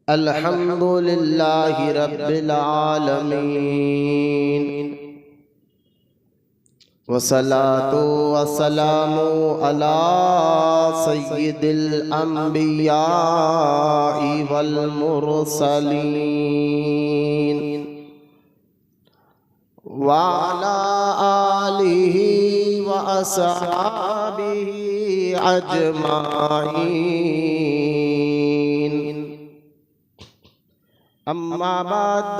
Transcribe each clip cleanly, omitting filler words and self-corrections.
अल्हम्दुलिल्लाहि रब्बिल आलमीन वस्सलातु वस्सलामु अला सय्यिदिल अंबियाइ वल मुरसलीन व अला आलिहि व अस्हाबिहि अजमाइन। अम्मा बाद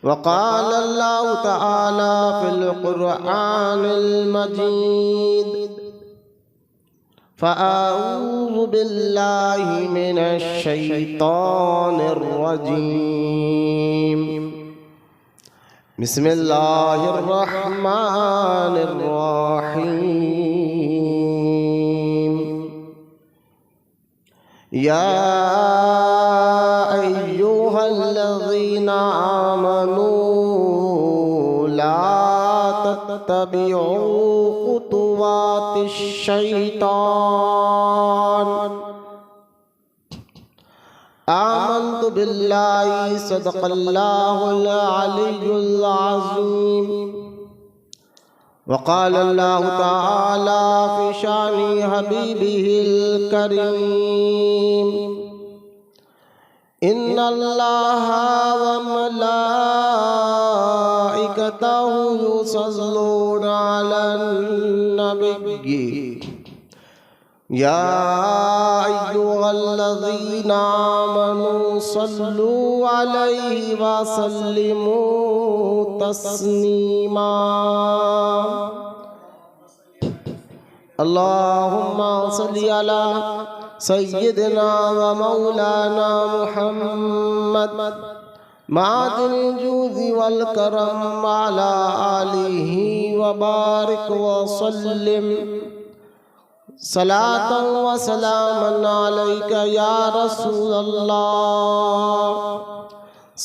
वक़ाल अल्लाहु तआला फ़िल क़ुरआनिल मजीद फ़अऊज़ु बिल्लाहि मिनश शैतानिर रजीम। बिस्मिल्लाहिर रहमानिर रहीम। या अय्युहल्लज़ीना आमनू ला तत्तबिउ खुतुवातिश शैतान आमन्तु बिल्लाहि सदक़ल्लाहुल अलियुल अज़ीम। वक़ाल अल्लाहु तआला फ़ी शानि हबीबिहिल करीम इन्नल्लाहा व मलाइकतहु युसल्लूना अलन नबिय्यि या अय्युहल्लज़ीना आमनू सल्लू अलैहि व सल्लिमू तस्लीमा। अल्लाहुम्मा सल्लि अला सय्यिदिना व मौलाना मुहम्मद मादिल जूदि वल करम अला आलिहि व बारिक व सल्लिम सलातन व सलामन अलैका या रसूलल्लाह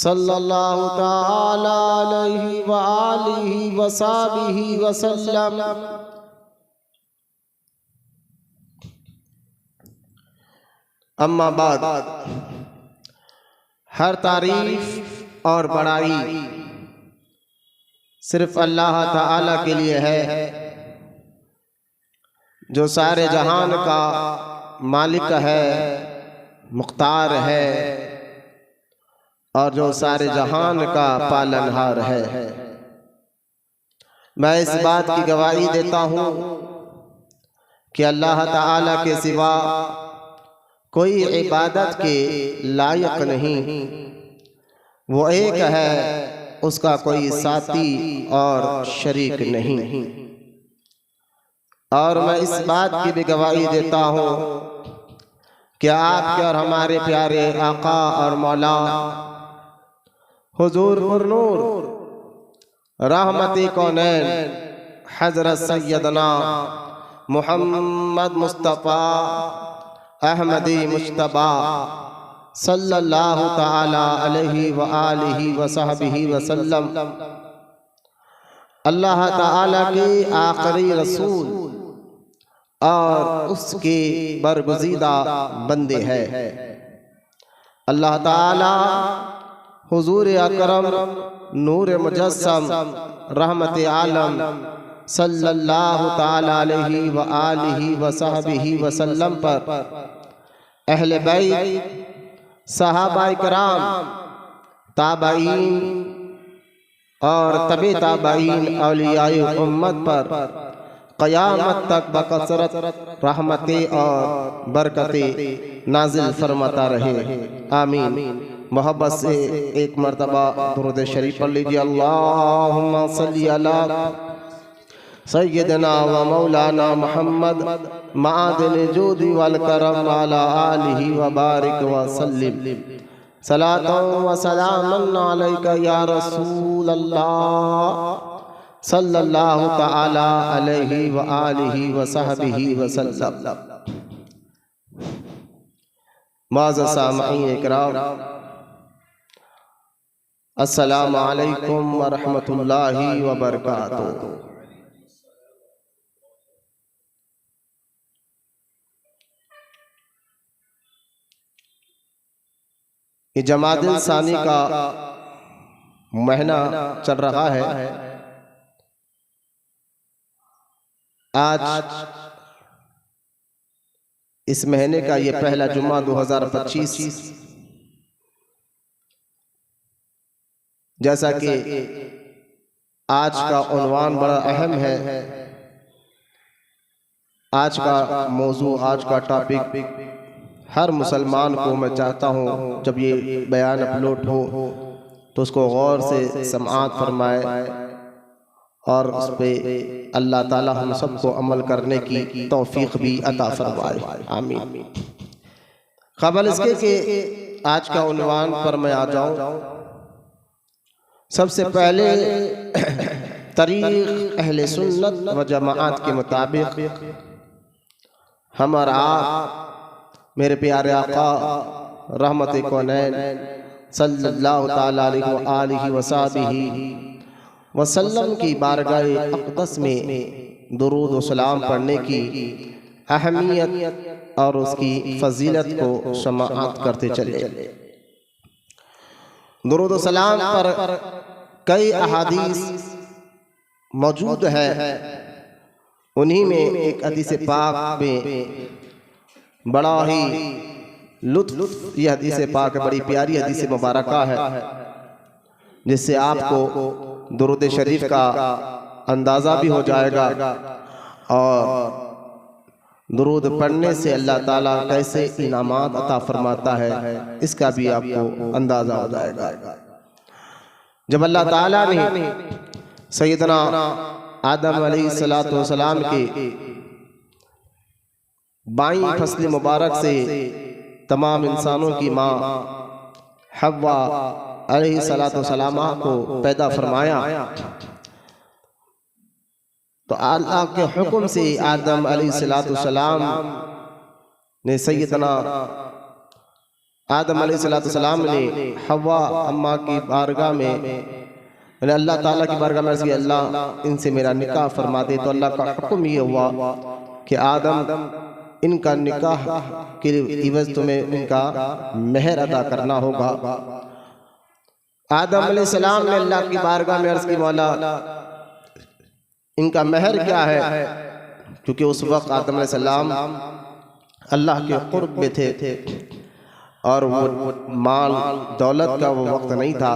सल्लल्लाहु तआला अलैहि व आलिहि व सहाबिहि व सल्लम। अम्मा बाद हर तारीफ और बड़ाई सिर्फ अल्लाह ताला के लिए है जो सारे जहान का मालिक है, मुख्तार है और जो सारे जहान का पालनहार है। मैं इस बात की गवाही देता हूँ कि अल्लाह ताला के सिवा कोई इबादत के लायक नहीं, वो एक है, उसका कोई साथी और शरीक नहीं। और मैं इस बात की भी गवाही देता हूँ कि आपके और हमारे प्यारे आका और मौला हुजूर पुरनूर रहमती कौनैन हज़रत सैयदना मुहम्मद मुस्तफ़ा अहमदी मुज्तबा सल्लल्लाहु तआला अलैहि व आलिहि व सहबिहि व सल्लम अल्लाह ताला के आखिरी रसूल और उसके बरगुज़ीदा बंदे हैं। अल्लाह ताला हुजूर अकरम नूर मुजस्सम रहमत आलम सल्लल्लाहु ताला अलैहि व आलिहि व सहबिहि व सल्लम पर अहले बैत, सहाबा इकराम, ताबईन और तबे ताबईन औलियाए उम्मत पर क़यामत तक बकसरत रहमतें और बरकतें नाजिल फरमाता रहे, आमीन। मोहब्बत से एक मरतबा दुरूद शरीफ पढ़ लीजिए। अल्लाहुम्मा सल्लि अला सय्यदना व मौलाना मुहम्मद मादिल जूदि वल करम अला आलिहि व बारिक व सल्लिम सलातन व सलामन अलैका या रसूलल्लाह सल्लल्लाहु तआला अलैहि व आलिहि व सहबिहि व सल्लम। मुअज़्ज़ज़ सामईन इकराम, अस्सलामु अलैकुम व रहमतुल्लाहि व बरकातुहू। ये जमादिल सानी का महीना चल रहा है। आज इस महीने का ये पहला जुम्मा 2025, जैसा कि आज का उन्वान बड़ा अहम है। आज का मौजू, आज का टॉपिक हर मुसलमान को मैं चाहता हूँ जब ये बयान अपलोड हो तो उसको गौर से समाअत फरमाए और उस पर अल्लाह ताला हम सबको अमल करने की तौफीक भी अता फरमाए, आमीन। क़बल इसके कि आज का उन्वान पर मैं आ जाऊँ, सबसे पहले तरीक़ अहले सुन्नत व जमाअत के मुताबिक हम और आप मेरे प्यारे आका रहमत कौनैन सल्लल्लाहु ताला अलैहि वसल्लम की बारगाह अक़दस में दुरूद व सलाम पढ़ने की अहमियत और उसकी फजीलत को समाअत करते चले। दुरूद व सलाम पर कई अहादीस मौजूद है। उन्हीं में एक हदीस पाक में बड़ा ही लुत्फ, यह हदीस पाक बड़ी प्यारी हदीस मुबारका है, जिससे आपको दुरूद शरीफ का अंदाज़ा भी हो जाएगा और दुरूद पढ़ने से अल्लाह ताला कैसे इनामात अता फरमाता है इसका भी आपको अंदाज़ा हो जाएगा। जब अल्लाह ताला ने सैयदना आदम अलैहिस्सलातु वस्सलाम के बाईं फस्ल मुबारक से तमाम इंसानों की माँ हव्वा अलैहिस्सलातु वस्सलाम को पैदा फरमाया, तो अल्लाह के हुक्म से आदम अलैहिस्सलातु वस्सलाम ने सैयदना आदम अलैहिस्सलातु वस्सलाम ने हव्वा अम्मा की बारगाह में अल्लाह ताला की बारगाह में अर्ज़ किया, अल्लाह इनसे मेरा निकाह फरमा दे। तो अल्लाह का हुक्म ये हुआ कि आदम इनका निकाह के इवज़ तुम्हें इनका मेहर अदा करना होगा। आदम अलैहिस्सलाम ने अल्लाह की बारगाह में अर्ज़ की, मौला इनका मेहर क्या है? क्योंकि उस वक्त आदम अलैहिस्सलाम अल्लाह के क़ुर्ब में थे और वो माल दौलत का वो वक्त नहीं था।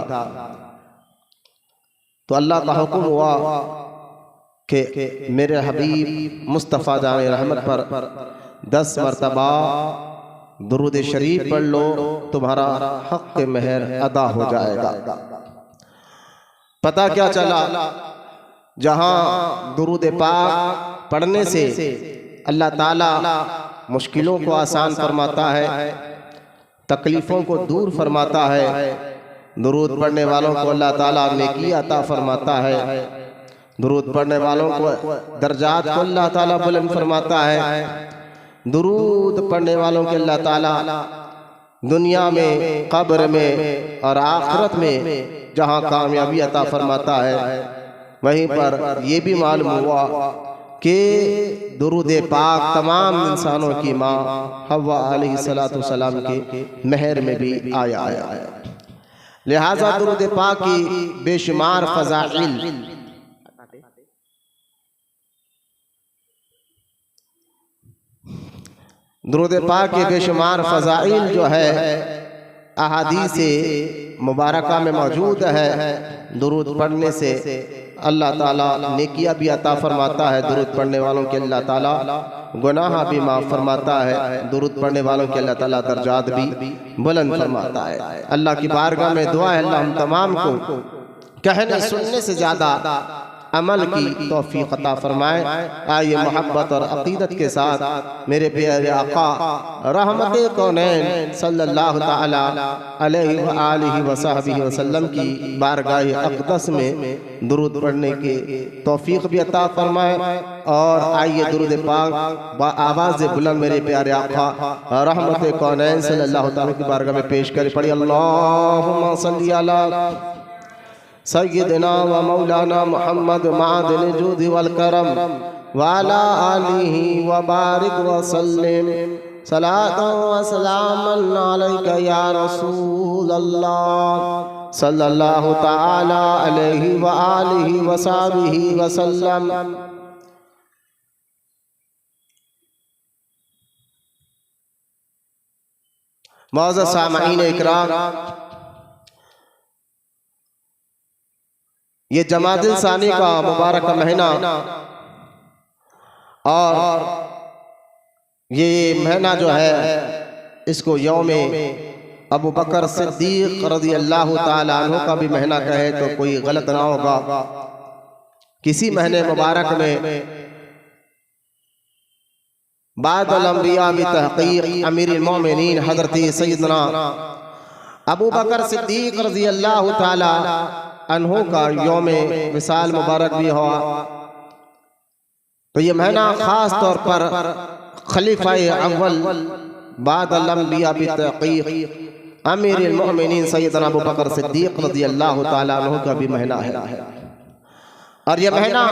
तो अल्लाह का हुक्म हुआ कि मेरे हबीब मुस्तफ़ा जान रहमत पर 10 मरतबा दुरूद शरीफ पढ़ लो, तुम्हारा हक़ मेहर अदा हो जाएगा। पता क्या चला, जहाँ दुरूद पाक पढ़ने से अल्लाह ताला मुश्किलों को आसान फरमाता है, तकलीफ़ों को दूर फरमाता है। दुरूद पढ़ने वालों को अल्लाह ताला नेकी अता फरमाता है। दुरूद पढ़ने वालों को दर्जात को अल्लाह ताला बुलंद फरमाता है। दुरूद पढ़ने वालों के अल्लाह ताला दुनिया में, कब्र में और आखिरत में जहाँ कामयाबी अता फरमाता है, वहीं पर यह भी मालूम हुआ कि दुरूद पाक तमाम इंसानों की माँ हव्वा अलैहिस्सलातु वस्सलाम के महर में भी आया है। लिहाजा दुरूद पाक की बेशुमार फ़ज़ाइल, दुरूद पाक के बेशुमार फ़ज़ाइल जो है अहादीस मुबारका में मौजूद है। दुरूद पढ़ने से अल्लाह ताला नेकियां भी अता फरमाता है। दुरूद पढ़ने वालों के अल्लाह ताला गुनाह भी माफ़ फरमाता है। दुरूद पढ़ने वालों के अल्लाह ताला दर्जात भी बुलंद फरमाता है। अल्लाह की बारगाह में दुआ है, अल्लाह हम तमाम को कहने सुनने से ज़्यादा अमल की तौफीक अता फरमाए। आइए मोहब्बत और अक़ीदत के साथ मेरे प्यारे आका रहमते कौनैन सल्लल्लाहु ताला अलैहि वसल्लम की बारगाह अक़दस में दुरूद पढ़ने के तौफीक भी अता फरमाए। और आइए दुरूद पाक आवाज़ बुलंद मेरे प्यारे आका रहमते कौनैन सल्लल्लाहु ताला की बारगाह में पेश करें। पढ़िए अल्लाहुम्मा सल्ली अला सय्यदना व मौलाना मुहम्मद मादिन जूद वल करम वाला आलिही व बारिक व सल्लिम सलातन व सलामन अलैका या रसूल अल्लाह सल्लल्लाहु ताला अलैहि व आलिहि व सहाबिहि व सल्लम। मौजूद सामईन इकराम, ये जमादिल सानी का मुबारक महीना और ये महीना जो है इसको यौम अबू बकर सिद्दीक रज़ी अल्लाह ताला अन्हु का भी महीना कहे तो कोई गलत ना होगा। किसी महीने मुबारक में बादल अंबिया भी तहक़ीक़ अमीरुल मोमिनीन हज़रत सैयदना अबू बकर सिद्दीक रज़ी अल्लाह ताला अन्हु का यौम विसाल मुबारक भी हुआ। तो ये महीना ख़ास तौर पर खलीफाए अव्वल बादल अंबिया भी तहक़ीक़ अमीरुल मोमिनीन सैयदना अबू बकर सिद्दीक रज़ी अल्लाह ताला अन्हु का भी महीना है। और ये महीना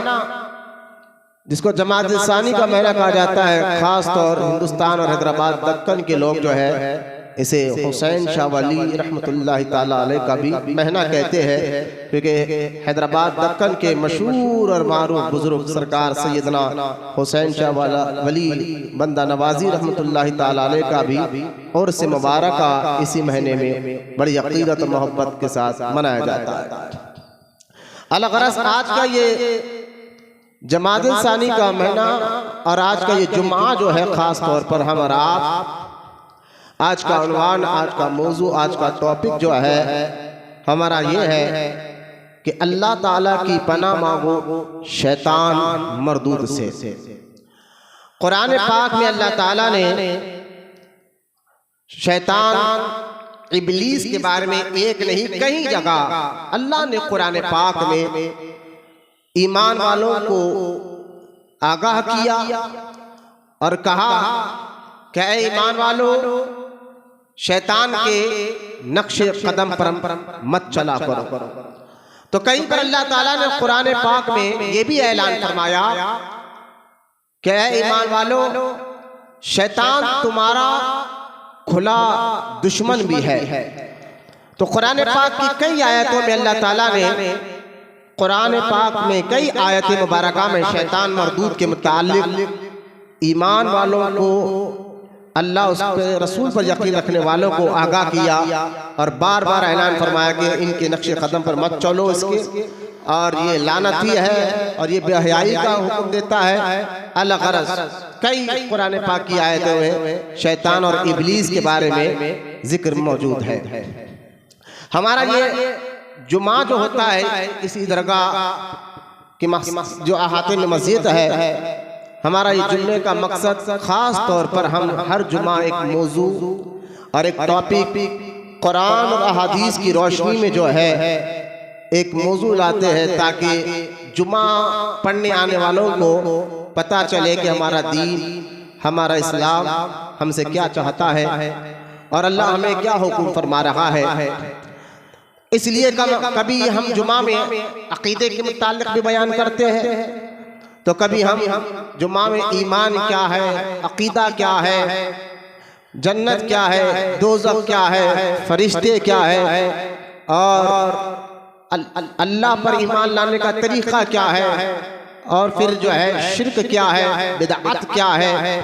जिसको जमात सानी का महीना कहा जाता है, ख़ास तौर हिंदुस्तान और हैदराबाद दक्कन के लोग जो है इसे हुसैन शाह वली रहमतुल्लाहि ताला अलैह का भी महीना कहते हैं, क्योंकि हैदराबाद दक्कन के मशहूर और मारूफ बुजुर्ग सरकार सैयदना हुसैन शाह वली बंदा नवाजी रहमतुल्लाहि ताला अलैह का भी और से मुबारक इसी महीने में बड़ी अक़ीदत और मोहब्बत के साथ मनाया जाता है। अलगरस आज का ये जमादिल सानी का महीना और आज का ये जुम्मा जो है, ख़ास तौर पर हम और आप आज का उन्वान, आज का मौजू, आज का टॉपिक जो है हमारा ये है कि अल्लाह ताला की पनाह मांगो शैतान मरदूद से। कुरान पाक में अल्लाह ताला ने शैतान इब्लीस के बारे में एक नहीं कई जगह अल्लाह ने कुरान पाक में ईमान वालों को आगाह किया और कहा कि ऐ ईमान वालों, शैतान के नक्शे कदम पर मत चला करो। तो कहीं पर अल्लाह ताला ने कुरान पाक में ये भी ऐलान फरमाया कि ऐ ईमान वालों, शैतान तुम्हारा खुला दुश्मन भी है। तो कुरान पाक की कई आयतों में अल्लाह ताला ने कुरान पाक में कई आयत मुबारका में शैतान मरदूद के मुताल्लिक ईमान वालों को, अल्लाह उस पर रसूल पर यकीन रखने वालों को आगाह किया और बार बार ऐलान फरमाया कि इनके नक्शे कदम पर मत चलो इसके, और ये लानती है और ये बेहयाई का हुक्म देता है। अलगरज कई कुरान पाक की आयतों में शैतान और इब्लीस के बारे में जिक्र मौजूद है। हमारा ये जुमा जो होता है इसी दरगाह की जो अहाते में मस्जिद है, हमारा ये जुम्मे का मकसद ख़ास तौर पर हम हर जुमा एक मौजू और एक टॉपिक कुरान और अहादीस की रोशनी में जो है एक मौजू लाते हैं, ताकि जुमा पढ़ने आने वालों को पता चले कि हमारा दीन, हमारा इस्लाम हमसे क्या चाहता है और अल्लाह हमें क्या हुक्म फरमा रहा है। इसलिए कभी हम जुमा में अकीदे के मुताल्लिक़ भी बयान करते हैं, तो कभी हम जुमा में ईमान क्या है, अकीदा क्या है, जन्नत क्या है, दोज़ख क्या है, फरिश्ते क्या है और अल्लाह पर ईमान लाने का तरीक़ा क्या है, और फिर जो है शिर्क क्या है, बिदअत क्या है।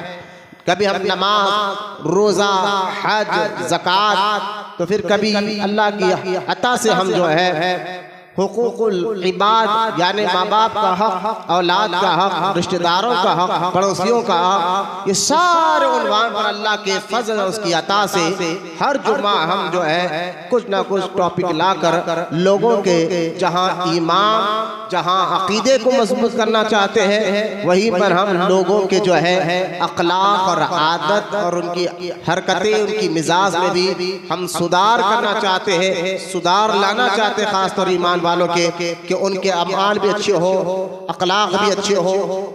कभी हम नमाज, रोज़ा, हज, ज़कात, तो फिर कभी अल्लाह की अता से हम जो है हुकूकुल इबाद यानी माँ बाप का हक, औलाद का हक, रिश्तेदारों का हक, पड़ोसियों का हक, ये सारे उन्वान पर अल्लाह के फजल और उसकी अता से हर जुम्मा हम जो है कुछ ना कुछ टॉपिक लाकर लोगों के जहाँ ईमान, जहाँ अकीदे को मजबूत करना चाहते हैं, वहीं पर हम लोगों के जो है अखलाक और आदत और उनकी हरकतें, उनकी मिजाज में भी हम सुधार करना चाहते हैं, सुधार लाना चाहते हैं, खासतौर ईमान वालों के कि उनके अमाल भी अच्छे हो, अखलाक भी अच्छे हो,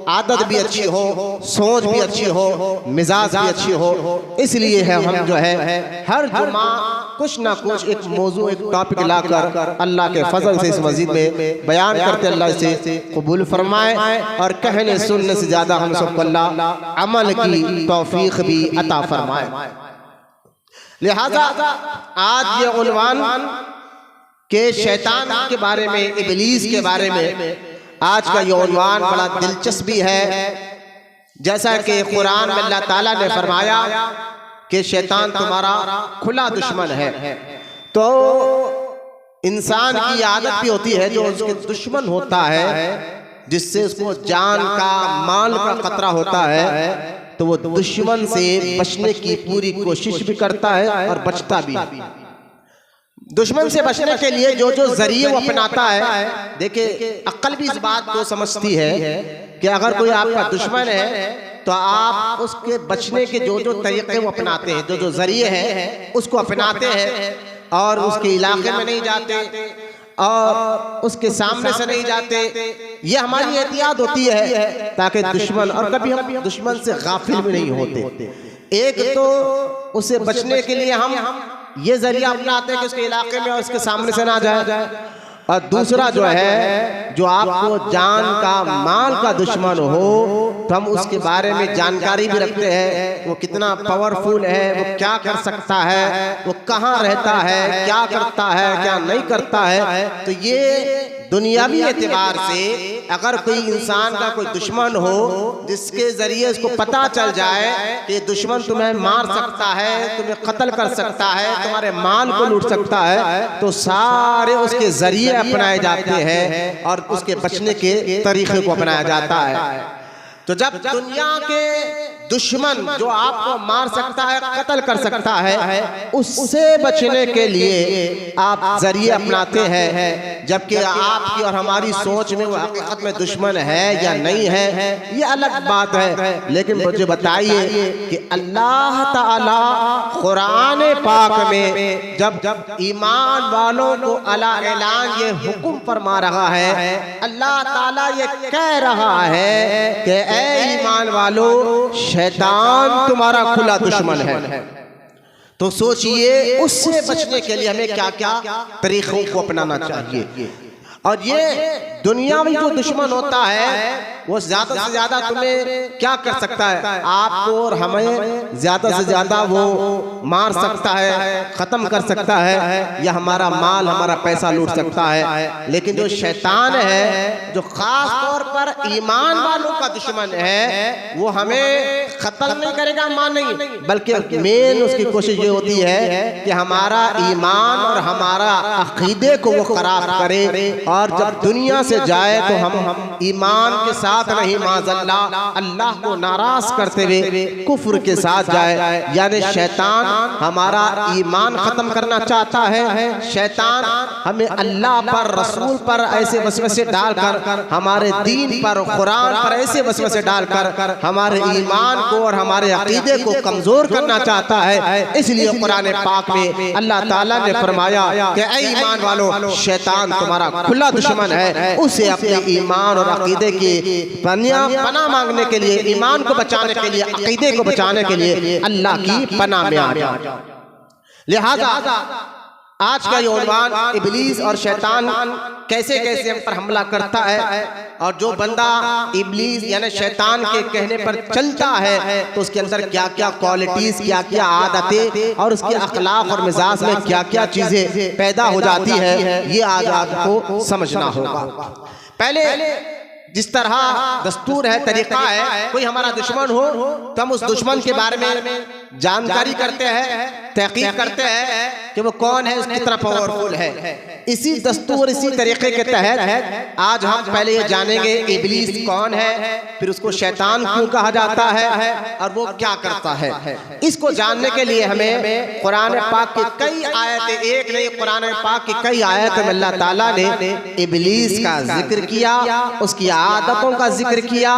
आदत भी अच्छी हो, सोच भी अच्छी हो, मिजाज भी अच्छी हो। इसलिए है हम जो है हर जुमा कुछ ना कुछ एक मौजू, एक टॉपिक लाकर अल्लाह के फजल से इस मस्जिद में बयान करते अल्लाह से कबूल फरमाए और कहने सुनने से ज्यादा हम सबको अल्लाह अमल की तौफीक भी अता फरमाए। लिहाजा आज ये उन्वान के शैतान के बारे में, इबलीस के बारे में आज का ये उन्वान बड़ा दिलचस्प भी है। जैसा कि कुरान में अल्लाह ताला ने फरमाया कि शैतान तुम्हारा खुला दुश्मन है। तो इंसान की आदत भी होती है जो उसके दुश्मन होता है, जिससे उसको जान का, माल का खतरा होता है, तो वो दुश्मन से बचने की पूरी कोशिश भी करता है और बचता भी। दुश्मन से बचने के लिए जो जो जरिए वो अपनाता है, देखिए अक्ल भी इस बात को समझती है कि अगर कोई आपका दुश्मन है तो आप उसके बचने के जो जो तरीके वो अपनाते हैं, जो जो जरिए हैं उसको अपनाते हैं और उसके इलाके में नहीं जाते और उसके सामने से नहीं जाते। ये हमारी एहतियात होती है ताकि दुश्मन, और कभी हम दुश्मन से गाफिल भी नहीं होते। एक तो उसे बचने के लिए हम ये जरिया अपनाते हैं कि उसके इलाके में और उसके सामने से ना जाए, और दूसरा जो है जो आपको जान का, माल का दुश्मन हो तो हम उसके बारे में जानकारी भी रखते हैं, वो कितना पावरफुल है, वो क्या कर सकता है, वो कहाँ रहता है, क्या करता है, क्या नहीं करता है। तो ये दुनियावी एतबार से अगर कोई इंसान का कोई दुश्मन हो जिसके जरिए उसको पता चल जाए कि दुश्मन तुम्हें मार सकता है, तुम्हें कत्ल कर सकता है, तुम्हारे माल को लूट सकता है, तो सारे उसके जरिए अपनाए जाते हैं और उसके बचने के तरीके को अपनाया जाता है। तो जब दुनिया के दुश्मन जो आपको मार सकता है, कत्ल कर सकता है, उससे बचने के लिए आप जरिए अपनाते हैं, जबकि आपकी और हमारी सोच में वो हकीकत में दुश्मन है या नहीं है ये अलग बात है। लेकिन मुझे बताइए कि अल्लाह ताला कुरान पाक में जब ईमान वालों को अला ऐलान ये हुक्म फरमा रहा है, अल्लाह ताला ये कह रहा है कि ऐ ईमान वालों, शैतान तुम्हारा खुला दुश्मन है। तो सोचिए उससे बचने के लिए हमें क्या क्या तरीकों को अपनाना चाहिए। और ये दुनिया में जो दुश्मन होता है वो ज्यादा से ज्यादा तुम्हें क्या कर सकता है, आपको और हमें ज्यादा से ज्यादा वो मार सकता है, खत्म कर सकता है, या हमारा माल, हमारा पैसा लूट सकता है। लेकिन जो शैतान है, जो खास तौर पर ईमान वालों का दुश्मन है, वो हमें कत्ल नहीं करेगा, मार नहीं, बल्कि मेन उसकी कोशिश ये होती है कि हमारा ईमान और हमारा अकीदे को वो खराब करे, और जब दुनिया से जाए तो हम ईमान के साथ नहीं, माज़अल्लाह अल्लाह को नाराज करते हुए कुफ्र के साथ जाए। यानी शैतान हमारा ईमान खत्म करना चाहता है, शैतान हमें अल्लाह पर, रसूल पर ऐसे वसवसे डालकर, हमारे दीन पर, कुरान पर ऐसे वसवसे डालकर हमारे ईमान को और हमारे अकीदे को कमजोर करना चाहता है। इसलिए कुरान पाक में अल्लाह ताला ने फरमाया कि ऐ ईमान वालों, शैतान तुम्हारा खुला दुश्मन है, उसे अपने ईमान और अकीदे की पनाह मांगने के लिए, ईमान को बचाने के लिए, अकीदे को बचाने के लिए अल्लाह की पनाह में आ जाओ। लिहाजा आज का ये उन्वान इब्लीस और शैतान कैसे कैसे हम पर हमला करता है, और जो बंदा इब्लीस यानी शैतान के कहने पर चलता है तो उसके अंदर क्या क्या क्वालिटीज, क्या क्या आदतें और उसके अखलाक और मिजाज में क्या क्या चीजें पैदा हो जाती है, ये आज आपको समझना होगा। पहले जिस तरह दस्तूर है, तरीका है, कोई हमारा दुश्मन हो तो हम उस दुश्मन के बारे में जानकारी करते हैं, तहकीक करते हैं कि वो कौन है, उसकी कितना पावरफुल है। इसी दस्तूर, इसी तरीके के तहत आज हम पहले ये जानेंगे इब्लीस कौन है, फिर उसको शैतान क्यों कहा जाता है और वो क्या करता है। इसको जानने के लिए हमें कुरान पाक की कई आयतें, एक नहीं कुरान पाक की कई आयतों में अल्लाह ताला ने इब्लीस का जिक्र किया, उसकी आदतों का जिक्र किया,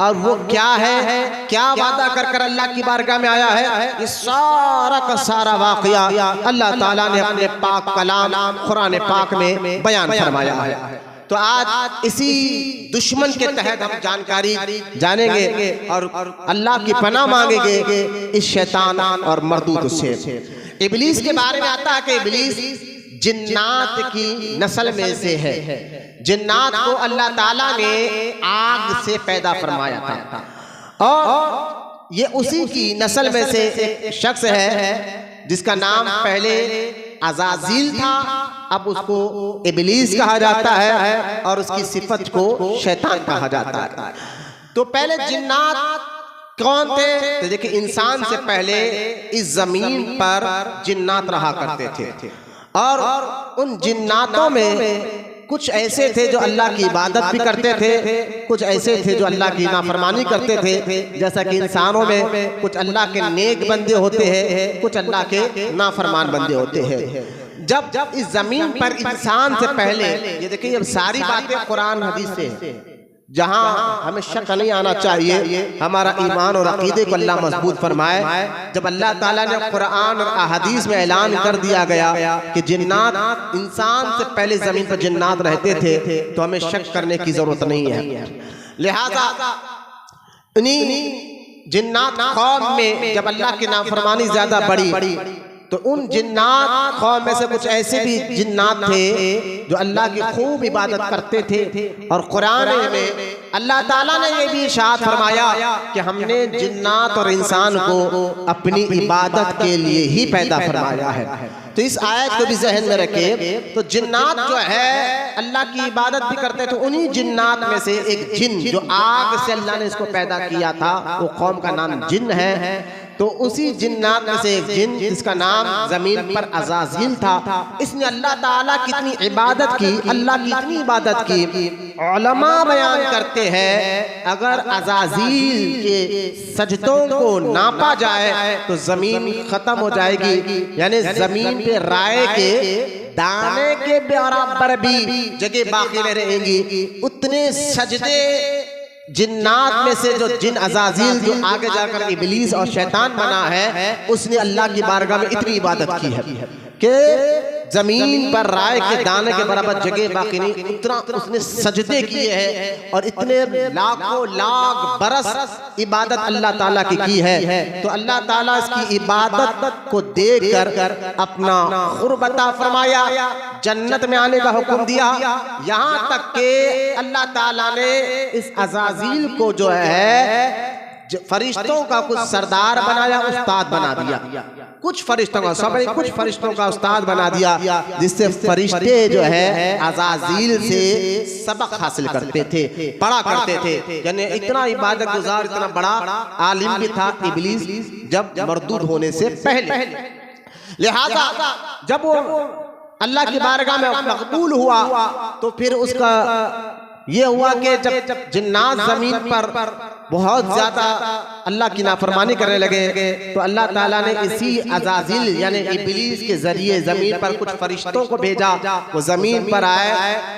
और वो क्या है, क्या वादा कर कर अल्लाह की बारगाह में आया है, ये सारा का सारा वाक़या अल्लाह ताला ने अपने पाक कलाम कुरान पाक में बयान फरमाया है। तो आज इसी दुश्मन के तहत हम जानकारी जानेंगे और अल्लाह की पनाह मांगेंगे इस शैतान और मरदूद से। इब्लीस के बारे में आता है कि इब्लीस जिन्नात की नस्ल में से है। जिन्नात को अल्लाह ताला ने आग से पैदा फरमाया था और ये उसी की नस्ल में से एक शख्स है जिसका नाम पहले अज़ाज़ील था, अब उसको इब्लीस कहा जाता है और उसकी सिफत को शैतान कहा जाता है। तो पहले जिन्नात कौन थे? तो देखिए, इंसान से पहले इस जमीन पर जिन्नात रहा करते थे और उन जिन्नातों में कुछ ऐसे थे जो अल्लाह की इबादत भी करते थे, कुछ ऐसे थे जो अल्लाह की नाफरमानी करते थे। जैसा कि इंसानों में कुछ अल्लाह के नेक बंदे होते हैं, कुछ अल्लाह के नाफरमान बंदे होते हैं। जब इस जमीन पर इंसान से पहले, ये देखिए, अब सारी बातें कुरान हदीस से, जहां हमें शक नहीं आना चाहिए, हमारा ईमान और अकीदे को अल्लाह मजबूत फरमाए। जब अल्लाह ताला ने कुरान और अहादीस में ऐलान कर दिया गया कि जिन्नात, इंसान से पहले जमीन पर जिन्नात रहते थे, तो हमें शक करने की जरूरत नहीं है। लिहाजा इन्हीं जिन्नात कौम में जब अल्लाह की नाफरमानी ज्यादा बढ़ी, तो उन जिन्नात कौम में से कुछ ऐसे भी जिन्नात थे जो अल्लाह की खूब इबादत करते थे। और कुरान में अल्लाह ताला ने ये भी इरशाद फरमाया कि हमने जिन्नात और इंसान को अपनी इबादत के लिए ही पैदा फरमाया है। तो इस आयत को भी ज़हन में रखें। तो जिन्नात जो है अल्लाह की इबादत भी करते थे। उन्हीं जिन्नात में से एक जिन जो आग से अल्लाह ने इसको पैदा किया था, वो कौम का नाम जिन है। तो उसी जिन्नात में से एक जिन जिसका नाम जमीन पर अज़ाज़ील था, इसने अल्लाह ताला की इतनी इबादत की, अल्लाह की इतनी इबादत की। उलमा बयान करते हैं अगर अज़ाज़ील के सजदों को नापा जाए तो जमीन खत्म हो जाएगी, यानी जमीन पे राय के दाने के बराबर भी जगह बाकी नहीं रहेंगी। उतने सजदे जिन्नात में से जो जिन अज़ाज़ील जो आगे जाकर इब्लीस और शैतान बना है, उसने अल्लाह की बारगाह में इतनी इबादत की है कि जमीन पर राय के दाने के बराबर जगह बाकी नहीं, इतना उसने सजदे किए हैं और इतने लाखों लाख बरस इबादत अल्लाह ताला की है। तो अल्लाह ताला इसकी इबादत को देखकर अपना क़ुर्ब अता फरमाया, जन्नत में आने का हुक्म दिया। यहाँ तक के अल्लाह ताला ने इस अज़ाज़ील को जो है फरिश्तों का कुछ सरदार बनाया, उस्ताद बना दिया। कुछ फरिश्तों का कुछ फरिश्तों का उस्ताद बना दिया, जिससे फरिश्ते जो है अज़ाज़ील से सबक हासिल करते थे, पढ़ा करते थे। यानी इतना इबादत गुजार, इतना बड़ा आलिम भी था इब्लीस जब मरदूद होने से पहले। लिहाजा जब वो अल्लाह की बारगाह में मकबूल हुआ तो फिर उसका ये हुआ कि जब जिन्नात जमीन पर बहुत ज्यादा अल्लाह की नाफरमानी करने लगे, तो अल्लाह ताला ने इसी अज़ाज़ील यानी इब्लीस के जरिए जमीन पर कुछ फरिश्तों को भेजा। वो जमीन पर आए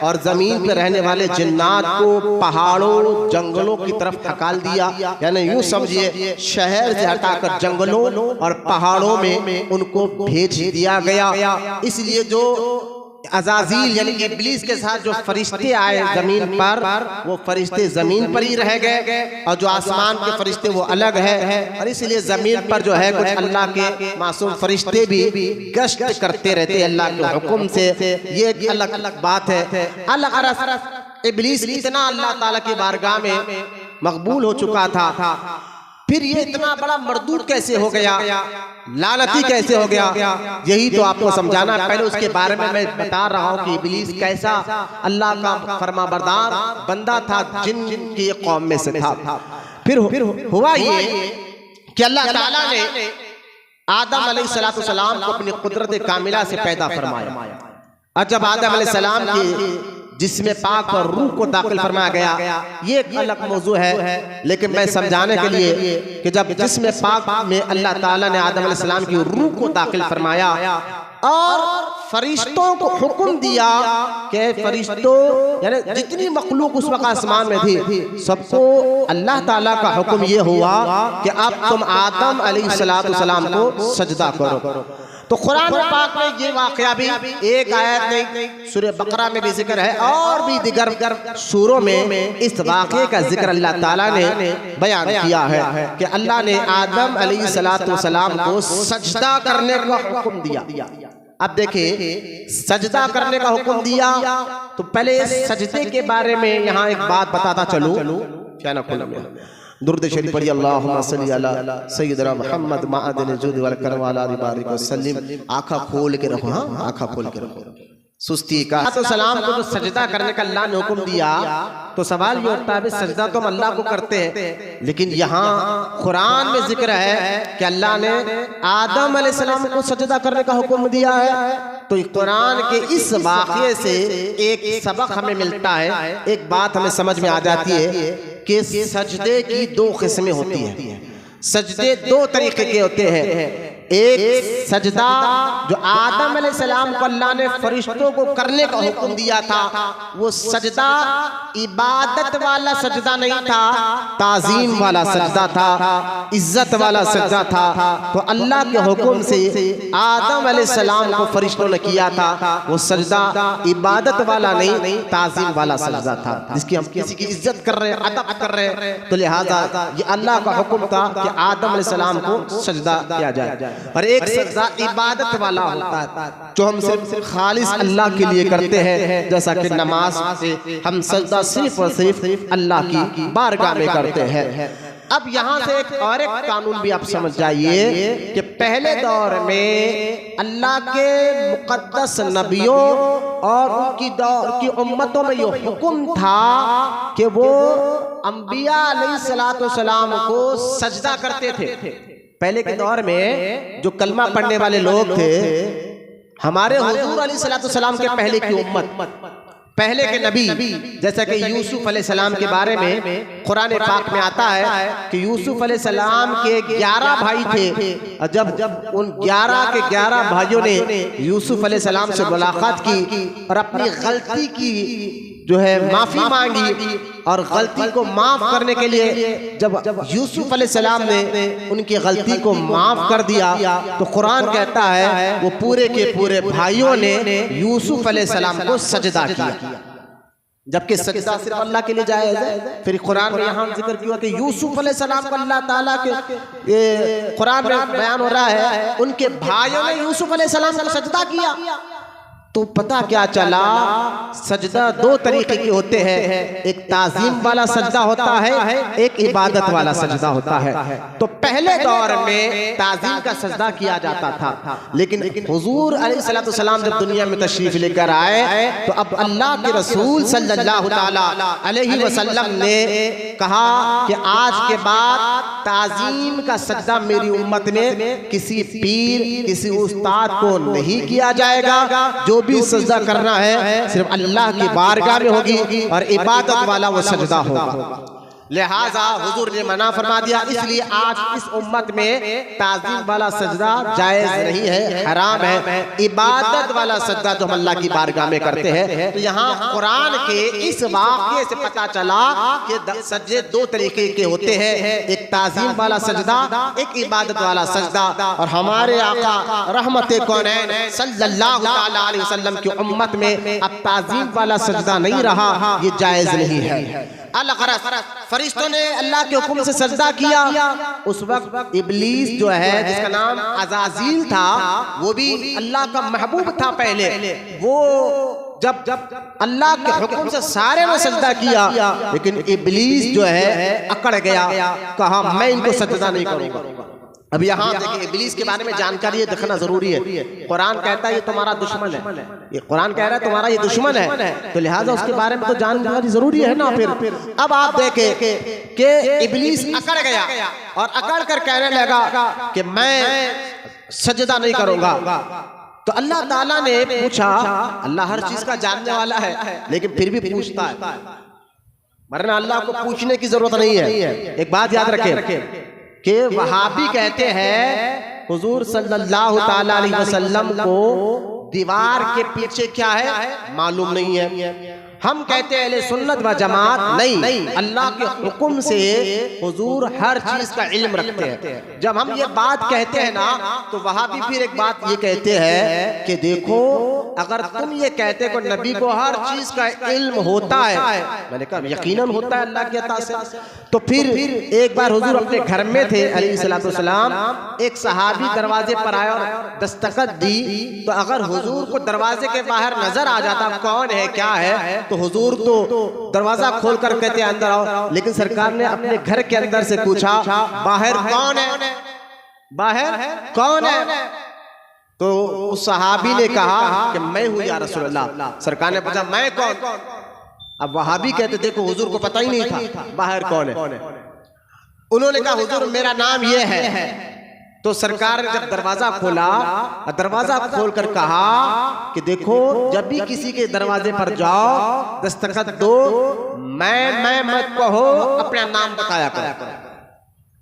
और जमीन पर रहने वाले जिन्नात को पहाड़ों जंगलों की तरफ धकेल दिया। यानी यूं समझिए, शहर से हटाकर जंगलों और पहाड़ों में उनको भेज दिया गया। इसलिए जो अज़ाज़ील यानी इब्लीस के साथ जो फरिश्ते आए जमीन पर, वो फरिश्ते जमीन पर ही रह गए और जो आसमान के फरिश्ते वो अलग है। और इसलिए जमीन पर जो है कुछ अल्लाह के मासूम फरिश्ते भी गश्त करते रहते अल्लाह के हुक्म से। ये एक अलग अलग बात है। अलग इब्लीस इतना अल्लाह ताला की बारगाह में मकबूल हो चुका था, फिर ये इतना बड़ा मरदूद कैसे हो गया, लानती कैसे हो गया, यही तो आपको समझाना। पहले उसके बारे में मैं बता रहा हूँ कि इब्लीस कैसा अल्लाह का फरमाबरदार बंदा था, जिन की कौम में से था। फिर हुआ ये कि अल्लाह ताला ने आदम अलैहिस्सलाम को अपनी कुदरत कामिला से पैदा फरमाया। और जब आदम अलैहिस्सलाम की जिसमें पाक और रूह को दाखिल फरमाया गया, ये एक अलग मौजू है, लेकिन मैं समझाने के लिए कि जब जिसमें पाक में अल्लाह ताला ने आदम अलैहिस्सलाम की रूह को दाखिल फरमाया और फरिश्तों को हुक्म दिया कि फरिश्तों यानी जितनी मखलूक उस वक्त आसमान में थी सबको अल्लाह ताला का हुक्म ये हुआ कि अब तुम आदम अलैहिस्सलाम को सजदा करो। तो कुरान पाक में ये वाकया भी एक आयत नहीं, सूरह बकरा में भी जिक्र है और भी दिगर सूरों में इस वाक़े का जिक्र अल्लाह ताला ने बयान किया है कि अल्लाह ने आदम अलैहिस्सलाम को सजदा करने का हुक्म दिया। अब देखिए सजदा करने का हुक्म दिया तो पहले सजदे के बारे में यहाँ एक बात बताता चलूं। क्या ना खुला दुरूद शरीफ पढ़िए, अल्लाहुम्मा सल्ली अला सय्यिदना मुहम्मद मअदिन जुद वल करम अला बारिक वसल्लिम। आँखा खोल के रखो, हाँ आँखा खोल के रखो। सुस्ती का तो सलाम को जो सजदा करने का अल्लाह ने हुक्म दिया तो सवाल ये उठता है सजदा तो हम अल्लाह को करते हैं, लेकिन यहाँ कुरान में जिक्र है कि अल्लाह ने आदम अलैहिस्सलाम को सजदा करने का हुक्म दिया है। तो कुरान के इस वाक़े से एक सबक हमें मिलता है, एक बात हमें समझ में आ जाती है कि सजदे की दो किस्में होती हैं। सजदे दो तरीके के होते हैं। एक सजदा जो आदम अलैहिस्सलाम को अल्लाह ने फरिश्तों को करने का हुक्म दिया था, वो सजदा इबादत वाला सजदा नहीं था, ताजीम वाला सजदा था, इज्जत वाला सजदा था। तो अल्लाह के हुक्म से आदम अलैहिस्सलाम को फरिश्तों ने किया था, वो सजदा इबादत वाला नहीं ताजीम वाला सजदा था, जिसकी हम किसी की इज्जत कर रहे हैं, अदब कर रहे हैं। तो लिहाजा ये अल्लाह का हुक्म था कि आदम अलैहिस्सलाम को सजदा किया जाए। और एक सजदा इबादत वाला होता है जो हम सिर्फ खालिस अल्लाह के लिए करते हैं, जैसा कि नमाज से हम सजदा सिर्फ और सिर्फ अल्लाह की बारगाह में करते हैं। अब यहाँ से एक कानून भी आप समझ जाइए कि पहले दौर में अल्लाह के मुकद्दस नबियों और उनकी दौर की उम्मतों में ये हुक्म था कि वो अंबिया अलैहिस्सलाम को सजदा करते थे। पहले के दौर में जो कलमा पढ़ने वाले लोग थे, हमारे हुजूर अलैहिस्सलाम के पहले की उम्मत, पहले के नबी, जैसा कि यूसुफ अलैहिस्सलाम के बारे में कुरान पाक में आता है कि यूसुफ अलैहिस्सलाम के 11 भाई थे। जब उन 11 के 11 भाइयों ने यूसुफ अलैहिस्सलाम से मुलाकात की और अपनी गलती की जो है माफी मांगी, और गलती को माफ करने के लिए जब यूसुफ अलैहिस्सलाम ने उनकी गलती को माफ कर दिया तो कुरान कहता है वो पूरे के पूरे भाइयों ने यूसुफ अलैहिस्सलाम को सजदा किया, जबकि सजदा सिर्फ अल्लाह के लिए जायज़ है। फिर कुरान में यहाँ जिक्र किया कि यूसुफ अलैहिस्सलाम को अल्लाह ताला के कुरान में बयान हो रहा है उनके भाइयों ने यूसुफ अलैहिस्सलाम को सजदा किया। तो पता क्या चला, सजदा दो तरीके के होते हैं, एक ताजीम वाला सजदा होता है, एक इबादत वाला सजदा होता है। तो पहले दौर में ताजीम का सजदा किया जाता था, लेकिन हुजूर अलैहिस्सलाम जब दुनिया में तशरीफ लेकर आए तो अब अल्लाह के रसूल सल्लल्लाहु ताला अलैहि वसल्लम ने कहा कि आज के बाद ताजीम का सजदा मेरी उम्मत में किसी पीर, किसी उस्ताद को नहीं किया जाएगा। जो भी सजदा करना है सिर्फ अल्लाह की बारगाह में होगी और इबादत वाला वो सजदा होगा। लिहाजा हुजूर ने मना फरमा दिया, इसलिए आज इस उम्मत में ताज़ीम वाला सजदा जायज नहीं है, हराम है। इबादत वाला सजदा जो हम अल्लाह की बारगाह में करते हैं। तो यहाँ कुरान के इस वाक़े से पता चला कि सजदे दो तरीके के होते हैं, एक ताज़ीम वाला सजदा, एक इबादत वाला सजदा। और हमारे आका रहमते कौनैन सल्लल्लाहु अलैहि वसल्लम की उम्मत में अब ताज़ीम वाला सजदा नहीं रहा, ये जायज नहीं है। फरिश्तों ने अल्लाह के हुक्म से सजदा किया। उस वक्त इब्लीस जो है, जिसका नाम अज़ाज़ील था, वो भी अल्लाह का महबूब था पहले। वो जब अल्लाह के हुक्म से सारे ने सजदा किया, लेकिन इब्लीस जो है अकड़ गया, कहा मैं इनको सजदा नहीं करूंगा। अब यहाँ देखिए इब्लीस के बारे में जानकारी देखना जरूरी है। कुरान कहता है ये तुम्हारा दुश्मन है, ये कुरान कह रहा है तुम्हारा ये दुश्मन है, तो लिहाजा उसके बारे में तो जानकारी जरूरी है ना। फिर अब आप देखें कि इब्लीस अकड़ गया और अकड़ कर कहने लगा कि मैं सजदा नहीं करूंगा। तो अल्लाह ताला ने पूछा, अल्लाह हर चीज का जानने वाला है लेकिन फिर भी पूछता है, वरना अल्लाह को पूछने की जरूरत नहीं है। एक बात याद रखें कि वहाबी कहते हैं हुजूर सल्लल्लाहु ताला अलैहि वसल्लम को दीवार के पीछे क्या है मालूम नहीं है। हम कहते हैं अहले सुन्नत व जमात नहीं, अल्लाह के हुक्म से हुजूर हर चीज का इल्म रखते हैं। जब हम ये बात कहते हैं ना तो वहां भी फिर एक बात ये कहते हैं कि देखो अगर तुम ये कहते हो नबी को हर चीज का इल्म होता है, मैंने कहा यकीनन होता है अल्लाह की अता से। तो फिर एक बार हुजूर अपने घर में थे अलैहिस्सलाम, एक सहाबी दरवाजे पर आया और दस्तखत दी, तो अगर हुजूर को दरवाजे के बाहर नजर आ जाता कौन है क्या है, तो हुजूर तो दरवाजा खोल कर कहते अंदर आओ, लेकिन सरकार ने अपने घर के अंदर से पूछा बाहर कौन है, बाहर कौन है? तो उस सहाबी ने कहा कि मैं हूं या रसूलल्लाह। सरकार ने पूछा मैं कौन? अब वहाबी कहते देखो हुजूर को पता ही नहीं था बाहर कौन है। उन्होंने कहा हुजूर मेरा नाम ये है। तो सरकार ने जब दरवाजा खोला, दरवाजा खोलकर कहा कि देखो जब भी किसी के दरवाजे पर जाओ दस्तखत दो, मैं मत कहो, अपना नाम बताया करो।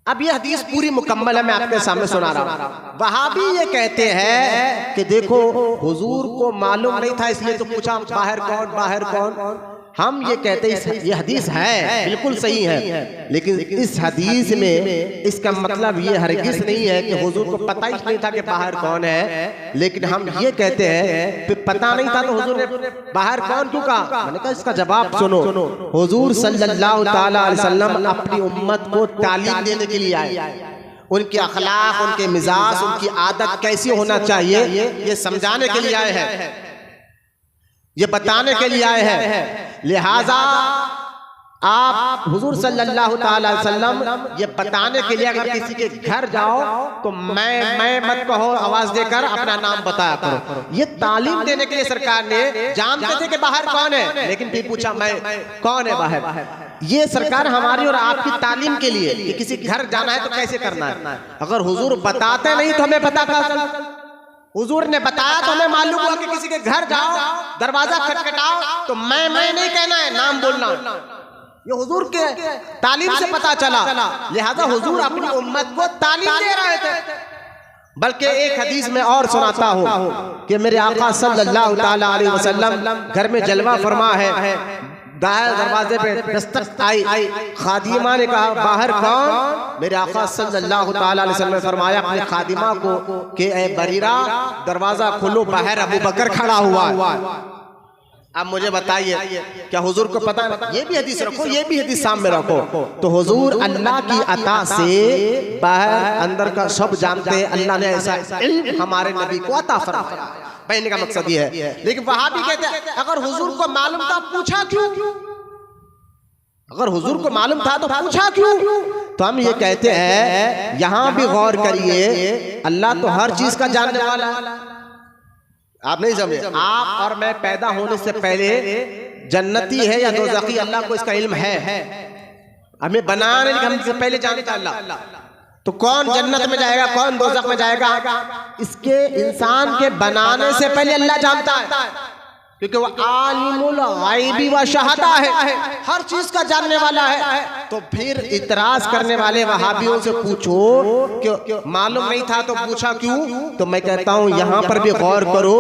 अब ये हदीस पूरी मुकम्मल है, मैं आपके सामने सुना रहा हूं। वहाबी ये कहते हैं कि देखो हुजूर को मालूम नहीं था इसलिए तो पूछा बाहर कौन, बाहर कौन। हम ये कहते हैं ये हदीस है बिल्कुल सही है, लेकिन इस हदीस में इसका मतलब ये हरगिज़ नहीं है कि हुजूर को पता ही नहीं था कि बाहर कौन है। लेकिन हम ये कहते हैं कि पता नहीं था तो हुजूर ने बाहर कौन क्यों कहा? मैंने कहा इसका जवाब सुनो। हुजूर सल्लल्लाहु ताला अलैहि वसल्लम अपनी उम्मत को तालीम देने के लिए आए, उनके अखलाक, उनके मिजाज, उनकी आदत कैसी होना चाहिए ये समझाने के लिए आए हैं, ये बताने के लिए आए हैं। लिहाजा आप हुजूर सल्लल्लाहु ताला अलैहि वसल्लम ये बताने के लिए अगर किसी के घर जाओ तो मैं मत कहो, आवाज देकर अपना नाम बताया करो। ये तालीम देने के लिए सरकार ने, जानते थे कि बाहर कौन है लेकिन फिर पूछा मैं कौन है बाहर। ये सरकार हमारी और आपकी तालीम के लिए कि किसी घर जाना है तो कैसे करना है। अगर हुजूर बताते नहीं तो हमें पता था, हुजूर ने बताया तो हमें मालूम हुआ कि किसी के घर जाओ दरवाजा खटखटाओ तो मैं नहीं कहना है, नाम बोलना। ये हुजूर के तालीम से पता चला। लिहाजा हुजूर अपनी उम्मत को तालीम दे रहे थे। बल्कि एक हदीस में और सुनाता हूँ कि मेरे आका सल्लल्लाहु ताला अलैहि वसल्लम घर में जलवा फरमा है, दाएं दरवाजे पे दस्तक आई, खादिमा ने कहा बाहर कौन? मेरे आका सल्लल्लाहु ताला अलैहि वसल्लम ने फरमाया अपने खादिमा को कि ए बरीरा दरवाजा खोलो, बाहर अबू बकर खड़ा हुआ है। अब मुझे बताइए क्या हुजूर को पता? ये भी हदीस रखो, ये भी हदीस सामने रखो। तो हुजूर अल्लाह की अता से बाहर अंदर का सब जानते हैं। अल्लाह ने ऐसा इल्म हमारे नबी को अता फरमाया। कहने का मकसद ये है। लेकिन वहां भी कहते हैं अगर हुजूर को मालूम था पूछा क्यों? अगर हुजूर को मालूम था तो पूछा क्यों? तो हम ये कहते हैं यहां भी गौर करिए, अल्लाह तो हर चीज का जानने वाला है। आप नहीं समझे? आप और मैं पैदा होने से पहले जन्नती है या दोज़खी अल्लाह को इसका इल्म है। हमें बनाने हमसे पहले जानता अल्लाह। तो कौन जन्नत में जाएगा, कौन दोज़ख में जाएगा, इसके इंसान के बनाने से पहले अल्लाह जानता है, क्योंकि वो आलिमुल गायबी व शहादा है, हर चीज का जानने वाला है। तो फिर इतराज करने वाले वहाबियों से पूछो कि मालूम नहीं था तो पूछा क्यों? तो मैं कहता हूं यहां पर भी गौर करो,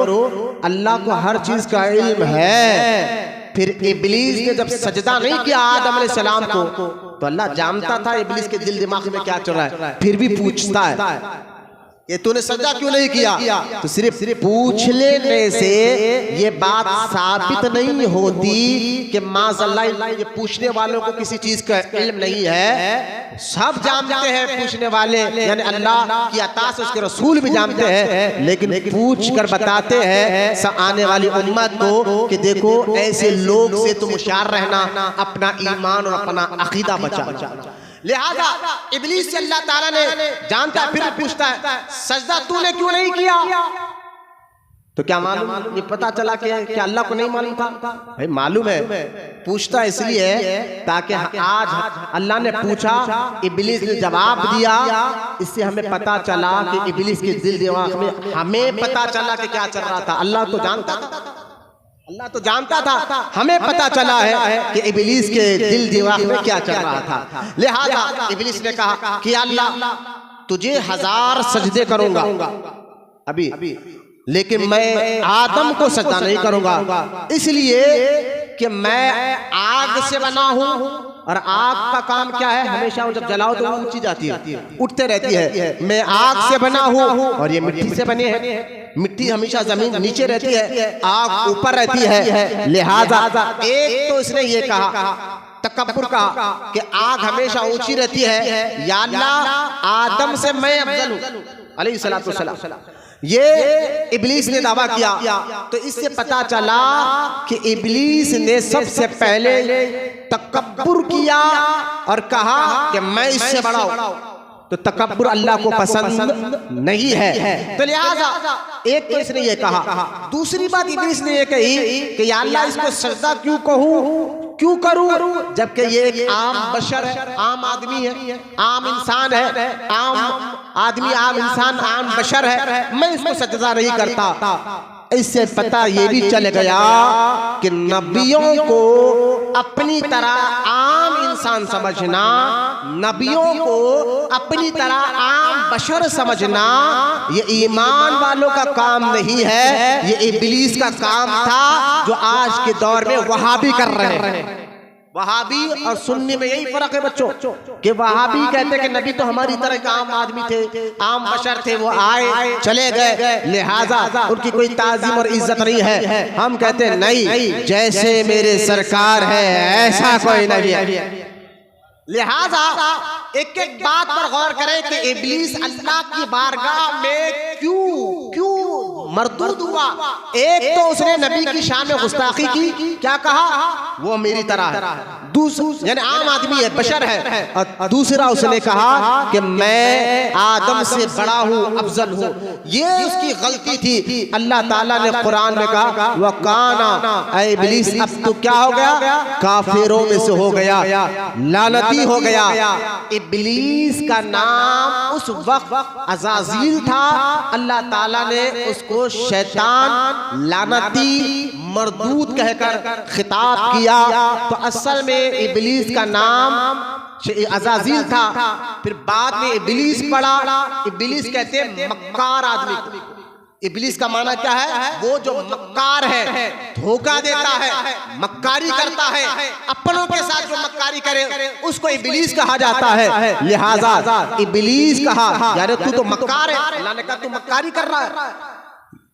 अल्लाह को हर चीज का इल्म है। फिर इब्लीस ने जब सजदा नहीं किया आदम अलैहिस्सलाम को तो अल्लाह जानता था इब्लीस के दिल दिमाग में क्या चल रहा है, फिर भी पूछता है ये तूने सजदा क्यों नहीं किया? तो सिर्फ पूछ लेने से ये बात साबित नहीं होती कि माज़अल्लाह ये पूछने वालों को किसी चीज का इल्म नहीं है। सब जानते हैं पूछने वाले, यानी अल्लाह की अता से उसके रसूल भी जानते हैं, लेकिन पूछ कर बताते हैं आने वाली उम्मत को कि देखो ऐसे लोग से तुम होशियार रहना, अपना ईमान और अपना अकीदा बचा। लिहाजा इब्लीस से अल्लाह ताला ने जानता फिर पूछता है सजदा तूने क्यों नहीं किया? तो क्या मालूम? ये पता चला कि अल्लाह को नहीं मालूम था? भाई मालूम है, पूछता इसलिए ताकि आज अल्लाह ने पूछा, इब्लीस ने जवाब दिया, इससे हमें पता चला कि इब्लीस के दिल दिमाग में हमें पता चला कि क्या चल रहा था। अल्लाह तो जानता था, अल्लाह तो जानता था, हमें पता चला है कि इब्लीस के दिल दिमाग में क्या चल रहा था। लिहाजा इब्लीस ने कहा कि अल्लाह तुझे 1000 सजदे करूंगा। अभी लेकिन मैं आदम को सजदा नहीं करूंगा, इसलिए कि मैं आग से बना हूं और आग का काम क्या है, हमेशा जब जलाओ तो ऊंची जाती है, उठते रहती है। मैं आग से बना हूं और ये मिट्टी से बने हैं। मिट्टी हमेशा जमीन नीचे रहती है, आग ऊपर रहती है। लिहाजा एक तो इसने ये कहा तकब्बुर का कि आग हमेशा ऊंची रहती है, या अल्लाह आदम से मैं अफजल हूं अलैहिस्सलातु वस्सलाम। ये इब्लीस ने दावा किया। तो इससे पता चला कि इब्लीस ने सबसे पहले तकब्बुर किया और कहा कि मैं इससे बड़ा हूं। तो तकब्बुर अल्लाह को पसंद नहीं है। तो लिहाजा एक तो इसने ये कहा। दूसरी बात इब्लीस ने ये कही कि या अल्लाह इसको सजदा क्यों कहूं, क्यों करूं, जबकि ये एक आम बशर है, आम आदमी है, आम इंसान है, आम आदमी, आम इंसान, आम बशर है, मैं इसको सजदा नहीं करता। इससे पता ये भी चल गया कि नबियों को अपनी तरह आम इंसान समझना, नबियों को अपनी तरह आम बशर समझना, ये ईमान वालों का काम नहीं है, ये इब्लीस का काम था, जो आज के दौर में वहाबी कर रहे हैं। वहाबी और सुन्नी में यही फर्क है बच्चों, कि वहाबी कहते कि नबी तो हमारी तरह के आम आदमी थे, आम बशर थे, वो आए चले गए, लिहाजा उनकी कोई ताजीम और इज्जत नहीं है। हम कहते नहीं, जैसे मेरे सरकार है ऐसा कोई नहीं है। लिहाजा एक एक बात पर गौर करें कि इब्लीस अल्लाह की बारगाह में क्यों मरदूद हुआ। एक तो उसने नबी की शान में गुस्ताखी की, क्या कहा, वो मेरी तरह है, यानी आम आदमी है, बशर है। और दूसरा उसने कहा कि मैं आदम से बड़ा हूँ, अफजल हूँ। ये उसकी गलती थी। अल्लाह ताला ने कुरान में कहा वकाना इब्लीस, अब तो क्या हो गया, काफिरों में से हो गया, लानती हो गया। इब्लीस का नाम उस वक्त अज़ाज़ील था। अल्लाह ताला ने उसको शैतान, लानती, मरदूद कहकर खिताब किया। तो असल में इब्लीस का नाम अज़ाज़ील था, फिर बाद में इब्लीस पड़ा। इब्लीस कहते हैं मक्कार आदमी को। इब्लीस का माना क्या है, वो जो मक्कार है, धोखा देता है, मक्कारी करता है, अपनों के साथ जो मक्कारी करे उसको इब्लीस कहा जाता है। लिहाजा इब्लीस कहा, यार तू तो मक्कार है, अल्लाह ने कहा तू मक्कारी कर रहा है।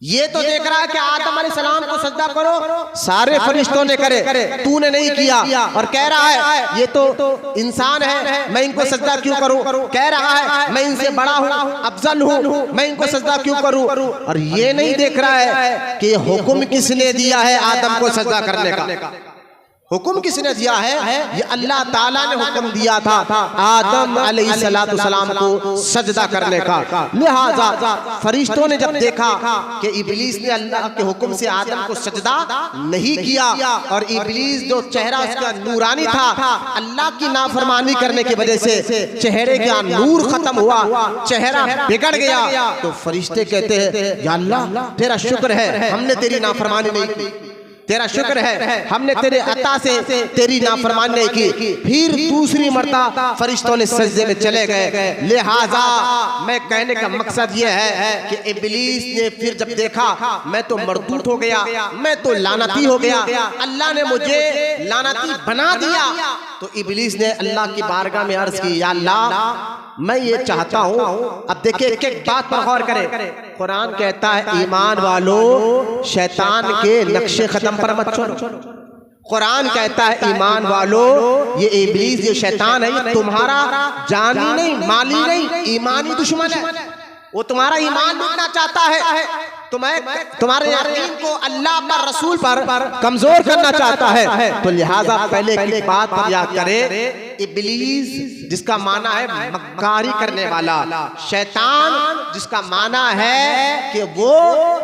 ये तो देख रहा है कि आदम अलैहिस्सलाम को सजदा करो, सारे फरिश्तों ने करे, तूने नहीं किया, और कह रहा है ये तो इंसान है, मैं इनको सजदा क्यों करूं, कह रहा है मैं इनसे बड़ा हूं, अफजल हूं, मैं इनको सजदा क्यों करूं। और ये नहीं देख रहा है कि हुक्म किसने दिया है आदम को सजदा करने का। हुक्म किसने दिया है, ये अल्लाह ताला ने हुक्म दिया था आदम अलैहिस्सलाम को सजदा करने का। लिहाजा फरिश्तों ने जब देखा कि इब्लीस ने अल्लाह के हुक्म से आदम को सजदा नहीं किया, और इब्लीस जो चेहरा उसका नूरानी था, अल्लाह की नाफरमानी करने की वजह से चेहरे का नूर खत्म हुआ, चेहरा बिगड़ गया। तो फरिश्ते कहते हैं या अल्लाह तेरा शुक्र है हमने तेरी नाफरमानी नहीं की, तेरा शुक्र है हमने तेरे अता से तेरी नाफरमानी नहीं की। फिर दूसरी मर्तबा फरिश्तों ने सजदे में चले गए। लिहाजा मैं कहने का मकसद ये है कि इब्लीस ने फिर जब देखा मैं तो मरदूद हो गया, मैं तो लानती हो गया, अल्लाह ने मुझे लानती बना दिया, तो इब्लीस ने अल्लाह की बारगाह में अर्ज की, या अल्लाह मैं ये चाहता हूं। अब देखिए एक एक बात पर गौर करें। कुरान कहता है ईमान वालों शैतान के नक्शे खत्म पर मत छोड़ो। कुरान कहता है ईमान वालों ये इब्लीस, ये शैतान है, ये तुम्हारा जानी नहीं, माली नहीं, ईमानी दुश्मन है। वो तुम्हारा ईमान लूटना चाहता है, तुम्हारे यकीन को अल्लाह पर, रसूल पर कमजोर करना चाहता है। तो लिहाजा पहले की बात पर याद करें, इब्लीस जिसका माना है मक्कारी करने वाला, शैतान जिसका माना है कि वो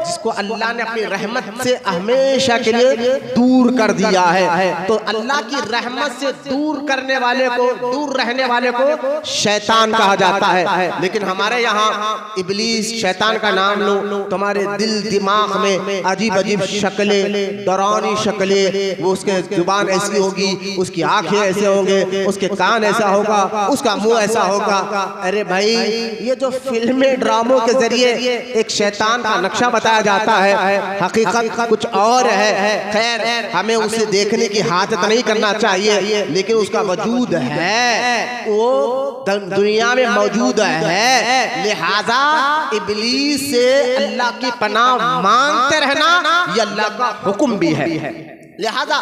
जिसको अल्लाह ने अपनी रहमत से हमेशा के लिए दूर कर दिया है। तो अल्लाह की रहमत से दूर करने वाले को, दूर रहने वाले को शैतान कहा जाता है। लेकिन हमारे यहाँ इब्लीस, शैतान का नाम लो तुम्हारे दिल दिमाग में अजीब अजीब शक्लें, डरावनी शक्लें, वो उसके जुबान ऐसी होगी, उसकी आंखें ऐसे होंगे, उसके उसके कान ऐसा होगा, उसका मुंह ऐसा होगा। अरे भाई, ये जो फिल्में ड्रामों के जरिए एक शैतान का नक्शा बताया जाता है, हकीकत कुछ और है। खैर, हमें उसे देखने की हाजत नहीं करना चाहिए, लेकिन उसका वजूद है, वो दुनिया में मौजूद है। लिहाजा इब्लीस से अल्लाह की पनाह मांगते रहना ये अल्लाह का हुक्म भी है। लिहाजा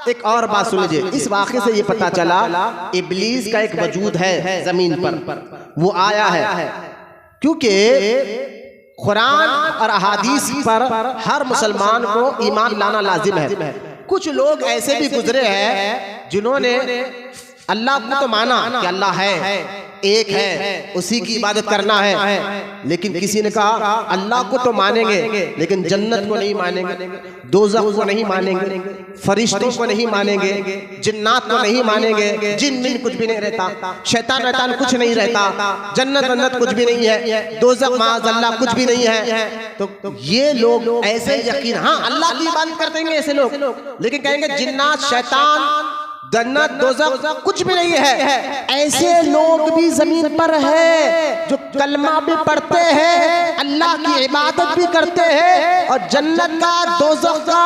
एक और बात सुन लीजिए, इस वाक़े से ये पता चला इब्लीस का एक वजूद है जमीन पर, वो आया है क्योंकि कुरान और अहादीस पर हर मुसलमान को ईमान लाना लाजिम है। कुछ लोग ऐसे भी गुजरे हैं जिन्होंने अल्लाह को तो माना कि अल्लाह है, एक है, उसी की इबादत करना है, लेकिन किसी ने कहा अल्लाह को तो मानेंगे लेकिन जन्नत को नहीं मानेंगे, दोज़ख को नहीं मानेंगे, फरिश्तों को नहीं मानेंगे, जिन्नात को नहीं मानेंगे। जिन मिन कुछ भी नहीं रहता, शैतान वैतान कुछ नहीं रहता, जन्नत वन्नत कुछ भी नहीं है, दोज़ख माअज़ल्लाह कुछ भी नहीं है। तो ये लोग ऐसे यकीन, हाँ अल्लाह की इबादत करते हैं ऐसे लोग, लेकिन कहेंगे जिन्नात शैतान जन्नत दोज़ख कुछ भी नहीं है। ऐसे लोग भी जमीन पर है जो कलमा भी पढ़ते हैं, अल्लाह की इबादत भी करते हैं, और जन्नत का, दोज़ख का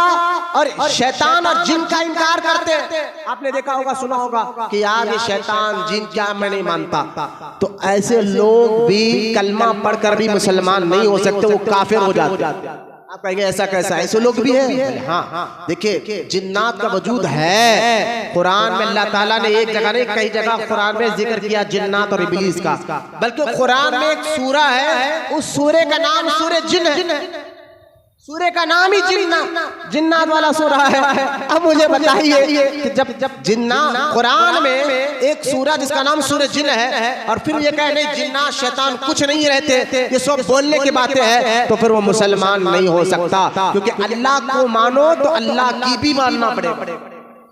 और शैतान और जिन का इनकार करते हैं। आपने देखा होगा, सुना होगा कि यार ये शैतान जिन क्या मैं नहीं मानता। तो ऐसे लोग भी कलमा पढ़कर भी मुसलमान नहीं हो सकते, वो काफिर हो जाते हैं। आप कहेंगे ऐसा कैसा, ऐसे लोग भी हैं। हाँ, देखिए जिन्नात का वजूद है। कुरान में अल्लाह ताला ने एक जगह नहीं, कई जगह कुरान में जिक्र किया जिन्नात और इब्लीस का, बल्कि कुरान में एक सूरा है, उस सूरे का नाम सूरे जिन है। सूरे का नाम ही जिन्नात वाला सूरा है। अब मुझे बताइए कि जब जिन्नात, कुरान में एक सूरा जिसका नाम सूरे जिन है, और फिर ये कहे नहीं जिन्नात शैतान कुछ नहीं रहते, ये सब बोलने की बातें हैं, तो फिर वो मुसलमान नहीं हो सकता। क्योंकि अल्लाह को मानो तो अल्लाह की भी मानना पड़ेगा।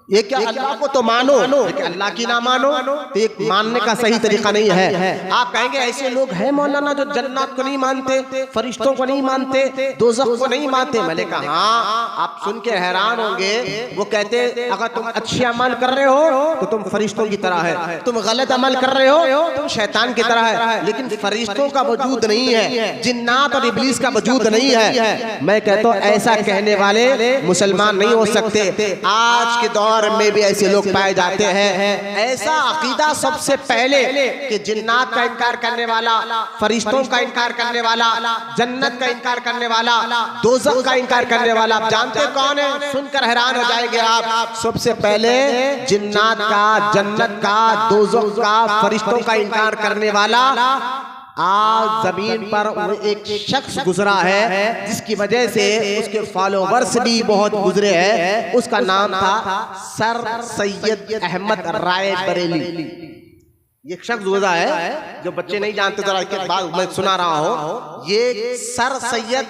ये क्या अल्लाह को तो मानो लेकिन अल्लाह की ना मानो, तो एक मानने का सही तरीका नहीं है। आप कहेंगे ऐसे लोग हैं मौलाना जो जन्नत को नहीं मानते, फरिश्तों को नहीं मानते, दोज़ख को नहीं मानते। मैंने कहा हाँ, आप सुन के हैरान होंगे। वो कहते अगर तुम अच्छे अमल कर रहे हो तो तुम फरिश्तों की तरह है, तुम गलत अमल कर रहे हो तुम शैतान की तरह है। लेकिन फरिश्तों का वजूद नहीं है, जिन्नात और इब्लीस का वजूद नहीं है। मैं कहता हूँ ऐसा कहने वाले मुसलमान नहीं हो सकते। आज के दौर में भी ऐसे लोग पाए जाते हैं। ऐसा अकीदा सबसे पहले कि जिन्नात का इनकार करने वाला, फरिश्तों का इनकार करने वाला, जन्नत का इनकार करने वाला, दोज़ख का इनकार करने वाला, आप जानते कौन है? सुनकर हैरान हो जाएंगे आप। सबसे पहले जिन्नात का, जन्नत का, दोज़ख का, फरिश्तों का इनकार करने वाला आज जमीन पर एक शख्स गुजरा है जिसकी वजह से उसके फॉलोवर्स भी बहुत गुजरे हैं। उसका नाम था सर सैयद अहमद राय बरेली। ये शख्स गुजरा है, जो बच्चे नहीं जानते जरा के बाद मैं सुना रहा हूँ। ये सर सैयद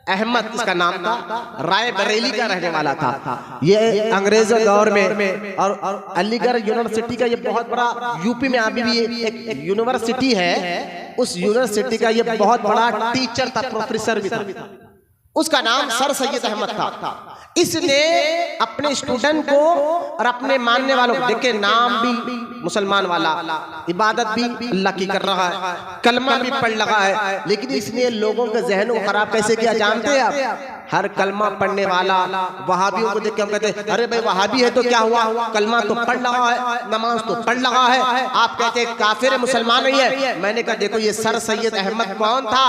अहमद इसका नाम था, राय बरेली का रहने वाला था। ये अंग्रेजों दौर में, और अलीगढ़ यूनिवर्सिटी का ये बहुत बड़ा, यूपी में अभी भी एक यूनिवर्सिटी है, उस यूनिवर्सिटी का ये बहुत बड़ा टीचर था, प्रोफेसर भी था। उसका नाम सर सैयद अहमद था। इसने अपने स्टूडेंट को और अपने मानने वालों को, देखे नाम भी मुसलमान वाला, इबादत भी अल्लाह की कर रहा है, कलमा भी पढ़ लगा है, लेकिन इसने लोगों के जहनों को खराब कैसे किया जानते हैं आप? हर कलमा पढ़ने वाला वहाबियों को देख के हम कहते हैं अरे भाई वहाबी है तो क्या हुआ, कलमा तो पढ़ लगा है, नमाज तो पढ़ लगा है। आप कहते हैं काफिर है, मुसलमान नहीं है। मैंने कहा देखो ये सर सैयद अहमद कौन था?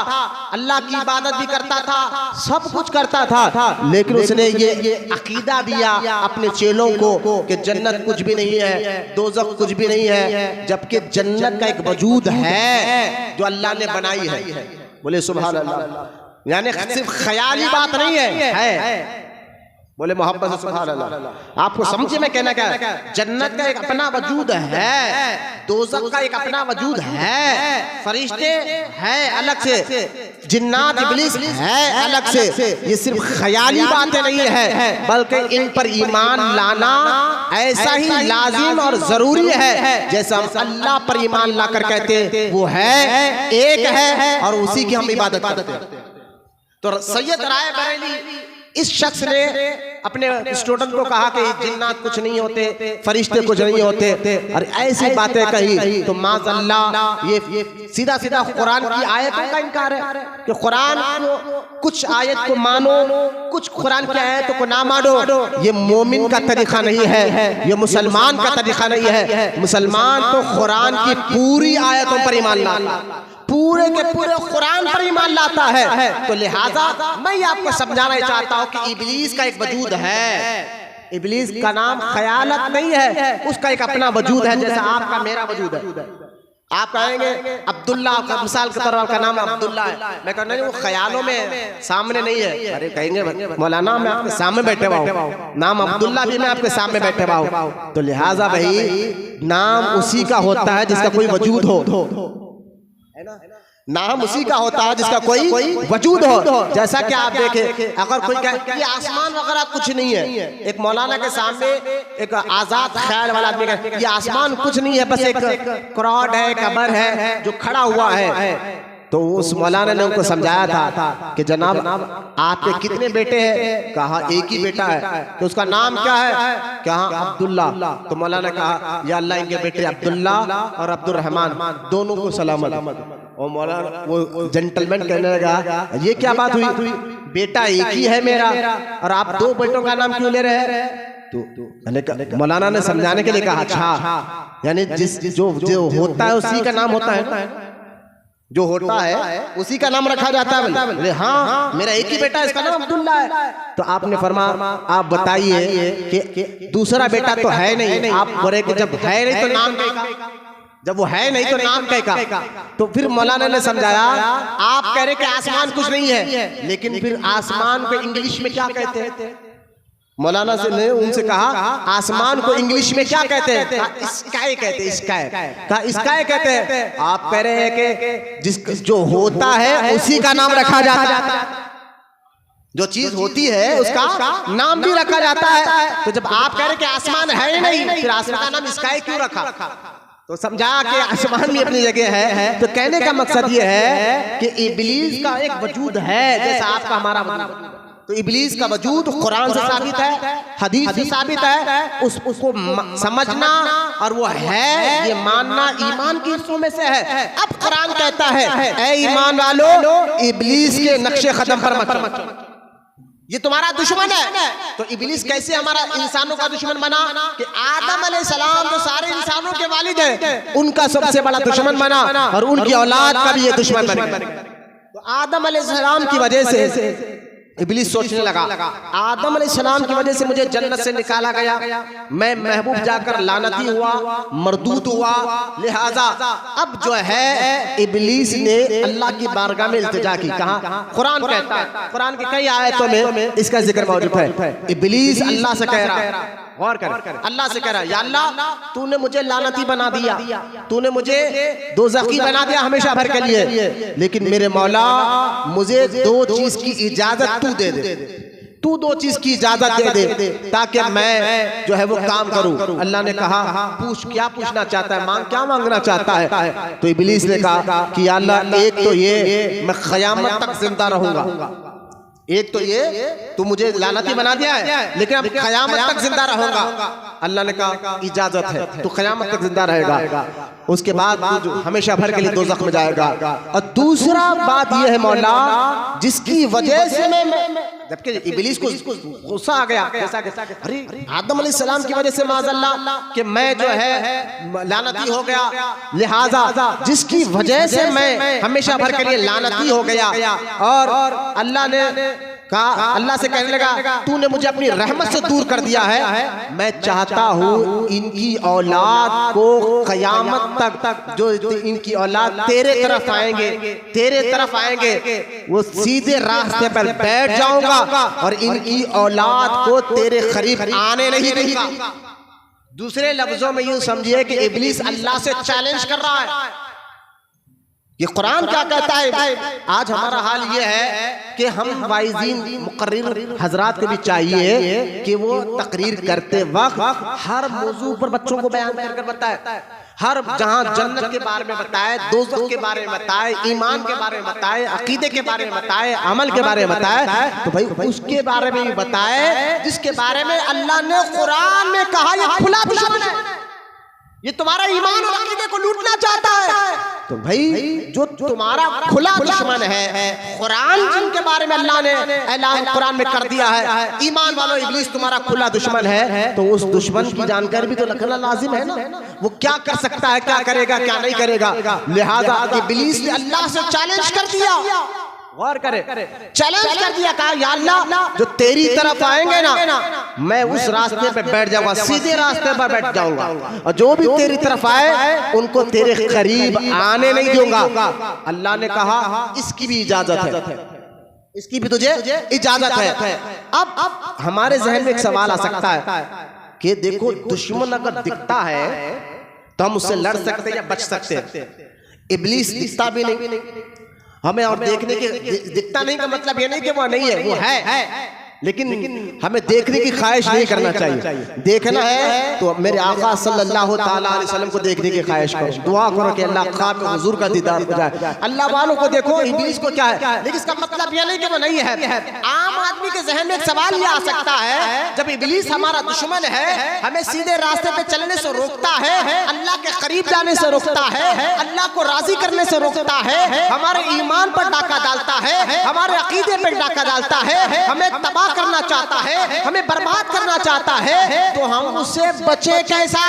अल्लाह की इबादत भी करता था, सब कुछ करता था, लेकिन उसने ये अकीदा दिया अपने चेलों को कि जन्नत कुछ भी नहीं है, दोज़ख कुछ भी नहीं है, जबकि जन्नत का एक वजूद है जो अल्लाह ने बनाई है। बोले सुभान अल्लाह। यानी सिर्फ ख्याली बात नहीं है। बोले मोहब्बत से सुभान अल्लाह। आपको समझे मैं कहना क्या है? जन्नत का एक अपना वजूद है, दोज़ख का एक अपना वजूद है, फरिश्ते हैं अलग से, जिन्नात इब्लीस है अलग से। ये सिर्फ ख्याली बातें नहीं है, बल्कि इन पर ईमान लाना ऐसा ही लाजिम और जरूरी है जैसा हम अल्लाह पर ईमान लाकर कहते हैं वो है, एक है और उसी की हम इबादत करते हैं। तो सैयद राय बरेली इस शख्स ने अपने स्टूडेंट को कहा कि जिन्नात कुछ नहीं होते, फरिश्ते कुछ नहीं होते, और ऐसी बातें कही तो माज़अल्लाह ये सीधा सीधा कुरान की आयतों का इनकार है कि कुरान कुछ आयत को मानो, कुछ कुरान की आयतों को ना मानो। ये मोमिन का तरीका नहीं है, ये मुसलमान का तरीका नहीं है। मुसलमान तो कुरान की पूरी आयतों पर ईमान लाता, पूरे के पूरे कुरान पर ईमान लाता है। तो लिहाजा मैं आपको समझाना चाहता हूँ कि इब्लीस का एक वजूद है। इब्लीस का नाम ख्यालत नहीं है, उसका एक अपना वजूद है, जैसा आपका मेरा वजूद है। आप कहेंगे अब्दुल्ला, आपका मिसाल के तौर पर आपका नाम अब्दुल्ला है, मैं कहूँ नहीं वो ख्यालों में सामने नहीं है। अरे कहेंगे मौलाना मैं आपके सामने बैठे हुआ हूँ, नाम अब्दुल्ला भी मैं आपके सामने बैठे हुआ हूँ। तो लिहाजा भाई नाम उसी का होता है जिसका कोई वजूद हो, है ना? नाम उसी का होता है जिसका कोई वजूद हो। जैसा कि आप देखें, अगर कोई कहे कि आसमान वगैरह कुछ नहीं है, एक मौलाना के सामने एक आजाद ख्याल वाला आदमी कहे ये आसमान कुछ नहीं है, बस एक क्राउड है, कबर है जो खड़ा हुआ है, तो उस मौलाना ने उनको समझाया था कि जनाब आपके कितने बेटे हैं? कहा एक ही बेटा है। तो उसका नाम क्या है? कहा अब्दुल्ला। तो मौलाना ने कहा या अल्लाह इनके बेटे अब्दुल्ला और अब्दुर्रहमान दोनों को सलामत। और मौलाना वो जेंटलमैन कहने लगा ये क्या बात हुई, बेटा एक ही है मेरा और आप दो बेटों का नाम क्यों ले रहे हैं? तो मौलाना ने समझाने के लिए कहा अच्छा, यानी जिस जो होता है उसी का नाम होता है, जो होता है उसी का नाम रखा जाता है। बोले हाँ मेरा एक ही बेटा है, इसका नाम अब्दुल्ला है। तो आपने फरमाया आप बताइए कि दूसरा बेटा तो है नहीं, आप बोले कि जब है नहीं तो नाम क्या, जब वो है नहीं तो नाम क्या? तो फिर मौलाना ने समझाया आप कह रहे कि आसमान कुछ नहीं है, लेकिन फिर आसमान को इंग्लिश में क्या कहते हैं? मौलाना से ने उनसे कहा आसमान को इंग्लिश में क्या कहते हैं? स्काई कहते हैं, स्काई। कहा स्काई कहते हैं। आप कह रहे हैं कि जिस जो होता है उसी का नाम रखा जाता है, जो चीज होती है उसका नाम भी रखा जाता है। तो जब आप कह रहे हैं कि आसमान है ही नहीं, फिर आसमान का नाम स्काई क्यों रखा? तो समझा कि आसमान भी अपनी जगह है। तो कहने का मकसद ये है कि इब्लीस का एक वजूद है जैसा आपका हमारा वजूद। तो इब्लीस का वजूद कुरान से साबित है, हदीस से साबित है। उसको समझना और वो है ये मानना ईमान की हिस्सों में से है। अब कुरान कहता है ऐ ईमान वालों इब्लीस के नक्शे कदम पर मत चलो, ये तुम्हारा दुश्मन है। तो इब्लीस कैसे हमारा इंसानों का दुश्मन बना कि आदम अलैहिस्सलाम जो सारे इंसानों के वालिद हैं उनका सबसे बड़ा दुश्मन बना और उनकी औलाद का भी ये दुश्मन बन गया। तो आदम अलैहिस्सलाम की वजह से इब्लीस सोचने लगा आदम अलैहिस्सलाम की वजह से मुझे जन्नत से निकाला गया, मैं महबूब जाकर लानती हुआ, मरदूद हुआ, लिहाजा अब जो है इब्लीस ने अल्लाह की बारगाह में इल्तिजा की। कहा कुरान कहता है, कुरान की कई आयतों में इसका जिक्र मौजूद है। इब्लीस अल्लाह से कह रहा है, गौर कर, अल्लाह से कह रहा है या अल्लाह तूने मुझे लानती बना दिया, तूने मुझे दोज़खी बना दिया हमेशा भर के लिए, लेकिन मेरे मौला मुझे दो चीज की इजाजत तू दे दे, तू दो चीज की इजाजत दे दे ताकि मैं जो है वो काम करूं। अल्लाह ने कहा पूछ, क्या पूछना चाहता है, मांग, क्या मांगना चाहता है? तो इब्लीस ने कहा कि अल्लाह एक तो ये मैं क़यामत तक जिंदा रहूंगा, एक तो ये तू मुझे लानती बना दिया है लेकिन अब क़यामत तक जिंदा रहूंगा। अल्लाह ने कहा इजाजत है, तू क़यामत तक जिंदा रहेगा, उसके बाद तू हमेशा भर के लिए दोज़ख में जाएगा। और दूसरा बात यह है मौला जिसकी वजह से मैं जबकि इब्लीस को गुस्सा आ गया, अरे आदम अलैहिस्सलाम की वजह से माज़अल्लाह कि मैं जो है लानती हो गया, लिहाजा जिसकी वजह से मैं हमेशा भर के लिए लानती हो गया। और अल्लाह ने कहा, अल्लाह से कहने लगा तूने मुझे अपनी रहमत से दूर कर दिया है, मैं चाहता हूँ इनकी औलाद को क़यामत तक जो इनकी औलाद तेरे तरफ आएंगे, तेरे तरफ आएंगे, वो सीधे रास्ते पर बैठ जाऊंगा और इनकी औलाद को तेरे करीब आने नहीं दूंगा। दूसरे लफ्जों में यूं समझिए कि इब्लीस अल्लाह से चैलेंज कर रहा है। ये कुरान क्या कहता है? आज हमारा हाल ये है कि हम वाइज़ीन मुकर्रिर हजरात को भी चाहिए कि वो तकरीर करते वक्त हर मौजू पर बच्चों को बयान कर बताए। हर जहां जन्नत के बारे में बताए, दोज़ख के बारे में बताए, ईमान के बारे में बताए, अकीदे के बारे में बताए, अमल के बारे में बताए, तो भाई उसके बारे में भी बताए जिसके बारे में अल्लाह ने कुरान में कहा ये खुला दुश्मन है, ये तुम्हारा ईमान और अकीदे को लूटना चाहता है। तो भाई जो तुम्हारा खुला दुश्मन है, कुरान जिनके बारे में अल्लाह ने ऐलान कुरान में कर दिया है, ईमान वालों इब्लीस तुम्हारा खुला दुश्मन है, तो उस दुश्मन की जानकारी भी तो रखना लाजिम है ना। वो क्या कर सकता है, क्या करेगा, क्या नहीं करेगा। लिहाजा इब्लीस ने अल्लाह से चैलेंज कर दिया, गौर करे, चैलेंज कर दिया, कहा या अल्लाह जो तेरी तरफ आएंगे ना मैं उस रास्ते पे बैठ जाऊंगा, सीधे रास्ते पर बैठ जाऊंगा, और जो भी तेरी तरफ आए उनको तेरे करीब आने नहीं दूंगा। अल्लाह ने कहा इसकी भी इजाजत है, इसकी भी तुझे इजाजत है। अब हमारे जहन में एक सवाल आ सकता है कि देखो दुश्मन अगर दिखता है तो हम उससे लड़ सकते या बच सकते। इब्लीस दिखता भी नहीं हमें, और देखने के दिखता नहीं का मतलब ये नहीं कि वो नहीं है, वो है, लेकिन हमें देखने की ख्वाहिश नहीं करना चाहिए। देखना है तो मेरे आका सल्लल्लाहु ताला अलैहि वसल्लम को देखने की ख्वाहिश करो, दुआ करो कि अल्लाह ख्वाब में हुजूर का दीदार हो जाए। अल्लाह वालों को देखो, इब्लीस को क्या है, लेकिन इसका मतलब ये नहीं कि वो नहीं है। आम आदमी के जहन में एक सवाल ये आ सकता है, जब इब्लीस हमारा दुश्मन है, हमें सीधे रास्ते पे चलने से रोकता है, अल्लाह के करीब जाने से रोकता है, अल्लाह को राजी करने से रोकता है, हमारे ईमान पर डाका डालता है, हमारे अकीदे पर डाका डालता है, हमें तबाह करना चाहता है, हमें बर्बाद करना चाहता है, तो हम उससे बचे कैसा।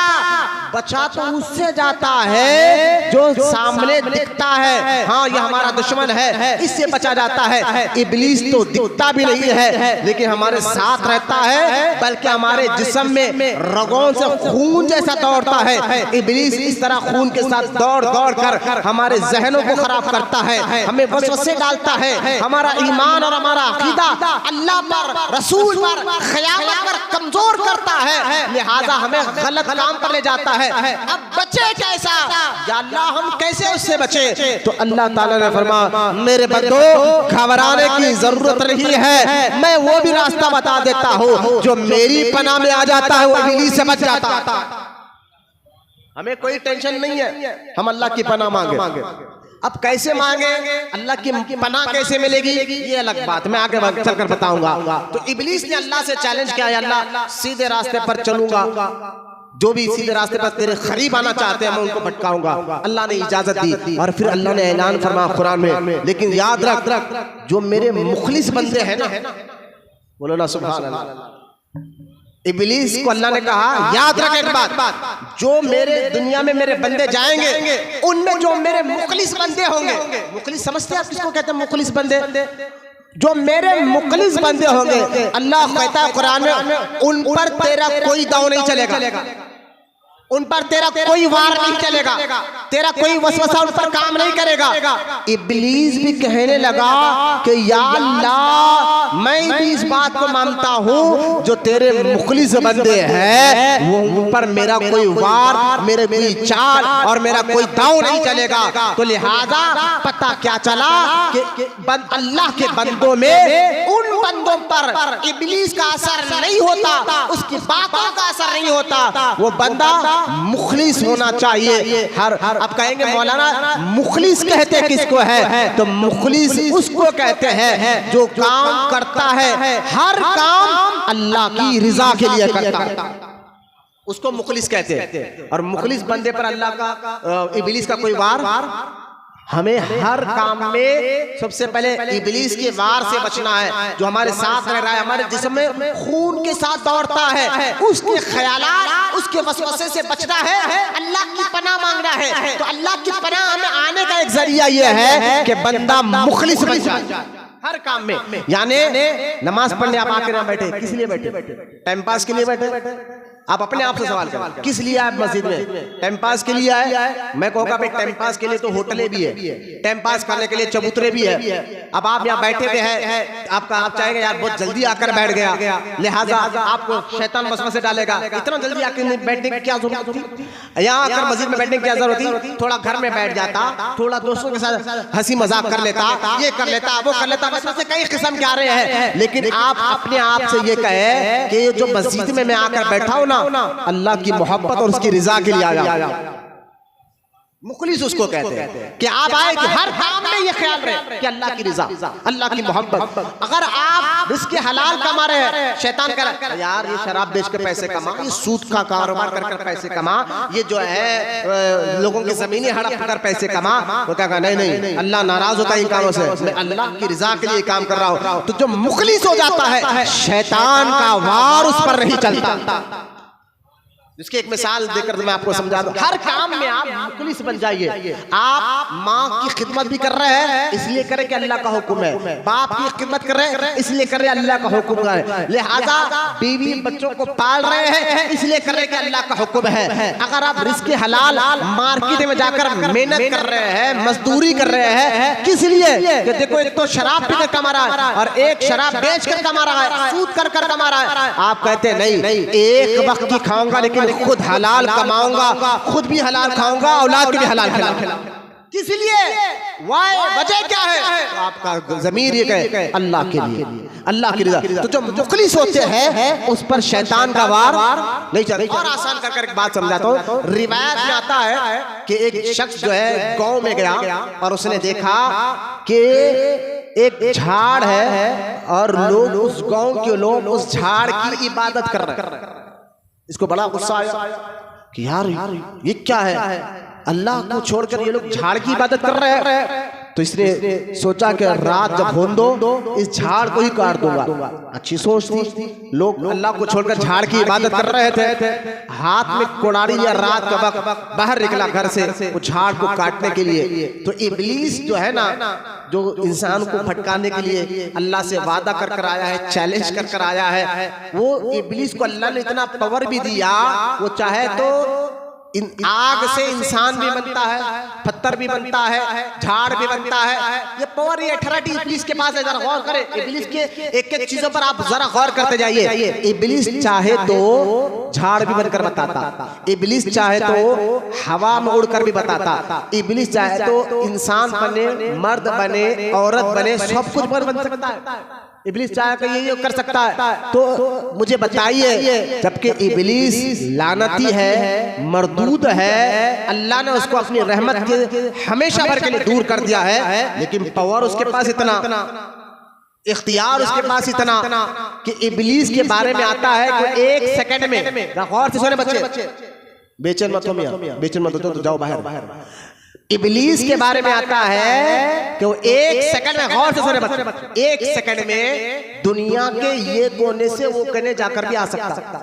बचा तो उससे जाता है जो सामने दिखता है, हाँ ये हमारा दुश्मन है, इससे बचा जाता है। इब्लीस तो दिखता भी नहीं है लेकिन हमारे साथ रहता है, बल्कि हमारे जिस्म में रगों से खून जैसा दौड़ता है। इब्लीस इस तरह खून के साथ दौड़ दौड़ कर हमारे जहनों को खराब करता है, हमें वसवसे डालता है, हमारा ईमान और हमारा अकीदा अल्लाह पर, रसूल पर, क़यामत पर कमजोर करता है। लिहाजा हमें गलत काम पर ले जाता है। अब बचे कैसा, या अल्लाह हम कैसे उससे बचे। तो अल्लाह ताला ने फरमाया मेरे बंदो घबराने की जरूरत नहीं है, मैं वो भी रास्ता बता देता हूँ जो मेरी पनाह में आ जाता है, वो इब्लीस से बच जाता है। हमें कोई टेंशन नहीं है, हम अल्लाह की पनाह मांगे। अब कैसे मांगे, अल्लाह की पनाह कैसे मिलेगी, ये अलग बात मैं आगे चलकर बताऊंगा। तो इब्लीस ने अल्लाह से चैलेंज किया, अल्लाह सीधे रास्ते पर चलूंगा, जो भी सीधे रास्ते पर तेरे करीब आना चाहते हैं मैं उनको भटकाऊंगा। अल्लाह ने इजाजत दी, और फिर अल्लाह ने ऐलान फरमाया कुरान में, लेकिन याद रख जो मेरे मुखलिस बंदे हैं ना, बोलो ना सुभान अल्लाह। इब्लीस को अल्लाह ने कहा याद रख एक बात, जो मेरे दुनिया में मेरे बंदे जाएंगे उनमें जो मेरे मुखलिस बंदे होंगे, मुखलिस समझते हैं आप किसको कहते हैं, मुखलिस बंदे, जो मेरे मुखलिस बंदे होंगे, अल्लाह कहता है कुरान में उन पर तेरा कोई दाव नहीं चलेगा, उन पर तेरा कोई वार नहीं चलेगा, तेरा कोई वसवसा उन पर काम नहीं करेगा। इब्लीस भी कहने लगा कि या अल्लाह मैं भी इस बात को मानता हूँ जो तेरे मुखलिस बंदे हैं वो उन पर मेरा कोई वार, मेरे कोई चाल और मेरा कोई दाव नहीं चलेगा। तो लिहाजा पता क्या चला कि अल्लाह के बंदों में उन बंदों पर इब्लीस का असर नहीं होता, उसकी बातों का असर नहीं होता। वो बंदा मुखलिस होना चाहिए। हर अब कहेंगे मौलाना मुखलिस कहते किसको है, तो मुखलिस उसको कहते हैं जो काम करता है हर काम अल्लाह की रिजा के लिए करता है, उसको मुखलिस कहते हैं। और मुखलिस बंदे पर अल्लाह का इब्लीस का कोई वार, हमें हर काम में सबसे पहले इब्लीस के वार से बचना है, जो हमारे साथ रह रहा है, हमारे जिस्म में खून के साथ दौड़ता है, उसके ख्यालात, उसके वसवसे से बचना है, अल्लाह की पनाह मांगना है। तो अल्लाह की पनाह हमें आने का एक जरिया यह है कि बंदा मुखलिस बन जाए हर काम में। यानी नमाज पढ़ने आप आकर बैठे, किस लिए बैठे, टाइम पास के लिए बैठे। आप अपने आप से सवाल करें किस लिए आए मस्जिद में, टाइम पास के लिए आए। मैं कहूँगा भाई टाइम पास के लिए तो होटलें भी है, टाइम पास करने के लिए चबूतरे भी है। अब आप यहाँ बैठे हुए हैं, आप चाहेंगे यार बहुत जल्दी आकर बैठ गया, लिहाजा आपको शैतान वसवसे डालेगा, इतना जल्दी आकर बैठने की क्या जरूरत थी, यहाँ आकर मस्जिद में बैठने की क्या जरूरत थी। थोड़ा घर में बैठ जाता, थोड़ा दोस्तों के साथ हंसी मजाक कर लेता, ये कर लेता, वो कर लेता, वसवसे कई किस्म के आ रहे हैं। लेकिन आप अपने आप से ये कहे कि जो मस्जिद में मैं आकर बैठा हूँ ना, अल्लाह की मोहब्बत और उसकी रिजा के लिए आया, मुखलिस उसको कहते हैं कि आप आए कि हर काम में ये ख्याल रहे कि अल्लाह की रिजा, अल्लाह की मोहब्बत। अगर आप रिस्क हलाल कमा रहे हैं, शैतान कह रहा है यार ये शराब बेच के पैसे कमा, ये सूद का कारोबार कर कर पैसे कमा, ये जो है लोगों की जमीनें हड़प कर पैसे कमा, वो क्या कहा नहीं अल्लाह नाराज होता है इन कामों से, मैं अल्लाह की रिजा के लिए काम कर रहा हूँ। तो जो मुखलिस हो जाता है शैतान का वार उस पर नहीं चलता। इसकी एक मिसाल देकर मैं आपको समझा दूं। हर काम में आप मुखलिस बन जाइए। आप माँ की खिदमत भी कर रहे हैं इसलिए करें कि अल्लाह का हुक्म है, बाप की खिदमत कर रहे हैं इसलिए करें अल्लाह का हुक्म है, लिहाजा बीवी बच्चों को पाल रहे हैं इसलिए करें कि अल्लाह का हुक्म है। अगर आप रिस्क हलाल मार्केट में जाकर मेहनत कर रहे हैं, मजदूरी कर रहे हैं, किस लिए कि देखो एक तो शराब पीकर कमा रहा है और एक शराब बेच कर कमा रहा है, सूद कर कर कमा रहा है। आप कहते हैं नहीं एक वक्त की खाऊंगा लेकिन खुद हलाल कमाऊंगा, खुद भी हलाल खाऊंगा, औलाद के भी हलाल खिलाऊंगा। किस लिए? वजह क्या है? तो आपका ज़मीर ये कहे अल्लाह के लिए, अल्लाह की रज़ा। तो जो मुखलिस होते हैं उस पर शैतान का वार नहीं चलता। और आसान कर एक बात समझाता हूँ। रिवायत में आता है कि एक शख्स जो है गांव में गया और उसने देखा कि एक झाड़ है और लोग उस गांव के लोग उस झाड़ की इबादत कर रहे हैं। इसको बड़ा गुस्सा आया कि यार ये क्या है, अल्लाह को छोड़कर ये लोग झाड़ की इबादत कर रहे हैं। तो इसने सोचा कि रात जब होने दो इस झाड़ को ही काट दूंगा। अच्छी सोच थी। लोग अल्लाह को छोड़कर झाड़ की इबादत कर रहे थे, हाथ में कुड़ारी या रात का वक्त बाहर निकला घर से वो झाड़ को काटने के लिए। तो इब्लीस जो है ना, जो इंसान को भटकाने के लिए अल्लाह से वादा कर कर आया है, चैलेंज कर कर आया है, वो इब्लीस को अल्लाह ने इतना पावर भी दिया, वो चाहे तो आग से इंसान भी बनता है, पत्थर भी बनता है, झाड़ भी बनता है। ये पावर, ये अथॉरिटी इब्लीस के पास है। जरा गौर करें इब्लीस के एक एक चीजों पर आप जरा गौर करते जाइए। इब्लीस चाहे तो झाड़ भी बनकर बताता, इब्लीस चाहे तो हवा में उड़कर भी बताता, इब्लीस चाहे तो इंसान बने, मर्द बने, औरत बने, सब कुछ बन सकता है। इब्लीस चाहे तो ये कर सकता है। तो मुझे बताइए, जबकि इब्लीस लानती है, मरदूद है, अल्लाह ने उसको अपनी रहमत के हमेशा भर के लिए दूर कर दिया है, लेकिन पावर उसके पास इतना, इख्तियार उसके पास इतना कि इब्लीस के बारे में आता है कि एक सेकंड में, गौर से सुने बच्चे, बेचैन मत हो मियां, बेचैन मत हो तो जाओ बाहर। इब्लीस के बारे में आता है कि वो एक सेकंड में, गौर से सुने बच्चे, एक सेकंड में दुनिया के ये कोने से वो कोने जाकर भी आ सकता,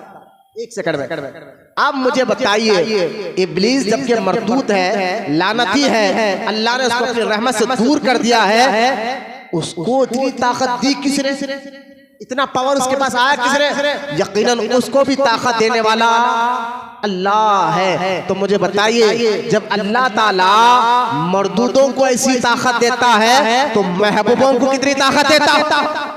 एक सेकंड में। अब मुझे बताइए, इब्लीस जबकि मरदूद है, लानती है, अल्लाह ने उसको अपनी रहमत से दूर कर दिया है, उसको इतनी ताकत दी किसने? इतना पावर उसके पास आया किसने? यकीनन उसको भी ताकत देने वाला अल्लाह है। तो मुझे बताइए, जब अल्लाह ताला मर्दूदों को ऐसी ताकत देता है तो महबूबों को कितनी ताकत देता?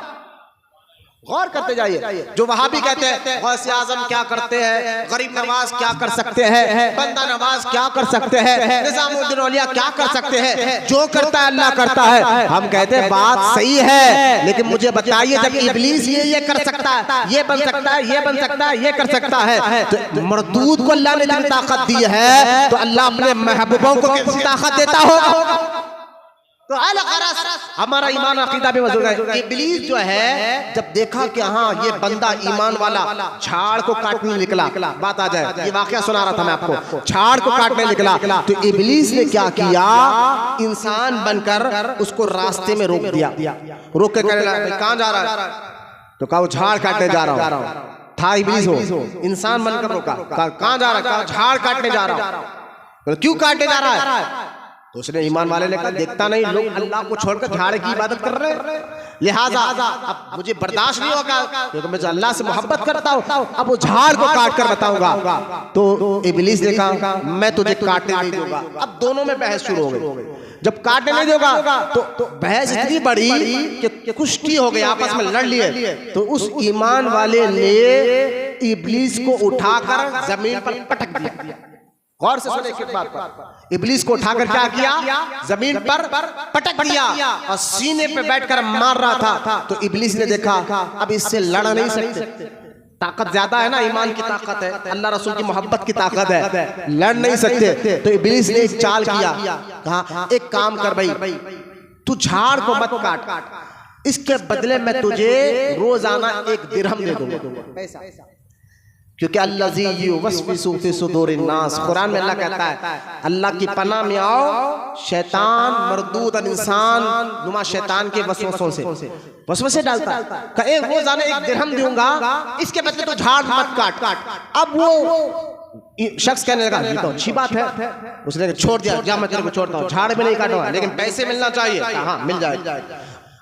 गौर करते जाइए। जो वहां भी कहते हैं गौसे आजम क्या करते हैं, गरीब नवाज क्या कर सकते हैं, बंदा नवाज क्या कर सकते हैं, निजामुद्दीन औलिया क्या कर सकते हैं, जो करता है अल्लाह करता है। हम कहते हैं बात सही है, लेकिन मुझे बताइए, जब इब्लीस ये कर सकता है, ये बन सकता है, ये बन सकता है, ये कर सकता है, तो मरदूद को अल्लाह ने जितनी ताकत दी है तो अल्लाह अपने महबूबों को कैसी ताकत देता होगा? तो हमारा ईमान अकीदा भी मौजूद है। इब्लीस जो है जब देखा कि हाँ ये बंदा ईमान वाला झाड़ को काटने निकला, बात आ जाए, ये वाकया सुना रहा था मैं आपको, झाड़ को काटने निकला, तो इब्लीस ने क्या किया? इंसान बनकर उसको रास्ते में रोक दिया। रोक के कहने लगा कहाँ जा रहा है? तो कहा वो झाड़ काटने जा रहा हूँ। था इब्लीस हो, इंसान बनकर रोका, कहाँ जा रहा है? झाड़ काटने जा रहा हूँ। क्यों काटने जा रहा है? तो उसने ईमान वाले ने कहा देखता नहीं लोग अल्लाह को छोड़कर झाड़ की इबादत कर रहे हैं, लिहाजा अब मुझे बर्दाश्त नहीं होगा क्योंकि मैं अल्लाह से मोहब्बत करता हूँ, अब वो झाड़ को काट कर बताऊंगा। तो इब्लीस ने कहा मैं तुझे काटने नहीं दूंगा। अब दोनों में बहस शुरू हो गई। जब काटने नहीं देगा तो बहस इतनी बड़ी कि कुश्ती हो गई, आपस में लड़ लिए। तो उस ईमान वाले ने इब्लीस को उठाकर जमीन पर पटक दिया। गौर से सुने एक बात पर, इब्लीस को उठाकर क्या किया? जमीन पर पटक दिया और सीने पे बैठकर मार रहा था। तो इब्लीस ने देखा अब इससे लड़ नहीं सकते, ताकत ज्यादा है ना, ईमान की ताकत है, अल्लाह रसूल की मोहब्बत की ताकत है, लड़ नहीं सकते। तो इब्लीस ने एक चाल किया, कहा एक काम कर भाई, तू झाड़ को मत काट, इसके बदले में तुझे रोजाना 1 दिरहम दे दूंगा पैसा। क्योंकि अल्लाज़ी युवस्विसु फी सुदूरिन नास, कुरान में अल्लाह कहता है अल्लाह की पनाह में आओ शैतान मरदूद इंसान नुमा शैतान के वसवसों से वसवसे डालता है। कहे रोजाना 1 दिरहम दूंगा, इसके बदले तो झाड़ मत काट। अब वो शख्स कहने लगा ये तो अच्छी बात है, उसने छोड़ दिया, जा मैं तेरे को छोड़ता हूँ, झाड़ भी नहीं काटूंगा, लेकिन पैसे मिलना चाहिए। हाँ मिल जाए।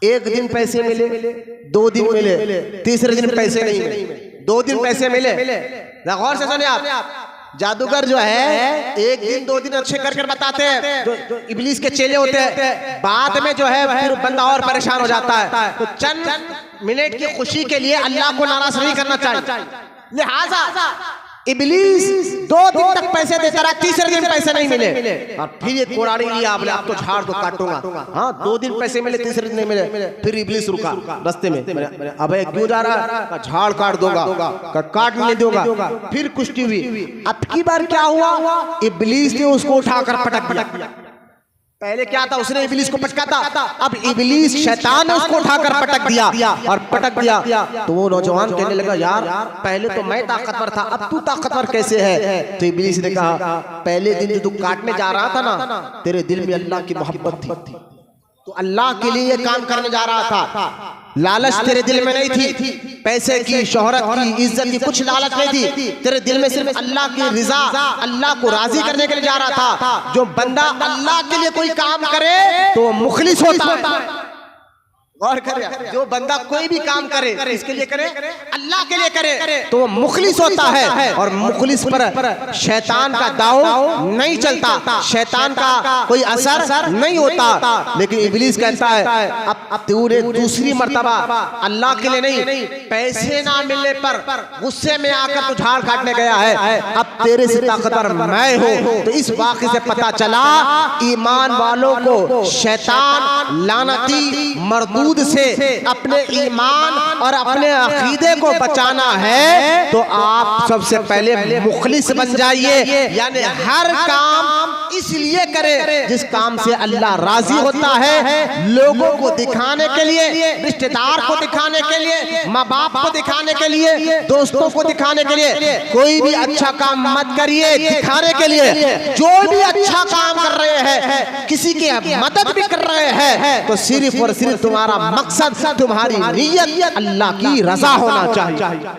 1 दिन पैसे मिले, 2 दिन मिले, तीसरे दिन पैसे नहीं मिले, 2 दिन पैसे मिले। गौर से सुनिए आप, जादूगर जो है 1 दिन 2 दिन अच्छे कर बताते हैं, जो इब्लीस के चेले होते हैं, बाद में जो है फिर बंदा और परेशान हो जाता है। तो चंद मिनट की खुशी के लिए अल्लाह को नाराज नहीं करना चाहिए। लिहाजा इब्लीस 2 दिन तक पैसे देता रहा, तीसरे दिन पैसे नहीं मिले, और फिर ये कोड़ाड़ी लिया आपने, आप तो झाड़ को काटूंगा। हाँ 2 दिन पैसे मिले, तीसरे दिन नहीं मिले, फिर इब्लीस रुका रास्ते में, अबे क्यों जा रहा है, झाड़ काट दूंगा, काट नहीं दूंगा। फिर कुश्ती हुई। अब की बार क्या हुआ, इब्लीस ने उसको उठाकर पटक दिया। पहले क्या था, उसने इब्लीस को पटका था, अब इब्लीस शैतान ने उसको उठाकर पटक दिया और पटक दिया। तो वो नौजवान कहने लगा यार पहले तो मैं ताकतवर था, अब तू ताकतवर कैसे है। तो इब्लीस ने कहा पहले दिन जो तू काटने जा रहा था ना, तेरे दिल में अल्लाह की मोहब्बत थी, तो अल्लाह के लिए ये काम करने जा रहा था, लालच तेरे दिल में नहीं थी, पैसे की, शोहरत की, इज्जत की कुछ लालच नहीं थी, तेरे दिल में सिर्फ अल्लाह की रिजा, अल्लाह को राजी करने के लिए जा रहा था। जो बंदा अल्लाह के लिए कोई काम करे तो मुखलिस होता है। गौर करें, जो बंदा कोई भी काम करे इसके लिए करे, अल्लाह के लिए करे, तो वो मुखलिस होता है। और मुखलिस पर शैतान का दाव नहीं चलता, शैतान का कोई असर नहीं होता। लेकिन इब्लीस कहता है अब तूने दूसरी मर्तबा अल्लाह के लिए नहीं, पैसे ना मिलने पर गुस्से में आकर तू झाड़ काटने गया है, अब तेरे से ताकतवर मैं हूँ। तो इस वाक़े से पता चला ईमान वालों को शैतान लानती मरदूद से अपने ईमान और अपने अकीदे को बचाना है, तो आप सबसे पहले मुखलिस बन जाइए, यानी हर काम इसलिए करें जिस काम से अल्लाह राजी होता है, लोगों को दिखाने के लिए, रिश्तेदार को दिखाने के लिए, माँ बाप को दिखाने के लिए, दोस्तों को दिखाने के लिए। कोई भी अच्छा काम मत करिए दिखाने के लिए, जो भी अच्छा काम कर रहे हैं, किसी की मदद भी कर रहे हैं, तो सिर्फ और सिर्फ तुम्हारा मकसद, तुम्हारी नीयत अल्लाह की रजा होना चाहिए।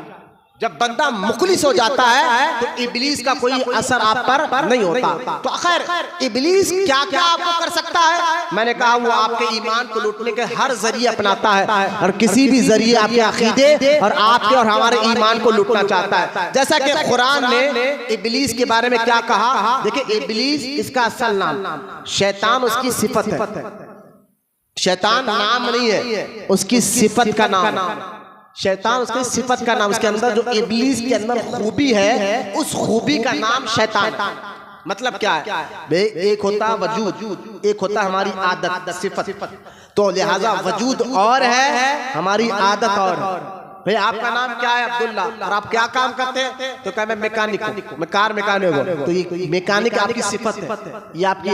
जब बंदा मुखलिस हो जाता है तो इब्लीस का कोई असर आप पर नहीं होता। तो आखिर इब्लीस क्या क्या आपको कर सकता है, मैंने कहा वो आपके ईमान को लूटने के हर जरिए अपनाता है, और किसी भी जरिए आपके अकीदे और आपके और हमारे ईमान को लूटना चाहता है। जैसा कि कुरान ने इब्लीस के बारे में क्या कहा, देखिए इब्लीस इसका असल नाम, शैतान उसकी सिफत है, शैतान नाम नहीं है, उसकी सिफत का नाम, शैतान उसकी सिफत का नाम, उसके अंदर जो इब्लीस के अंदर खूबी है उस खूबी का नाम शैतान। मतलब क्या है, एक होता वजूद, एक होता हमारी आदत सिफत, तो लिहाजा वजूद और है, हमारी आदत और। भाई आपका नाम क्या है, अब्दुल्ला, और आप क्या काम करते हैं, तो क्या मैं मैकेनिक हूँ, मैं कार मैकेनिक हूँ। तो ये मैकेनिक आपकी सिफत है, ये आपकी,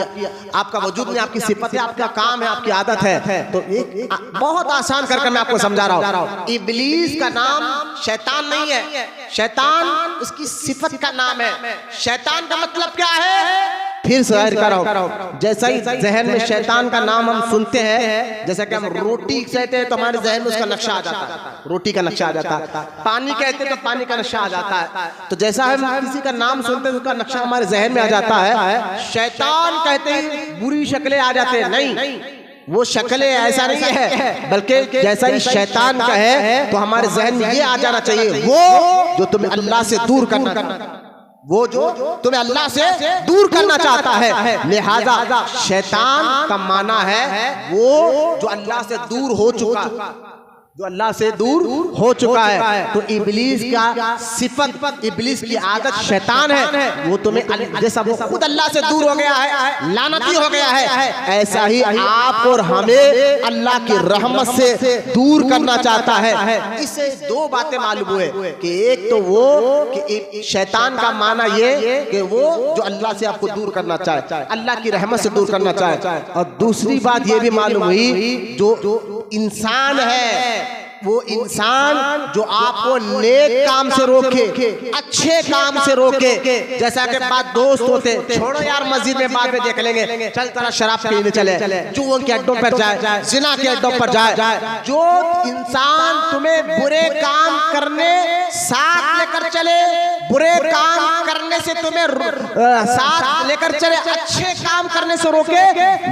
आपका वजूद नहीं, आपकी सिफत है, आपका काम है, आपकी आदत है। तो एक बहुत आसान करके मैं आपको समझा रहा हूँ, इब्लीस का नाम शैतान नहीं है, शैतान उसकी सिफत का नाम है। शैतान का मतलब क्या है, फिर जाहिर कर रहा हूं, जैसा ही जहन में शैतान का नाम हम सुनते हैं, जैसा कि हम रोटी कहते हैं तो हमारे जहन में उसका नक्शा आ जाता है, रोटी का नक्शा आ जाता है, पानी कहते हैं तो पानी का नक्शा आ जाता है। तो जैसा हम किसी का नाम सुनते हैं उसका नक्शा हमारे जहन में आ जाता है। शैतान कहते ही बुरी शक्लें आ जाते हैं, नहीं, वो शक्लें ऐसा नहीं है, बल्कि जैसा ही शैतान का है तो हमारे जहन में ये आ जाना चाहिए, वो जो तुम्हें अल्लाह से दूर करना, वो जो तुम्हें अल्लाह से दूर करना चाहता है। लिहाजा शैतान का माना है वो जो अल्लाह से दूर हो चुका, जो अल्लाह से दूर हो चुका है। तो इब्लीस का सिफत, इब्लीस की आदत शैतान है, वो तुम्हें जैसा वो खुद अल्लाह से दूर हो गया है, लानती हो गया है, ऐसा ही आप और हमें अल्लाह की रहमत से दूर करना चाहता है। इससे दो बातें मालूम हुए कि एक तो वो कि शैतान का माना ये कि वो जो अल्लाह से आपको दूर करना चाहे, अल्लाह की रहमत से दूर करना चाहे, और दूसरी बात ये भी मालूम हुई जो इंसान है, वो इंसान जो आपको नेक काम से रोके, अच्छे काम से रोके, जैसा कि बात दोस्त होते, छोड़ो यार मस्जिद में बाद में देख लेंगे, चल तेरा शराब पीने चले, जुओं के अड्डों पर जाए, जिना के अड्डों पर जाए। जो इंसान तुम्हें बुरे काम करने साथ लेकर चले, बुरे काम करने से तुम्हें साथ लेकर चले, अच्छे काम करने से रोके,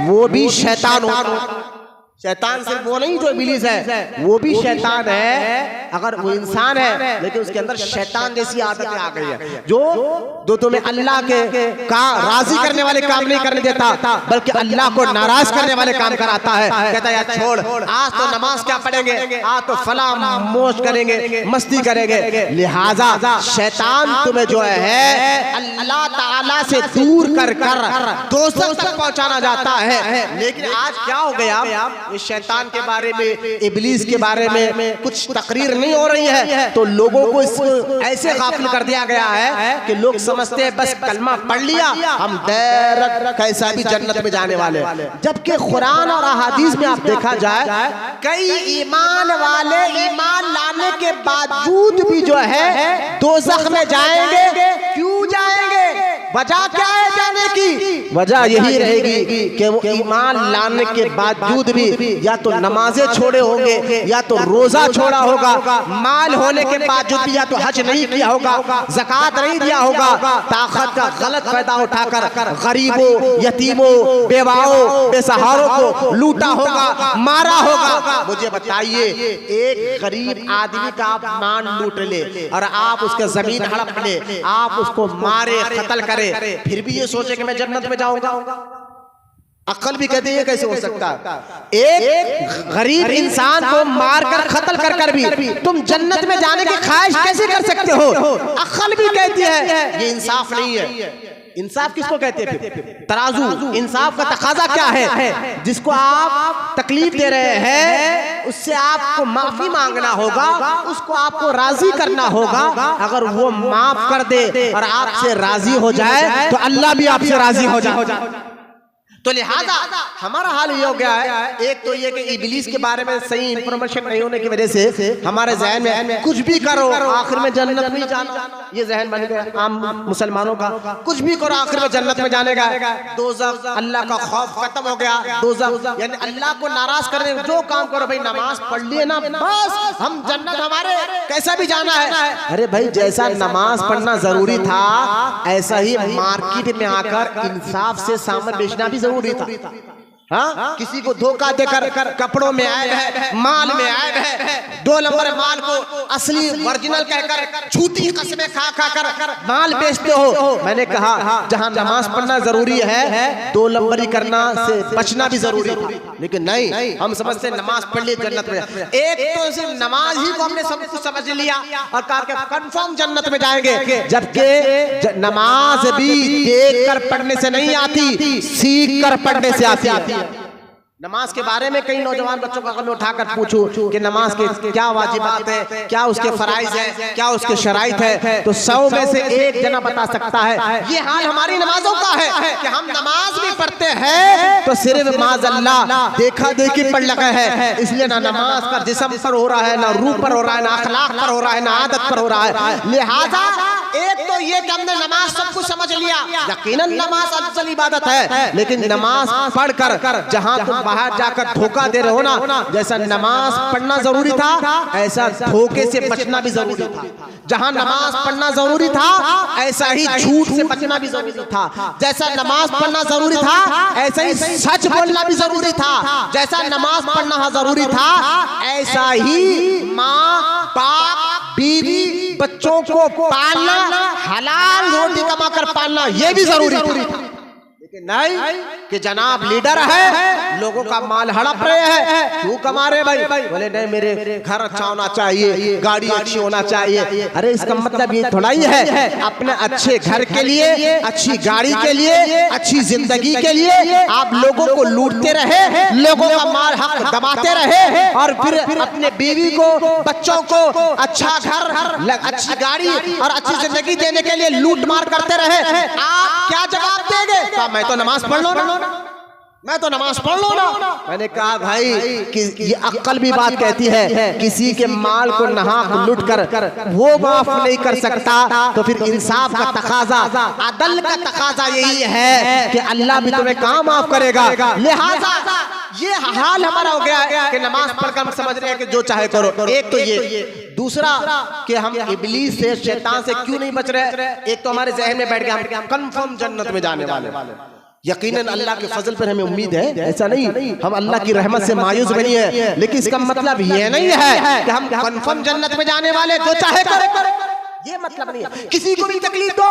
वो भी शैतान होगा। शैतान सिर्फ वो नहीं जो इब्लीस है, वो भी शैतान है। अगर वो इंसान है लेकिन उसके अंदर शैतान जैसी आदतें आ गई है, जो तुम्हें अल्लाह के राजी करने वाले काम नहीं करने देता, बल्कि अल्लाह को नाराज करने वाले काम कराता है। कहता है यार छोड़, आज तो नमाज क्या पढ़ेंगे, आज तो फला मौज करेंगे, मस्ती करेंगे। लिहाजा शैतान तुम्हें जो है अल्लाह ताला से दूर कर कर दोज़ख तक पहुंचाना जाता है। लेकिन आज क्या हो गया, इस शैतान के बारे में, इब्लीस के बारे में कुछ तकरीर नहीं हो रही है, तो लोगों को इसको ऐसे गाफिल कर दिया गया है कि लोग समझते हैं बस कलमा पढ़ लिया हम डायरेक्ट कैसा भी जन्नत में जाने वाले। जबकि कुरान और अहादीस में आप देखा जाए, कई ईमान वाले ईमान लाने के बावजूद भी जो है दोज़ख में जाएंगे। क्यों जाएंगे? वजह क्या है जाने की? वजह यही रहेगी कि वो ईमान लाने के बावजूद भी या तो नमाजें छोड़े होंगे, या तो रोजा छोड़ा होगा, माल होने के बावजूद भी या तो हज नहीं किया होगा, ज़कात नहीं दिया होगा, ताकत का गलत फायदा उठाकर गरीबों, यतीमों, बेवाओं, बेसहारों को लूटा होगा, मारा होगा। मुझे बताइए, एक गरीब आदमी का आप मान लूट ले और आप उसके जमीन हड़प ले, आप उसको मारे, कत्ल करे, फिर भी ये सोचे कि मैं जन्नत में जाऊंगा? अक्ल भी कहती है कैसे हो सकता है? एक गरीब इंसान को मारकर कत्ल कर कर भी तुम जन्नत में जाने की ख्वाहिश कैसे कर सकते हो? अक्ल भी कहती है ये इंसाफ नहीं है। इंसाफ किसको कहते हैं? तराजू। इंसाफ का तकाजा क्या है? जिसको आप तकलीफ दे रहे हैं उससे आपको माफी मांगना होगा, उसको आपको राजी करना होगा। अगर वो माफ कर दे और आपसे राजी हो जाए तो अल्लाह भी आपसे राजी हो जाए। तो लिहाजा हमारा हाल ये हो गया है, एक तो ये कि इब्लीस के बारे में सही इंफॉर्मेशन नहीं होने की वजह से हमारे जहन में कुछ भी करो आखिर में जन्नत में जाना, ये जहन बन गया आम मुसलमानों का। कुछ भी करो आखिर में जन्नत में जाने का। दोज़ख, अल्लाह का खौफ खत्म हो गया। दोज़ख यानी अल्लाह को नाराज करने, जो काम करो भाई नमाज पढ़ लिए ना बस हम जन्नत हमारे कैसा भी जाना है। अरे भाई जैसा नमाज पढ़ना जरूरी था, ऐसा ही मार्केट में आकर इंसाफ से सामान बेचना भी जरूरी था। हाँ, किसी को धोखा देकर कपड़ों में ऐब है, माल में ऐब है, 2 नंबर माल को असली ओरिजिनल कहकर झूठी कस्में खा खा कर माल बेचते हो। मैंने कहा जहां नमाज पढ़ना जरूरी है, 2 नंबरी करना से बचना भी जरूरी था। लेकिन नहीं, हम समझते नमाज पढ़ लिए जन्नत में। एक तो सिर्फ नमाज ही को हमने सब कुछ समझ लिया और कहा कि कंफर्म जन्नत में जाएंगे, जबकि नमाज भी देख कर पढ़ने से नहीं आती, सीख कर पढ़ने से आती। नमाज के बारे में कई नौजवान बच्चों का अगर मैं उठाकर पूछूं कि नमाज के क्या वाजिबात है, क्या उसके फराइज है, क्या उसके शराइत है, तो 100 में से 1 जना बता सकता है। ये हाल हमारी नमाजों का है कि हम नमाज भी पढ़ते हैं तो सिर्फ माज़अल्लाह देखा देखी पढ़ लगे है। इसलिए ना नमाज का जिस्म पर हो रहा है, ना रूह पर हो रहा है, ना अखलाक पर हो रहा है, ना आदत पर हो रहा है। लिहाजा एक तो ये कि हमने नमाज सब कुछ समझ लिया, यकीनन नमाज अफजल इबादत है, लेकिन नमाज पढ़कर जहां तुम बाहर जाकर धोखा दे रहे हो ना, जैसा नमाज पढ़ना जरूरी था ऐसा धोखे से बचना भी जरूरी था। जहां नमाज पढ़ना जरूरी था ऐसा ही झूठ से बचना भी जरूरी था। जैसा नमाज पढ़ना जरूरी था ऐसा ही सच बोलना भी जरूरी था। जैसा नमाज पढ़ना जरूरी था ऐसा ही माँ बाप बीवी बच्चों को पालना, हलाल रोटी कमाकर पालना, यह भी जरूरी था। लेकिन नहीं कि जनाब लीडर है, लोगों का माल हड़प रहे हैं, क्यों कमा रहे भाई? बोले नहीं, मेरे घर अच्छा होना चाहिए, गाड़ी अच्छी होना चाहिए। अरे इसका मतलब ये थोड़ा ही है अपने अच्छे घर के लिए, अच्छी गाड़ी के लिए, अच्छी जिंदगी के लिए आप लोगों को लूटते रहे, लोगों का माल हक दबाते रहे और फिर अपने बीवी को, बच्चों को अच्छा घर, अच्छी गाड़ी और अच्छी जिंदगी देने के लिए लूट मार करते रहे। आप क्या जवाब देंगे? तो मैं तो नमाज पढ़ लो ना, मैं तो नमाज पढ़ लो ना। मैंने कहा भाई कि ये अक्ल भी बात कहती है, किसी के माल को नहाक लूट कर वो माफ नहीं कर सकता, तो फिर इंसाफ का तकाजा, अदल का तकाजा यही है कि अल्लाह भी तुम्हें कहाँ माफ करेगा। लिहाजा ये हाल हमारा हो गया है कि नमाज पढ़कर हम समझ रहे हैं कि जो चाहे करो। एक तो ये, दूसरा कि हम इब्लीस से, शैतान से क्यों नहीं बच रहे। एक तो हमारे जहन में बैठ गया हम कंफर्म जन्नत में जाने वाले, यकीनन अल्लाह के फजल पर हमें उम्मीद है, ऐसा नहीं हम अल्लाह की रहमत से मायूस बनी है, लेकिन इसका मतलब ये नहीं है कि हम कंफर्म जन्नत में जाने वाले, जो चाहे करो, ये मतलब नहीं है। किसी को भी तकलीफ दो,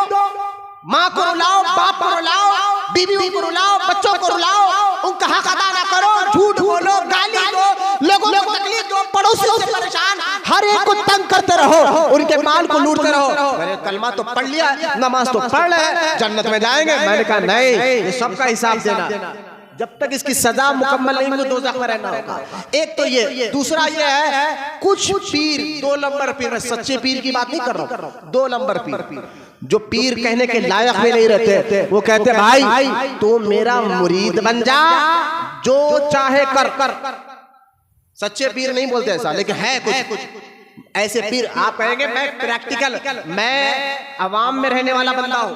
माँ को रुलाओ, बाप को रुलाओ, बीवी को रुलाओ, बच्चों को रुलाओ, उनका हक अदा ना करो, झूठ बोलो, गाली दो, लोगों को तकलीफ दो, पड़ोसियों से परेशान, हर एक को तंग करते रहो, उनके माल को लूटते रहो। मैंने कलमा तो पढ़ लिया, नमाज तो पढ़ ले, जन्नत में जाएंगे। मैंने कहा नहीं, ये सबका हिसाब देना, जब तक इसकी सजा मुकम्मल नहीं हुई दोज़ख में रहना होगा। एक तो ये, दूसरा ये है कुछ पीर, 2 नंबर पीर, सच्चे पीर की बात नहीं कर रहा हूं, 2 नंबर पीर जो पीर कहने के लायक भी नहीं रहते, वो कहते भाई तू मेरा मुरीद बन जा, जो चाहे कर। सच्चे पीर नहीं बोलते ऐसा, लेकिन है कुछ ऐसे पीर। आप कहेंगे मैं प्रैक्टिकल, मैं अवाम में रहने वाला बंदा हूं,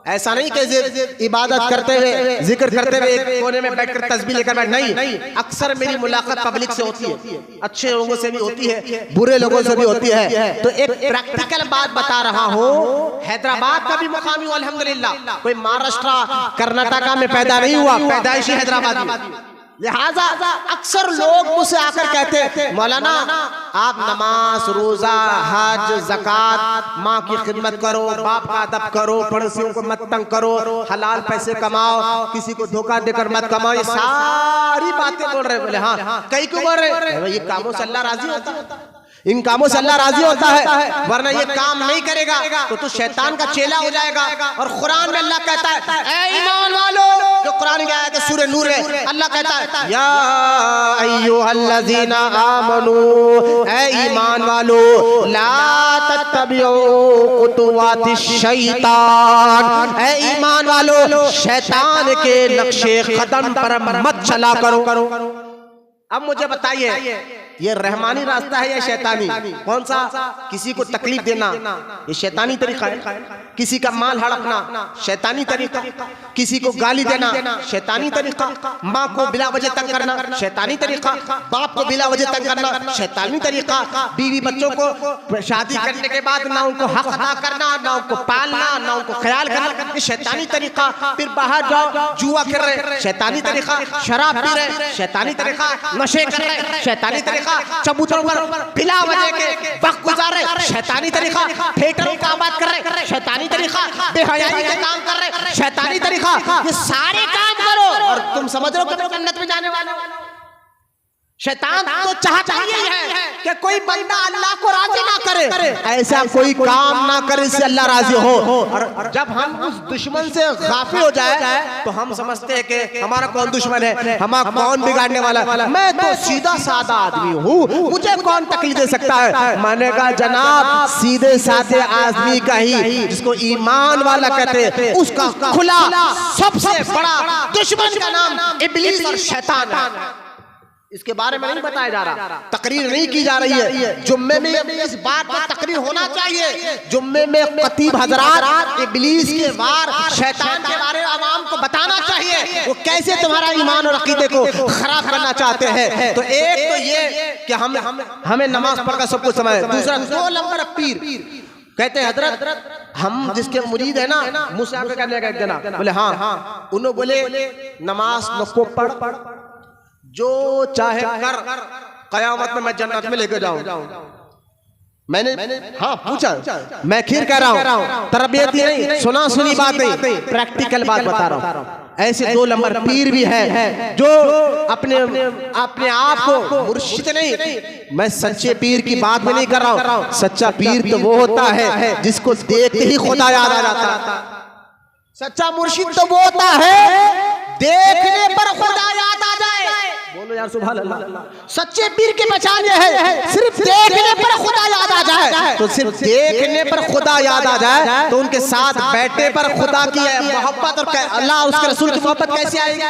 ऐसा नहीं कि इबादत करते हुए, जिक्र करते हुए एक कोने में बैठकर तस्बीह लेकर बैठ, नहीं। अक्सर मेरी मुलाकात पब्लिक से होती है, अच्छे लोगों से भी होती है, बुरे लोगों से भी होती है। तो एक प्रैक्टिकल बात बता रहा हूँ, हैदराबाद का भी मुकामी हूँ अल्हम्दुलिल्लाह, कोई महाराष्ट्र कर्नाटका में पैदा नहीं हुआ, पैदाइशी हैदराबादी। लिहाजा अक्सर लोग मुझसे आकर कहते हैं मौलाना आप नमाज, रोजा, हज, ज़कात, माँ की खिदमत करो, बाप का अदब करो, पड़ोसियों को मत तंग करो, हलाल पैसे कमाओ, किसी को धोखा देकर मत कमाओ, ये सारी बातें बोल रहे। बोले हाँ, कई क्यों बोल रहे? ये कामों से अल्लाह राजी होता है, इन कामों से अल्लाह राजी होता है, वरना ये काम नहीं करेगा तो तू शैतान का चेला हो जाएगा। और कुरान में अल्लाह कहता है ऐ ईमान वालों, जो कुरान की आयत है सूरह नूर है, अल्लाह कहता है या अय्युहल्लज़ीना आमनू, ऐ ईमान वालों, ला तत्तबिउ खुतुवातिश शैतान, ऐ ईमान वालों शैतान के नक्शे कदम पर मत चला करो। अब मुझे बताइए ये रहमानी रास्ता है या शैतानी? कौन सा? किसी को तकलीफ देना ये शैतानी तरीका है, किसी का माल हड़पना शैतानी तरीका, किसी को गाली देना शैतानी तरीका, माँ को बिला वजह तंग करना शैतानी तरीका, बाप को बिला वजह तंग करना शैतानी तरीका, बीवी बच्चों को शादी करने के बाद ना उनको हक अदा करना, ना उनको पालना, ना उनको ख्याल करना, ये शैतानी तरीका। फिर बाहर जाओ जुआ खेल रहे शैतानी तरीका, शराब पी रहे शैतानी तरीका, नशे कर रहे शैतानी तरीका, चबूतरों पर बिला वजह के वक्त गुजारे शैतानी तरीका, थिएटरों का बात कर रहे शैतानी तरीका, बेहयाई के काम कर रहे शैतानी तरीका। ये सारे काम करो और तुम समझ रहे हो कि जन्नत में जाने वाले हो। शैतान तो चाहता ही है कि कोई बंदा अल्लाह को राजी ना करे, ऐसा कोई काम ना करे इससे अल्लाह राजी हो। और जब हम उस दुश्मन से गाफिल हो जाए तो हम समझते हैं कि हमारा कौन दुश्मन है, हमारा कौन बिगाड़ने वाला, मैं तो सीधा साधा आदमी हूँ, मुझे कौन तकलीफ दे सकता है। मैंने कहा जनाब सीधे साधे आदमी का ही, जिसको ईमान वाला कहते हैं, उसका खुला सबसे बड़ा दुश्मन का नाम इब्लीस और शैतान है। इसके बारे में नहीं बताया जा रहा, तकरीर नहीं की जा रही है। जुम्मे में इस बात पर तकरीर होना चाहिए, जुम्मे में खतीब हजरात इब्लीस के वार शैतान के बारे में आवाम को बताना चाहिए, वो कैसे तुम्हारा ईमान और अकीदे को खराब करना चाहते हैं। तो एक तो ये कि हमें नमाज पढ़कर सब कुछ समझ। दूसरा 2 नंबर पीर कहते हैं हजरत हम जिसके मुरीद है ना, मुझसे आके कहने का एक जना बोले हाँ, उन्होंने बोले नमाज नको पढ़, जो चाहे कर, कयामत में मैं जन्नत में लेकर जाऊं। मैंने हाँ पूछा, मैं खीर कह रहा हूँ, तरबियत नहीं, सुना सुनी बात नहीं, प्रैक्टिकल बात बता रहा हूँ। ऐसे 2 नंबर पीर भी है जो अपने आप को मुर्शिद नहीं, मैं सच्चे पीर की बात में नहीं कर रहा हूं। सच्चा पीर तो वो होता है जिसको देखते ही खुदा याद आ जाता है। सच्चा मुर्शिद तो वो होता है देखने पर खुदा याद आ जाए। बोलो यार सुभान अल्लाह। सच्चे पीर की पहचान ये है सिर्फ देखने पर खुदा याद आ जाए। तो सिर्फ देखने पर खुदा याद आ जाए तो उनके साथ बैठने पर खुदा की मोहब्बत और अल्लाह उसके रसूल की मोहब्बत कैसे आएगी?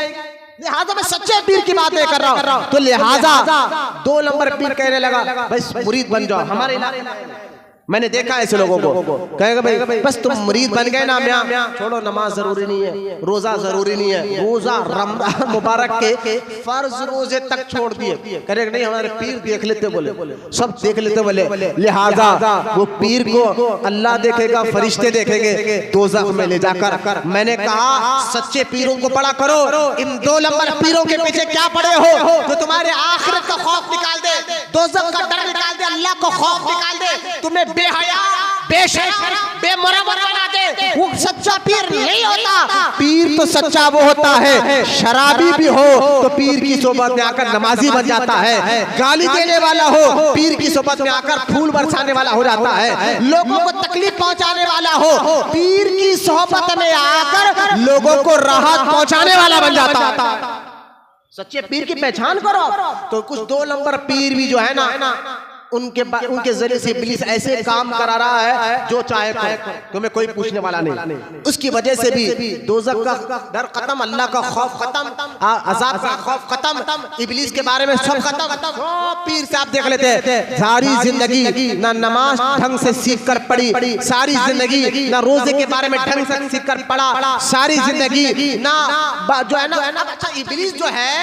लिहाजा मैं सच्चे पीर की बातें कर रहा हूं। तो लिहाजा 2 नंबर पीर कहने लगा भाई मुरीद बन जाओ। हमारे इलाके में मैंने देखा ऐसे लोगों को कहेगा भाई बस तुम मुरीद बन गए ना मियां, छोड़ो नमाज जरूरी नहीं है, रोजा जरूरी नहीं है, रोजा रमजान मुबारक के फर्ज रोजे तक छोड़ दिए। करेगा नहीं हमारे पीर देख लेते, बोले सब देख लेते बोले। लिहाजा वो पीर को अल्लाह देखेगा, फरिश्ते देखेंगे दोज़ख में ले जाकर। मैंने कहा सच्चे पीरों को पढ़ा करो। इन 2 नंबर पीरों के पीछे क्या पड़े हो जो तुम्हारे आखिरत का खौफ निकाल दे, दोज़ख का डर निकाल दे, अल्लाह का खौफ निकाल दे, तुम्हें बेहया, बेशर्म, बेमुरव्वत बना दे। वो सच्चा पीर नहीं होता। पीर तो सच्चा वो होता है शराबी भी हो तो पीर की सोबत में आकर नमाजी बन जाता है, गाली देने वाला हो पीर की सोबत में आकर फूल बरसाने वाला हो जाता है, लोगों को तकलीफ पहुंचाने वाला हो पीर की सोबत में आकर लोगों को राहत पहुंचाने वाला बन जाता है। सच्चे पीर की पहचान करो। तो कुछ 2 नंबर पीर भी जो है ना उनके जरिए से इब्लीस ऐसे काम करा रहा है जो चाहे तुम्हें कोई पूछने वाला नहीं। उसकी वजह से भी दोज़ख का डर खत्म, अल्लाह का खौफ खत्म, अज़ाब का खौफ खत्म, इब्लीस के बारे में सब खत्म। पीर से आप देख लेते हैं सारी जिंदगी ना नमाज ढंग से सीख कर पढ़ी, सारी जिंदगी ना रोजे के बारे में ढंग से सीख कर पढ़ा, सारी जिंदगी ना जो है ना। अच्छा इब्लीस जो है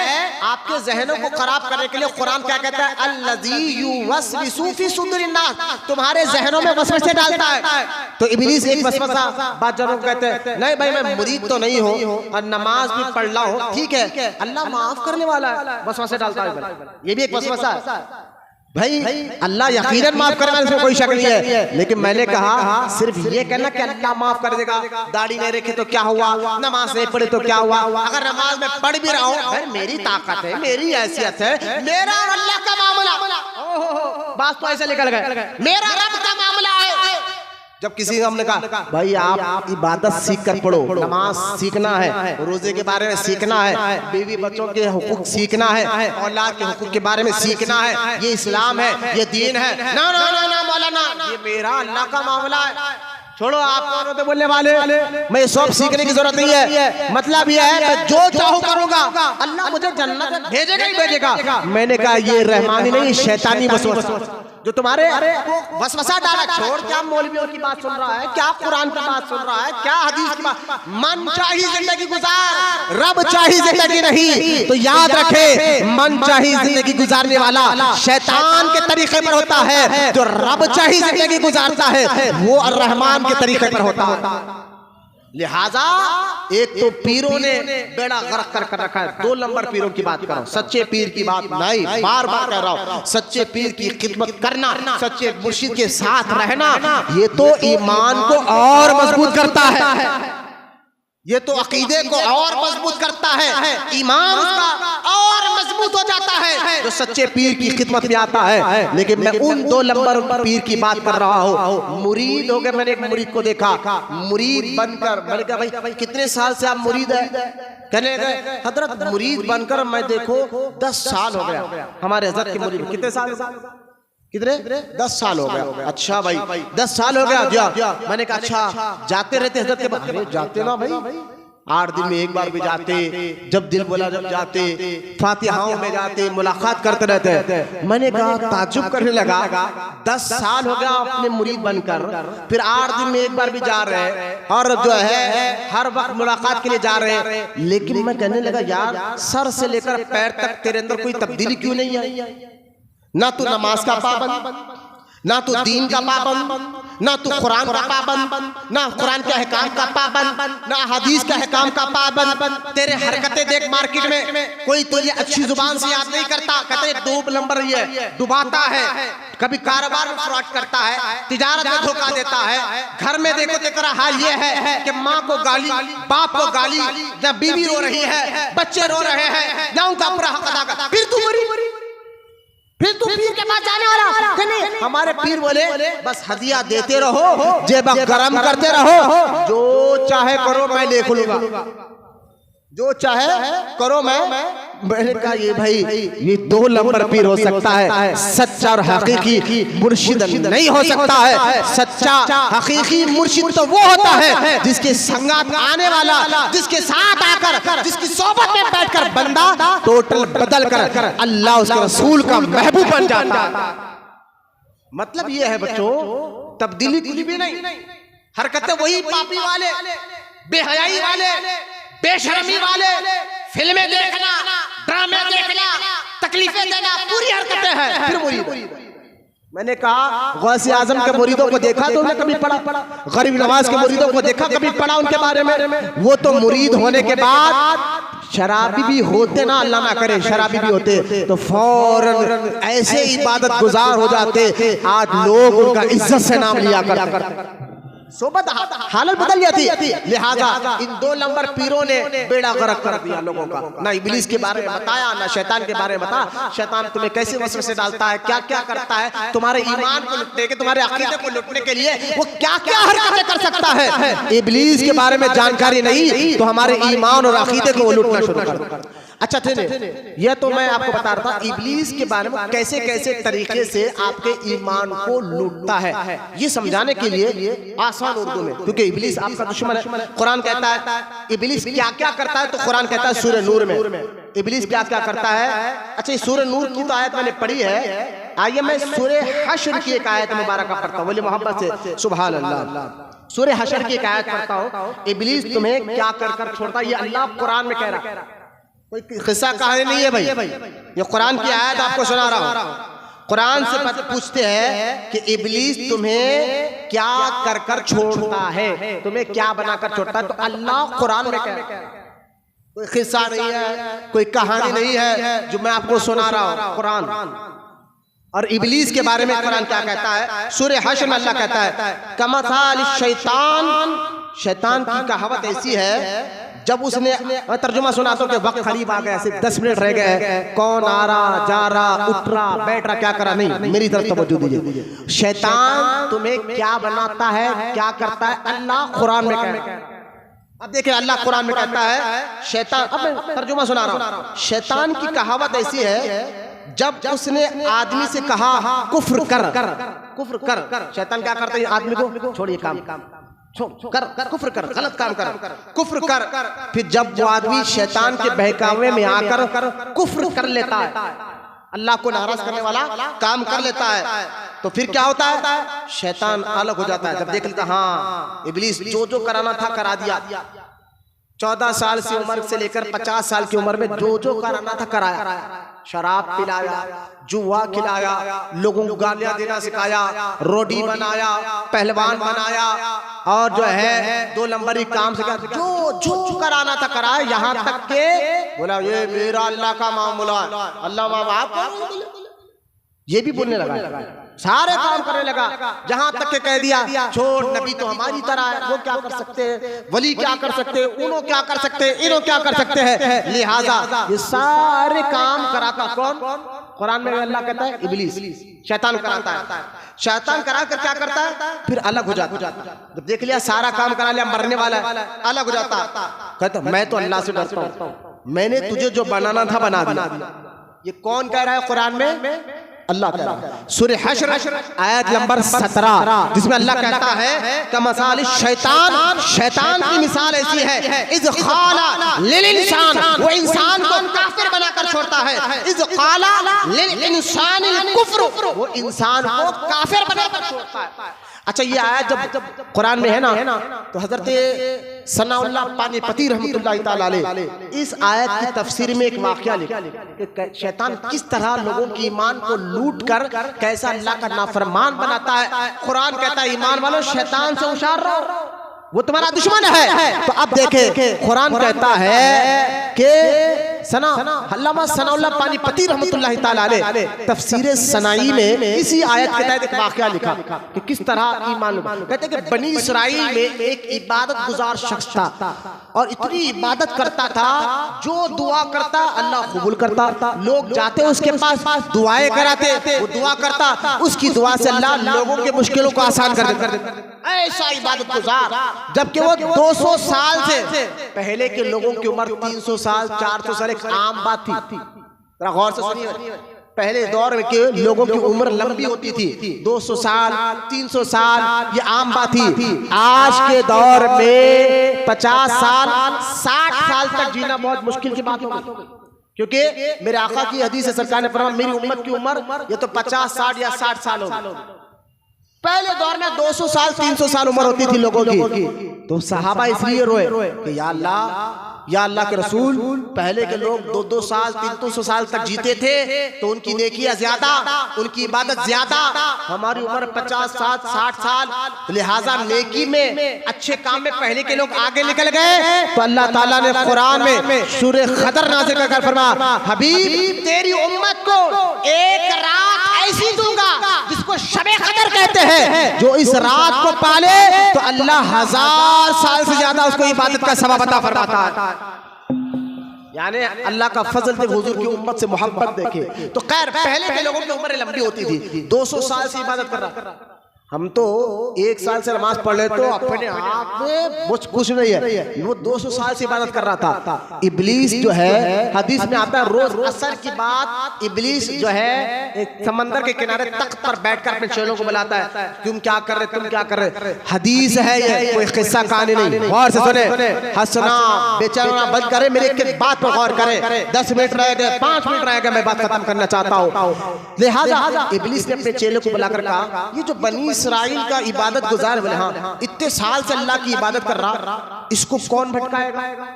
आपके जहनों को खराब करने के लिए कुरान क्या कहता है? अल्लज़ी युवस्विसु सूफी सुदुरिन्नास, तुम्हारे जहनों में वसवसे डालता है। तो इब्लीस एक वसवसा बात जनों को कहते हैं नहीं भाई मैं मुरीद तो नहीं हूँ और नमाज भी पढ़ रहा हूँ, ठीक है अल्लाह माफ करने वाला है, वसवसे डालता है। ये भी एक वसवसा है भाई, अल्लाह यकीनन माफ करने वाले, इसमें कोई शक नहीं है। लेकिन मैंने कहा सिर्फ ये कहना कि अल्लाह माफ कर देगा, दाढ़ी नहीं रखे तो क्या हुआ, नमाज नहीं पढ़े तो क्या हुआ, अगर नमाज में पढ़ भी रहा हूँ मेरी ताकत है, मेरी हैसियत है, मेरा और अल्लाह का मामला। बात तो ऐसे निकल गए, मेरा रब का मामला है। जब किसी हमने कहा भाई आप इबादत सीख कर पढ़ो, नमाज सीखना है, रोजे के बारे में सीखना है, बीवी बच्चों के हुकूक सीखना है, औलाद के हुकूक के बारे में सीखना है, ये इस्लाम है, ये दीन है। ना ना ना ना मौलाना ये मेरा अल्लाह का मामला है, छोड़ो आप कौन होते बोलने वाले, मैं सब सीखने की जरूरत नहीं है। मतलब ये है मैं जो चाहूँ करूँगा, अल्लाह मुझे जन्नत भेजेगा ही भेजेगा। मैंने कहा ये रहमानी नहीं शैतानी वसवसा जो तुम्हारे वसवसा डाला। छोड़ क्या मौलवियों की बात सुन रहा है, क्या कुरान की बात सुन रहा है, क्या हदीस की बात। मन चाही जिंदगी गुजार, रब चाही जिंदगी नहीं। तो याद रखे मन चाही जिंदगी गुजारने वाला शैतान के तरीके पर होता है, जो रब चाही जिंदगी गुजारता है वो रहमान के तरीके पर होता है। लिहाजा एक तो पीरों ने बेड़ा गर्क कर रखा है, 2 नंबर पीरों की बात कर रहा हूं, सच्चे पीर की बात नहीं, बार बार कह रहा हूं। सच्चे पीर की खिदमत करना, सच्चे मुर्शिद के साथ रहना, ये तो ईमान को और मजबूत करता है, ये तो अकीदे को और मजबूत करता है, ईमान उसका और मजबूत हो जाता है जो सच्चे पीर की खिदमत में आता है। लेकिन मैं उन 2 नंबर पीर की बात कर रहा हूँ। मुरीद हो गए, मैंने एक मुरीद को देखा मुरीद बनकर, मैंने कहा भाई कितने साल से आप मुरीद है? कहने गए हजरत मुरीद बनकर मैं देखो 10 साल हो गया। हमारे हजरत के मुरीद कितने साल, कितने 10 साल हो गया। अच्छा भाई 10 साल हो गया। मैंने कहा अच्छा जाते रहते हजरत के पास? जाते ना भाई, 8 दिन में एक बार भी जाते, जब दिल बोला जब जाते, फातिहाओं में जाते, मुलाकात करते रहते। मैंने कहा ताज्जुब करने लगा 10 साल हो गया अपने मुरीद बनकर, फिर 8 दिन में एक बार भी जा रहे हैं और जो है हर वक्त मुलाकात के लिए जा रहे हैं। लेकिन मैं कहने लगा यार सर से लेकर पैर तक तेरे अंदर कोई तब्दीली क्यों नहीं आई? ना तो नमाज का पाबंद, ना तो दीन का पाबंद, ना तू कुरान का पाबंद, ना कुरान के अहकाम का पाबंद, ना हदीस के अहकाम का पाबंद। तेरे हरकतें देख मार्केट में, कोई तुझे अच्छी जुबान से याद नहीं करता, कहते 2 नंबर ये डुबाता है, कभी कारोबार में फ्रॉड करता है, तिजारत में धोखा देता है। घर में देखो तेरा हाल ये है कि माँ को गाली, बाप को गाली, ना बीवी रो रही है, बच्चे रो रहे हैं, ना उनका पूरा हक अदा कर। फिर तू पीर के पास जाने वाला नहीं। हमारे पीर बोले बस हदिया देते रहो, जेब गरम करते रहो, जो चाहे करो मैं देख लूंगा, जो चाहे करो मैंने कहा ये भाई ये 2 नंबर पीर हो सकता है, सच्चा और हकीकी मुर्शिद नहीं हो सकता है। सच्चा हकीकी मुर्शिद तो वो होता है जिसके संगत आने वाला, जिसके साथ आकर, जिसकी सोबत में बैठकर बंदा टोटल बदल कर अल्लाह उसके रसूल का महबूब बन जाता है। मतलब ये है बच्चों, तब्दीली कुछ भी नहीं, हरकतें वही पापी वाले, बेहयाई वाले, बेशर्मी वाले, फिल्में देखना, ड्रामे देखना, तकलीफें देना, पूरी हरकतें हैं। फिर मुरीद, मैंने कहा गौसे आजम के मुरीदों को देखा तो उन्हें कभी पढ़ा, गरीब नवाज के मुरीदों को देखा कभी पढ़ा उनके बारे में? वो तो मुरीद होने के बाद शराबी भी होते ना, अल्लाह ना करे शराबी भी होते तो फौरन ऐसे इबादत गुजार हो जाते, आज लोग उनका इज्जत से नाम लिया करते, सोबत हालत बदल जाती। लिहाजा इन 2 नंबर पीरों ने बेड़ा गर्क कर दिया लोगों का। ना इब्लीस के बारे में बताया, ना शैतान के बारे में बता, शैतान तुम्हें कैसे वसवसे डालता है, क्या क्या करता है, तुम्हारे ईमान को लुटने के, तुम्हारे अकीदे को लुटने के लिए वो क्या क्या हरकतें कर सकता है। इब्लीस के बारे में जानकारी नहीं तो हमारे ईमान और अकीदे को लुटना शुरू कर। अच्छा थे, यह तो मैं आपको बता रहा था इब्लीस के बारे में कैसे कैसे तरीके से आपके ईमान को लूटता है, ये समझाने के लिए आसान उर्दू में, क्योंकि इब्लीस आपका दुश्मन है। कुरान कहता है इब्लीस क्या क्या करता है, तो कुरान कहता है सूरह नूर में इब्लीस क्या क्या करता है। अच्छा सूरह नूर की तो आयत मैंने पढ़ी है, आइए मैं सूरह हश्र की एक आयत मुबारक पढ़ता हूँ, बोले मोहब्बत से सुभान अल्लाह। सूरह हश्र की एक आयत पढ़ता हूँ, इब्लीस तुम्हें क्या कर कर छोड़ता है, ये अल्लाह कुरान में कह रहा है, कोई किस्सा कहानी नहीं है भाई, ये कुरान की आयत आपको सुना रहा हूँ। कुरान से पूछते हैं कि इब्लीस तुम्हें क्या कर कर छोड़ता है, तुम्हें क्या बनाकर छोड़ता है, तो अल्लाह कुरान में कह रहा है, कोई किस्सा नहीं है, कोई कहानी नहीं है जो मैं आपको सुना रहा हूँ, कुरान। और इब्लीस के बारे में कुरान क्या कहता है, सूरह हश्र में अल्लाह कहता है कमसाल शैतान, शैतान की कहावत ऐसी है, जब उसने तर्जुमा सुना तो कि वक्त करीब आ गया, सिर्फ 10 मिनट रह गए, कौन आ रहा जा रहा उठ रहा बैठ रहा क्या करा, नहीं मेरी तरफ तवज्जो दीजिए। शैतान तुम्हें क्या बनाता है, क्या करता है, अल्लाह कुरान में कहता है। अब देखिए अल्लाह कुरान में कहता है शैतान, अब मैं तर्जुमा सुना रहा हूँ, शैतान की कहावत ऐसी है, जब उसने आदमी से कहा कुफ्र कर, शैतान क्या करता है आदमी को, छोड़िए काम कर कुफ्र कर, गलत काम कर, कुफ्र कर। फिर जब वो आदमी शैतान के बहकावे में आकर कुफ्र कर लेता है, अल्लाह को नाराज करने वाला काम कर लेता है, तो फिर क्या होता है, शैतान अलग हो जाता है। जब देख लेता हाँ इब्लीस जो जो कराना था करा दिया, 14 साल की उम्र से लेकर 50 साल की उम्र में जो जो कराना था कराया, शराब पिलाया, जुआ खिलाया, लोगों को गालियां देना सिखाया, रोटी बनाया, पहलवान बनाया, और जो है 2 नंबरी काम सिखाया, जो जो कराना था कराया, यहाँ तक के बोला ये मेरा अल्लाह का मामला, अल्लाह माँ बाप ये भी बोलने लगा, सारे काम करने लगा, जहां तक के कह दिया छोड़ नबी तो हमारी तरह है, वो क्या कर सकते हैं, वली क्या कर सकते हैं, उन्हों क्या कर सकते हैं, इन्हों क्या कर सकते हैं। लिहाजा ये सारे काम कराता कौन, कुरान में अल्लाह कहता है इब्लीस, शैतान कराता है। शैतान करा कर क्या करता है, फिर अलग हो जाता। जब देख लिया सारा काम करा लिया, मरने वाला है, अलग हो जाता, कहता मैं तो अल्लाह से डरता हूँ, मैंने तुझे जो बनाना था बना दिया। ये कौन कह रहा है कुरान में, अल्लाह कह रहा है। सूरह हश्र आयत नंबर 17 जिसमें अल्लाह कहता है कमसाल शैतान, शैतान की मिसाल ऐसी है, इज़ क़ाला लिल इंसान, वो इंसान को काफिर बनाकर छोड़ता है, इज़ क़ाला लिल इंसानिल कुफ्र, वो इंसान को काफिर बनाकर छोड़ता है। अच्छा ये आयत जब कुरान में है ना, तो हजरत सनाउल्लाह पानीपती रहमतुल्लाह ताला अलैह इस आयत की तफसीर में एक वाकया लिखा कि शैतान किस तरह लोगों के ईमान को लूट कर कैसा अल्लाह का नाफरमान बनाता है। कुरान कहता है ईमान वालों शैतान से होशियार रहो, वो तुम्हारा दुश्मन है। तो अब देखे कुरान कहता है कि सना अल्लामा सनाउल्लाह पानीपती रहमतुल्लाहि ताला अलैह तफसीर सनाई में इसी आयत के तहत एक वाकया लिखा कि किस तरह ईमान, कहते कि बनी इस्राइल में एक इबादत गुजार शख्स था और इतनी इबादत करता था, जो दुआ करता अल्लाह कबूल करता। लोग जाते उसके पास दुआएं कराते, वो दुआ करता, उसकी दुआ से अल्लाह लोगों के मुश्किलों को आसान कर देता। ऐसा इबादत गुजार, जबकि वो 200 साल से पहले के लोगों की उम्र 300 साल 400 साल एक आम बात थी। जरा गौर से सुनिए, पहले दौर के लोगों की उम्र लंबी होती थी, 200 साल 300 साल ये आम बात थी। आज के दौर में 50 साल 60 साल तक जीना बहुत मुश्किल की बात हो गई, क्योंकि मेरे आका की हदीस है, सरकार ने फरमाया मेरी उम्मत की उम्र ये तो 50 60 या 60 साल होगी। पहले दौर में 200 साल 300 साल उम्र होती थी लोगों की। तो सहाबा इसलिए रोए कि या अल्लाह के रसूल, पहले के लोग 200 साल 300 साल तक जीते थे तो उनकी नेकियां ज्यादा, उनकी इबादत ज्यादा, हमारी उम्र 50 60 साल, लिहाजा नेकी में अच्छे काम में पहले के लोग आगे निकल गए। तो अल्लाह ताला ने कुरान में सूरह क़दर नाज़िल कर फरमाया, हबीब तेरी उम्मत को एक रात ऐसी दूंगा जिसको शबे क़दर कहते हैं, जो इस रात को पाले तो अल्लाह 1000 साल से ज्यादा उसको इबादत का सवाब अता फरमाता है। यानी अल्लाह का फजल थे, हुजूर की उम्मत से मोहब्बत देखे। तो खैर पहले के लोगों की उम्र लंबी होती थी, 200 साल से इबादत कर रहा। हम तो 1 साल से नमाज पढ़ ले तो अपने आप में कुछ नहीं है, वो 200 साल से इबादत कर रहा था। इब्लीस जो है, हदीस में आता है रोज असर की बात इब्लीस जो है एक समंदर के किनारे तख्त पर बैठकर अपने चेलों को बुलाता है, तुम क्या कर रहे, तुम क्या कर रहे। हदीस है ये, कोई किस्सा कहानी नहीं। गौर से सुने, हंसना बेचैना बंद करे, मेरे एक बात पर गौर करें। 10 मिनट रह गए, 5 मिनट रह गए, मैं बात खत्म करना चाहता हूँ। लिहाजा इब्लीस ने अपने चेलों को बुलाकर कहा, ये जो बनी इस्राइल का इबादत गुजार, बोले हाँ इतने साल से अल्लाह की इबादत कर रहा, इसको कौन भटकाएगा,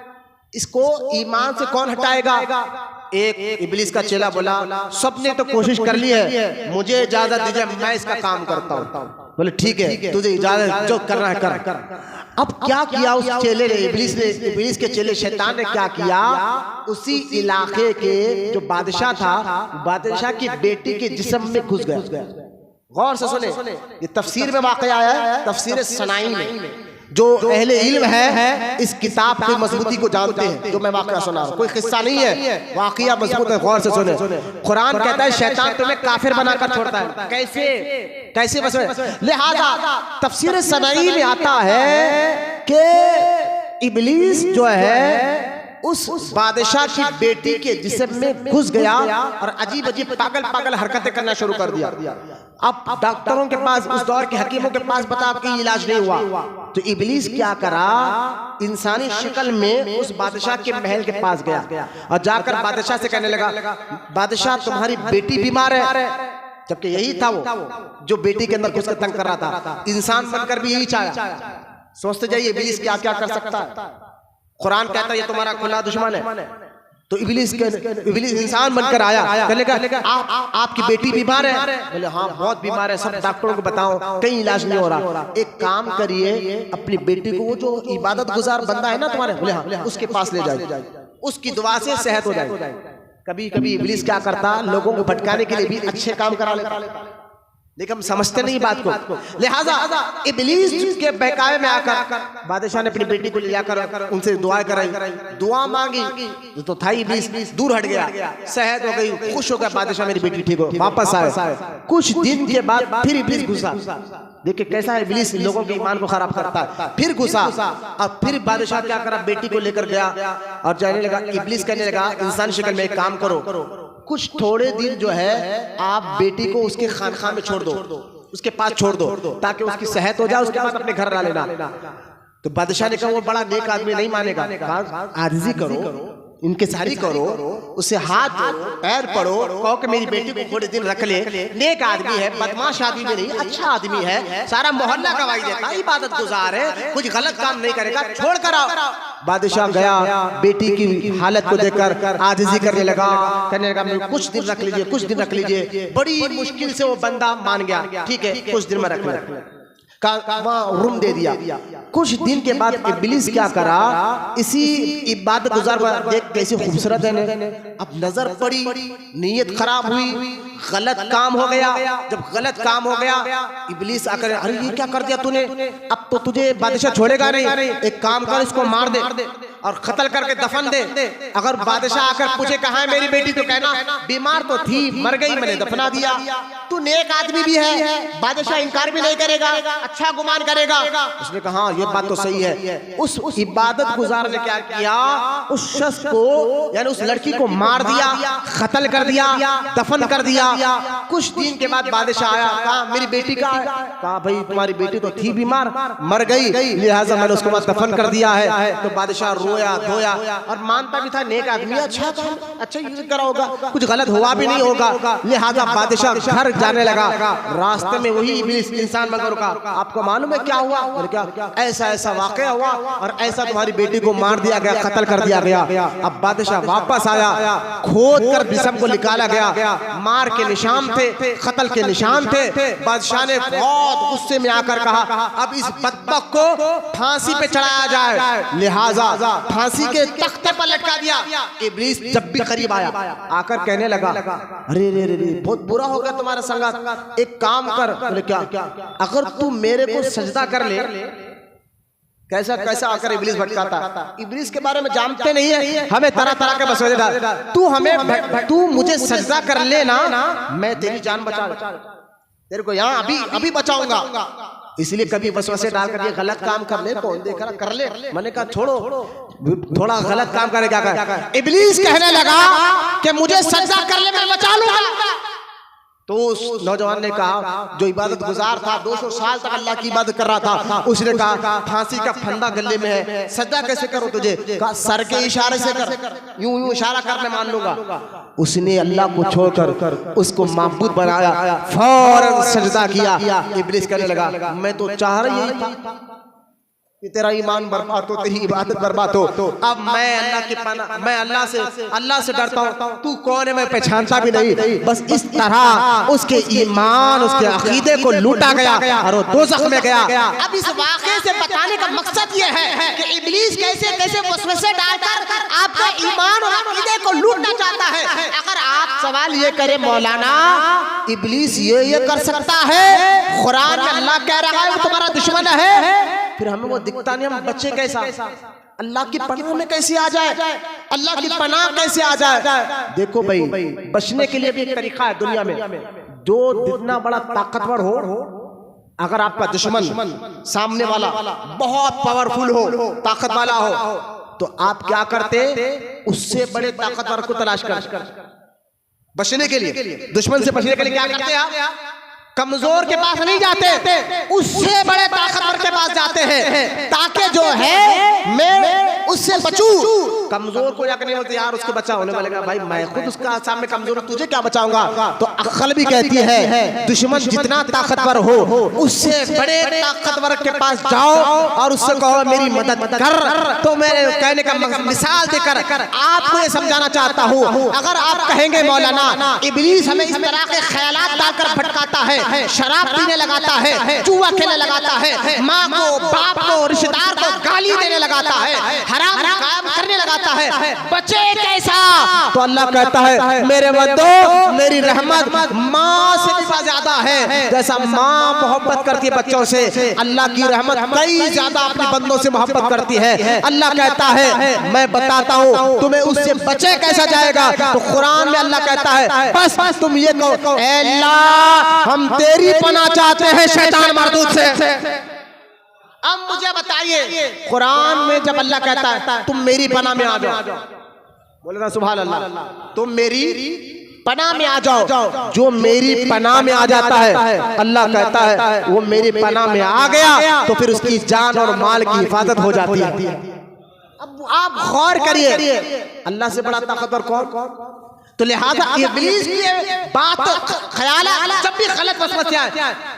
इसको ईमान से कौन हटाएगा। एक इब्लीस का चेला बोला, सबने तो कोशिश कर ली है, मुझे इजाजत दीजिए मैं इसका काम करता हूँ। बोले ठीक है, तुझे इजाजत, जो करना है कर। अब क्या किया उस चेले ने, इब्लीस के चेले शैतान ने क्या किया, उसी इलाके के जो बादशाह था, बादशाह की बेटी के जिस्म में घुस गया। गौर से सुने, ये तफसीर में वाक़या आया है, तफसीर सनाई में। जो अहले इल्म है इस किताब की मजबूती को जानते हैं, जो मैं वाक़या सुना रहा हूं, कोई किस्सा नहीं है, वाक़या मजबूत है। गौर से सुने, कुरान कहता है शैतान तुम्हें काफिर बनाकर छोड़ता है। कैसे बस, लिहाजा तफसीर सनाई में आता है कि इब्लीस जो है उस बादशाह की बेटी के जिस्म में घुस गया और अजीब अजीब पागल हरकतें करना शुरू कर दिया। अब डॉक्टरों के पास, उस दौर के हकीमों के पास बता कि इलाज नहीं हुआ, तो इब्लीस क्या करा, इंसानी शक्ल में उस बादशाह के महल के पास गया और जाकर बादशाह से कहने लगा, बादशाह तुम्हारी बेटी बीमार है। जबकि यही था वो जो बेटी के अंदर घुसकर तंग कर रहा था। इंसान बनकर भी यही चाहा। सोचते जाइए इब्लीस क्या क्या कर सकता है। कुरान कहता है ये तुम्हारा खुला दुश्मन है। तो इब्लीस इंसान बनकर आया, कहने लगा आपकी बेटी बीमार है। बोले हाँ बहुत बीमार है, सब डॉक्टरों को बताओ, कहीं इलाज नहीं हो रहा। एक काम करिए, अपनी बेटी को, वो जो इबादत गुजार बंदा है ना तुम्हारे, बोले हाँ उसके पास ले जाए, उसकी दुआ से सेहत हो जाए। कभी कभी इब्लीस क्या करता, लोगों को भटकाने के लिए भी अच्छे काम करा लेता, लेकिन हम समझते नहीं बात को। लिहाजा इब्लीस के बहकावे में आकर बादशाह ने अपनी बेटी को ले जाकर उनसे दुआ कराई, दुआ मांगी, तो था इब्लीस दूर हट गया, सेहत हो गई, खुश हो गया बादशाह, मेरी बेटी ठीक हो, वापस आए। कुछ दिन के बाद फिर इब्लीस घुसा। देखिए कैसा है इब्लीस, लोगों के ईमान को खराब करता है। फिर घुसा और फिर बादशाह क्या करा, बेटी को लेकर गया और जाने लगा। इब्लीस कहने लगा इंसान शक्ल में एक काम करो, कुछ थोड़े दिन जो है आप बेटी को उसके खानखान में छोड़ दो, उसके पास छोड़ दो, ताकि उसकी सेहत हो जाए, उसके बाद अपने घर ला लेना। तो बादशाह ने कहा वो बड़ा नेक आदमी नहीं मानेगा, आजिज़ी करो, इनकिसारी करो, उसे हाथ जोड़ो, पैर पड़ो, कहो कि मेरी बेटी को थोड़े दिन रख ले, नेक आदमी है, बदमाश आदमी नहीं, अच्छा आदमी है, सारा मोहल्ला गवाही देता, इबादत गुजार है, कुछ गलत काम नहीं करेगा, छोड़ कर आओ। बादशाह गया, बेटी की हालत को देखकर आजिज़ी करने लगा, कहने लगा कुछ दिन रख लीजिए, कुछ दिन रख लीजिए। बड़ी मुश्किल से वो बंदा मान गया, ठीक है कुछ दिन में रख ले, वहाँ रूम दे दिया। कुछ दिन के बाद इब्लीस क्या करा, इसी इबादत गुजार देख कैसे खूबसूरत है, अब नजर पड़ी, नीयत खराब हुई, गलत काम हो गया। जब गलत काम हो गया इब्लीस आकर, अरे ये क्या कर दिया तूने, अब तो तुझे बादशाह छोड़ेगा नहीं, एक काम कर इसको मार दे और कत्ल करके दफन दे। अगर बादशाह आकर पूछे कहाँ है मेरी बेटी तो कहना बीमार तो थी, मर गई, मैंने दफना दिया। तू नेक आदमी भी है, बादशाह इनकार भी नहीं करेगा, अच्छा गुमान करेगा। उसने कहा ये बात तो सही है। उस इबादत गुजार ने क्या किया, उस शख्स को यानी उस लड़की को मार दिया, कत्ल कर दिया, दफन कर दिया। कुछ दिन के बाद बादशाह आया, कहा मेरी बेटी का है, कहा भाई तुम्हारी बेटी तो थी बीमार, मर गई, लिहाजा मैंने उसको दफन कर दिया है। तो बादशाह रोया धोया और मानता भी था नेक आदमी, अच्छा अच्छा यूज करा होगा, कुछ गलत हुआ भी नहीं होगा। लिहाजा बादशाह घर जाने लगा, रास्ते में वही इब्लीस इंसान मगर का, आपको मालूम है क्या हुआ, और क्या ऐसा ऐसा वाकया हुआ और ऐसा तुम्हारी बेटी को मार दिया गया, कत्ल कर दिया गया। अब बादशाह वापस आया, खोद कर जिस्म को निकाला गया, मार के निशान थे, कत्ल के निशान थे। बादशाह ने बहुत गुस्से में आकर कहा अब इस बदबख्त को फांसी पे चढ़ाया जाए, लिहाजा फांसी के तख्ते पर लटका दिया। इब्लीस जब भी करीब आया आकर कहने लगा अरे रे रे रे बहुत बुरा होगा तुम्हारा संगत, एक काम कर, बोले क्या, अगर तू मेरे को सजदा कर ले। कैसा कैसा आकर इब्लीस भटकाता, इब्लीस के बारे में जानते नहीं है, हमें तरह तरह के वसवसे डाल, तू मुझे सजदा कर लेना, मैं तेरी जान बचा तेरे को यहाँ अभी बचाऊंगा। इसलिए कभी वसवसे डालकर ये गलत काम कर ले, कौन देख रहा, कर ले। मैंने कहा छोड़ो, थोड़ा गलत काम करे क्या कर। इब्लीस कहने लगा कि मुझे सजदा कर ले, मैं बचा लूंगा। तो उस नौजवान ने कहा जो इबादत गुजार था, 200 साल तक अल्लाह की इबादत कर रहा था, उसने कहा फांसी का फंदा गले में है, सजदा कैसे करो तुझे, कहा सर के इशारे से कर, यूं यूं इशारा कर मैं मान लूंगा। उसने अल्लाह को छोड़कर उसको माबूद बनाया, फौरन सजदा किया। इब्लीस कहने लगा मैं तो चाह रही था कि तेरा ईमान बर्बाद हो, तेरी इबादत बर्बाद हो। अब मैं अल्लाह की पनाह, मैं अल्लाह से डरता हूँ, तू कौन है मैं पहचानता भी नहीं। बस इस तरह उसके ईमान, उसके अकीदे को लूटा गया और वो दोज़ख में गया। अब इस वाक़े से बताने का मकसद ये है कि इब्लीस कैसे कैसे वसवसे डालकर आपका ईमान और अकीदे को लूटना चाहता है। अगर आप सवाल ये करें मौलाना इब्लीस ये कर सकता है, कुरान में अल्लाह कह रहा है वो तुम्हारा दुश्मन है, फिर हमें वो दिखता नहीं, हम बच्चे कैसा, अल्लाह की पनाह में कैसे आ जाए, अल्लाह की पनाह कैसे आ जाए। देखो भाई बचने के लिए भी एक तरीका है दुनिया में, जो जितना बड़ा ताकतवर हो, अगर आपका दुश्मन सामने वाला बहुत पावरफुल हो, ताकत वाला हो, तो आप क्या करते, उससे बड़े ताकतवर को तलाश कर बचने के लिए, दुश्मन से बचने के लिए क्या करते हैं, कमजोर के पास नहीं जाते, उससे बड़े ताकतवर के पास जाते हैं, ताकि जो है मैं उससे बचूं। कमजोर को यकीन नहीं होता यार उसके बचा होने वाले का, भाई मैं खुद उसका सामने कमजोर हूं, तुझे क्या बचाऊंगा। तो अक्ल भी कहती है दुश्मन जितना ताकतवर हो उससे बड़े ताकतवर के पास जाओ और उससे कहो मेरी मदद कर। तो मेरे कहने का मिसाल देकर आपको ये समझाना चाहता हूँ, अगर आप कहेंगे मौलाना इब्लीस हमें इस तरह के ख्यालात डालकर भटकाता है, शराब पीने लगाता है, जुआ खेलने लगाता है, माँ को बाप को रिश्तेदार को गाली देने लगाता है, हराम काम करने लगाता है, बच्चे कैसा। तो अल्लाह कहता है मेरे बंदो मेरी रहमत माँ से भी ज्यादा है, जैसा माँ मोहब्बत करती है बच्चों से, अल्लाह की रहमत कई ज्यादा अपने बंदों से मोहब्बत करती है। अल्लाह कहता है मैं बताता हूँ तुम्हें उससे बचे कैसा जाएगा। तो कुरान में अल्लाह कहता है बस तुम ये कहो अल्लाह हम तेरी पनाह चाहते हैं शैतान मरदूद से। अब मुझे बताइए कुरान में जब अल्लाह कहता है तुम मेरी पनाह में आ जाओ, बोले ना सुभान अल्लाह, तुम मेरी पनाह में आ जाओ, जो मेरी पनाह में आ जाता है अल्लाह कहता है वो मेरी पनाह में आ गया तो फिर उसकी जान और माल की हिफाजत हो जाती है। अब आप गौर करिए अल्लाह से बड़ा ताकतवर कौन, तो लिहाजा इब्लीस की बात ख्याल जब भी गलत वसवसे आए,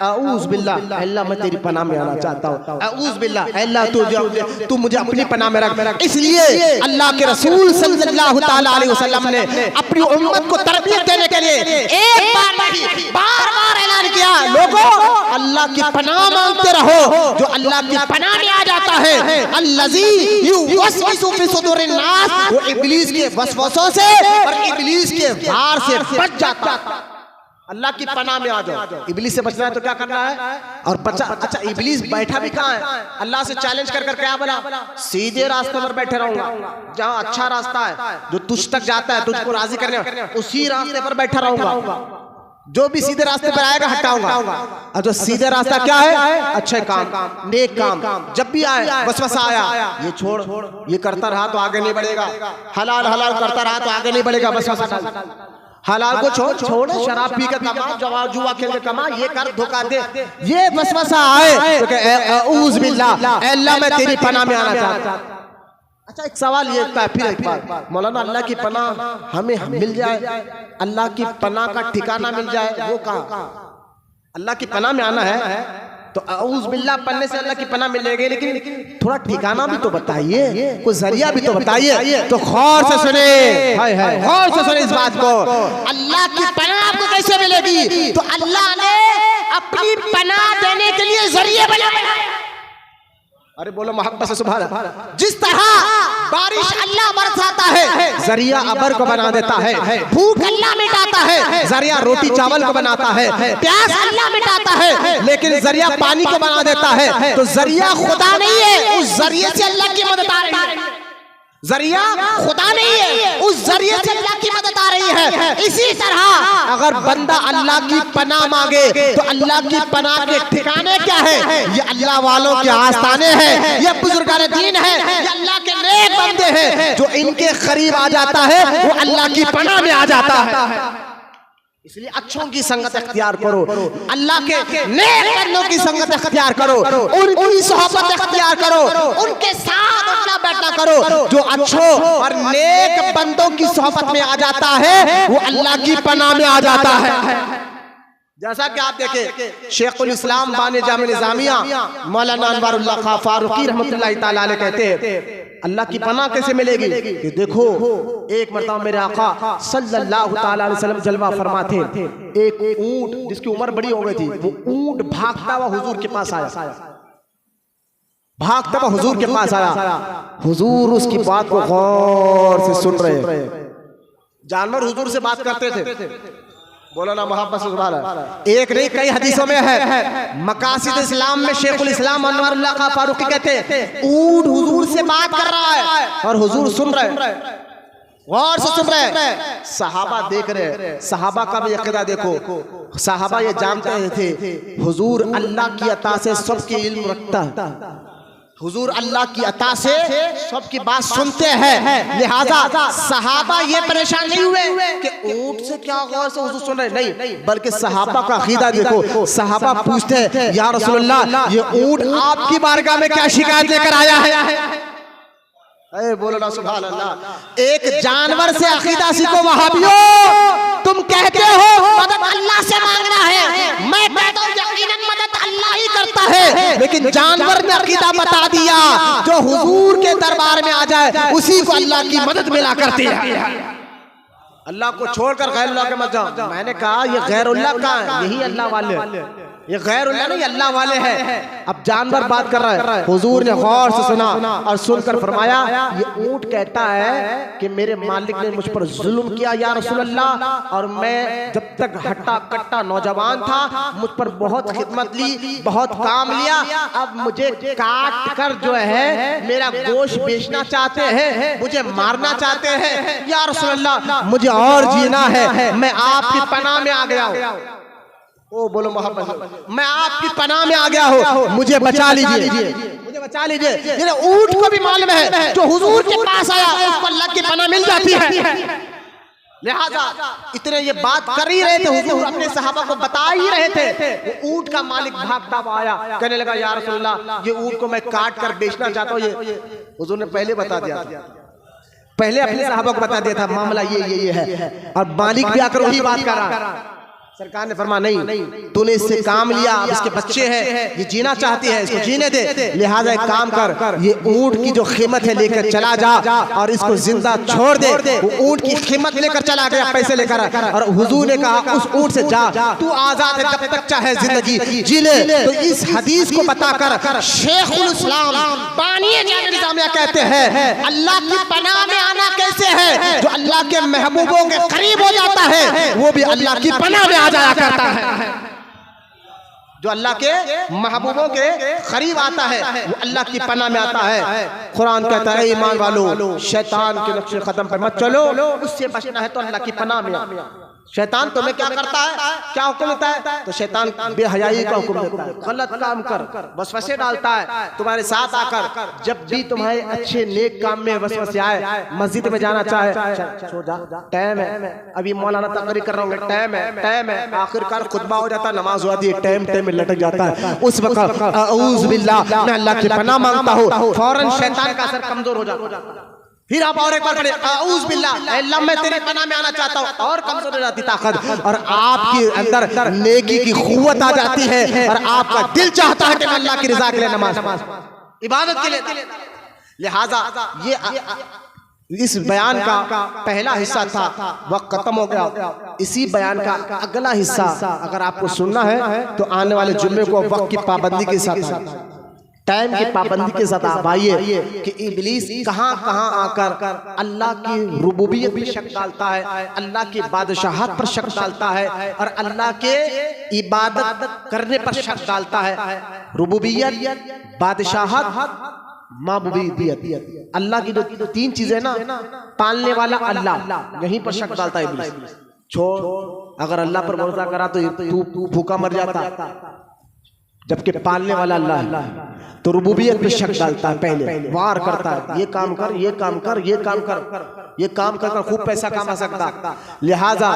औज़ बिल्लाह अल्लाह मैं तेरी पनाह में आना चाहता हूँ, औज़ बिल्लाह अल्लाह तू मुझे अपनी पनाह में रख। इसलिए अल्लाह के रसूल सल्लल्लाहु तआला अलैहि वसल्लम ने अपनी उम्मत को तरबियत देने के लिए एक बार नहीं बार-बार ऐलान किया, लोगों अल्लाह की पनाह मांगते रहो। जो अल्लाह की पनाह में आ जाता है, अल्लज़ी युवस्विसु फी सुदूरिन नास, वो इब्लीस के वसवसों से और इब्लीस के वार से बच जाता। अल्लाह की पनाह में आ जाओ। इब्लीस से बचना है तो क्या करना है और बचा। अच्छा इब्लीस बैठा भी कहाँ है? अल्लाह से चैलेंज कर कर क्या बोला? सीधे रास्ते पर बैठे रहूंगा, जहाँ अच्छा रास्ता है जो तुझ तक जाता है, तुझको राजी करने, उसी रास्ते पर बैठा रहूंगा। जो भी सीधे रास्ते पर आएगा हटाऊंगा। और जो सीधे रास्ता क्या है? अच्छे काम, नेक काम। जब भी आए वसवसा आया, ये छोड़, ये करता रहा तो आगे नहीं बढ़ेगा, हलाल हलाल करता रहा तो आगे नहीं बढ़ेगा, वसवसा हलाल को छोड़, शराब पी के कमा, जुआ खेल के कमा, ये कर, धोखा दे, ये वसवसा आए तो औज़ बिल्लाह अल्लाह मैं तेरी पनाह में आना चाहता। अच्छा एक सवाल ये है फिर एक बार, मौलाना अल्लाह की पनाह हमें मिल जाए, अल्लाह की पनाह का ठिकाना मिल जाए, वो कहाँ? अल्लाह की पनाह में आना है तो औज़ बिल्लाह पढ़ने से अल्लाह की पनाह मिलेगी, लेकिन थोड़ा ठिकाना भी तो बताइए, कोई जरिया भी तो बताइए। तो गौर से सुने, गौर से सुने इस बात को, अल्लाह की पनाह आपको कैसे मिलेगी? तो अल्लाह ने अपनी पनाह देने के लिए जरिए बनाए। अरे बोलो मोहब्बत से सुभान अल्लाह। जिस तरह बारिश अल्लाह बरसाता है, जरिया अबर को बना देता है, भूख अल्लाह मिटाता है, जरिया रोटी चावल को बनाता है, प्यास अल्लाह मिटाता है, लेकिन जरिया पानी को बना देता है। तो जरिया खुदा नहीं है, उस जरिए से अल्लाह की मदद आ रही है। जरिया खुदा नहीं है, उस जरिए से अल्लाह की मदद आ रही है। इसी तरह अगर बंदा अल्लाह की पनाह मांगे तो अल्लाह की पनाह के ठिकाने क्या है? ये अल्लाह वालों के आस्थाने हैं, ये बुजुर्गान दीन है, ये अल्लाह के नेक बंदे हैं। जो इनके करीब आ जाता है वो अल्लाह की पनाह में आ जाता है। इसलिए अच्छों की संगत अख्तियार करो, अल्लाह के नेक बंदों की संगत अख्तियार करो, उनकी सोहबत अख्तियार करो, उनके साथ उठना बैठना करो। जो अच्छों और नेक बंदों की सोहबत में आ जाता है वो अल्लाह की पनाह में आ जाता है। जैसा कि आप देखें शेखुल इस्लाम बानी जामे निज़ामिया मौलाना अनवारुल्लाह खां फारूकी रहमतुल्लाह ताला अलैह कहते हैं अल्लाह की पनाह कैसे मिलेगी? कि देखो एक मरतबा मेरे आका सल्लल्लाहु ताला अलैहि वसल्लम जलवा फरमाते, एक ऊंट जिसकी उम्र बड़ी हो गई थी, वो ऊंट भागता हुआ हुजूर के पास आया, भागता हुआ हुजूर के पास आया। हुजूर उसकी बात को गौर से सुन रहे। जानवर हुजूर से बात करते थे, बोलो ना मोहब्बत से सुभान अल्लाह। एक नहीं कई हदीसों में है, मकासिद इस्लाम में शेखुल इस्लाम अनवारुल्लाह खां फारूकी कहते हैं ऊंट हुजूर से बात कर रहा है और हुजूर सुन रहे, गौर से सुन रहे। सहाबा देख रहे, सहाबा का भी अक़ीदा देखो, सहाबा ये जानते थे हुजूर अल्लाह की अता से सबकी इल्म रखता है, हुजूर अल्लाह की अता से सबकी बात सुनते हैं। लिहाजा सहाबा ये परेशान नहीं हुए कि ऊंट से क्या गौर से हुजूर सुन रहे, नहीं, बल्कि सहाबा का अक़ीदा देखो। सहाबा पूछते हैं या रसूलल्लाह ये ऊंट आपकी बारगाह में क्या शिकायत लेकर आया है? अरे बोलो ना सुभान अल्लाह। एक जानवर से अक़ीदा सीखो वहाबियों। तुम कहते हो मदद अल्लाह से मांगना है, मैं कहता हूं यकीनन मदद अल्लाह ही करता है, लेकिन जानवर ने अक़ीदा बता दिया जो हुजूर के दरबार में आ जाए उसी को अल्लाह की मदद मिला करती है। अल्लाह को छोड़कर गैरुल्लाह के मत जाओ। मैंने कहा ये गैरुल्लाह का है, यही अल्लाह वाले, ये गैरुल्लाह नहीं अल्लाह वाले हैं। अब जानवर बात कर रहा है, हुजूर ने गौर से सुना और सुनकर फरमाया ये ऊंट कहता है कि मेरे मालिक ने मुझ पर जुल्म किया या रसूल अल्लाह, और मैं जब तक हट्टा कट्टा नौजवान था मुझ पर बहुत खिदमत ली, बहुत काम लिया, अब मुझे काट कर जो है मेरा गोश्त बेचना चाहते हैं, मुझे मारना चाहते हैं या रसूल अल्लाह, मुझे और जीना है, मैं आपकी पनाह में आ गया हूँ। ओ बोलो मोहब्बत, मैं आपकी पनाह में आ गया हूँ, मुझे बचा लीजिए, मुझे बचा लीजिए। ये ऊंट को भी मालूम है जो हुजूर के पास आया उसको अल्लाह की पनाह मिल जाती है। लिहाजा इतने ये बात कर ही रहे थे, हुजूर अपने सहाबा को बता ही रहे थे। वो ऊंट का मालिक भागता हुआ आया, कहने लगा या रसूलल्लाह ये ऊंट को मैं काट कर बेचना चाहता हूँ, ये हुजूर ने पहले बता दिया। पहले अपने साहबा को बता दिया था मामला ये है, और मालिक भी आकर वही बात कर रहा। सरकार ने फरमा नहीं, तूने इससे काम लिया, इसके बच्चे हैं, ये जीना चाहती है, इसको जीने दे, लिहाजा एक काम कर, ये ऊंट की जो कीमत है लेकर चला जा और इसको जिंदा छोड़ दे। वो ऊंट की कीमत लेकर चला गया, पैसे लेकर, और हुजूर ने कहा उस ऊंट से जा, तू आजाद है, जब तक चाहे जिंदगी जी ले। तो इस हदीस को बताकर शेखुल इस्लाम बानिए जामिया कहते हैं, अल्लाह की पनाह में आना कैसे है? जो अल्लाह के महबूबों के करीब हो जाता है वो भी अल्लाह की पनाह में आ जाया करता है। जो अल्लाह के महबूबों के करीब आता है वो अल्लाह की पनाह में आता है। कुरान कहता है ईमान वालों, शैतान के नक्शे कदम पर मत चलो, उससे बचना है तो अल्लाह की पनाह में आओ। शैतान तुम्हें क्या करता है, क्या हुक्म देता है? तो शैतान बेहयाई का हुक्म देता है, गलत काम कर, वसवसे डालता है तुम्हारे साथ आकर। जब भी तुम्हारे अच्छे नेक काम में वसवसे आए, मस्जिद में जाना चाहे, सो जा, टाइम है, अभी मौलाना तकरीर कर रहा हूँ, टाइम है, आखिरकार खुतबा हो जाता है, नमाज हो जाती है, टाइम में लटक जाता है। उस वक्त अऊज़ बिल्लाह, मैं अल्लाह की पनाह मांगता हूँ, फौरन शैतान का असर कमजोर हो जाता है। फिर आप और एक बार पढ़े अऊज़ बिल्लाह, अल्लाह मैं तेरी पनाह में आना चाहता हूँ, और कमजोर हो जाती ताकत, और आपके अंदर नेकी की क़ुव्वत आ जाती है, और आपका दिल चाहता है कि मैं अल्लाह की रज़ा के लिए नमाज इबादत के लिए। लिहाजा ये इस बयान का पहला हिस्सा था, वक्त खत्म हो गया। इसी बयान का अगला हिस्सा अगर आपको सुनना है तो आने वाले जुम्मे को वक्त की पाबंदी के साथ, टाइम की पाबंदी के साथ आप आइए कि इब्लीस कहां आकर अल्लाह की रुबूबियत पर शक डालता है, अल्लाह की बादशाहत पर शक डालता है, और अल्लाह के इबादत करने पर शक डालता है। रुबूबियत, बादशाहत, माबूदियत, अल्लाह की जो तीन चीजें ना, पालने वाला अल्लाह, यहीं पर शक डालता है इब्लीस। छोड़, अगर अल्लाह पर भरोसा करा तो तू भूखा मर जाता, जबकि पालने वाला अल्लाह है। तो रुबूबियत पे शक डालता है, पहले वार करता है, ये काम कर, ये काम कर, ये काम कर, ये काम कर खूब पैसा कमा सकता। लिहाजा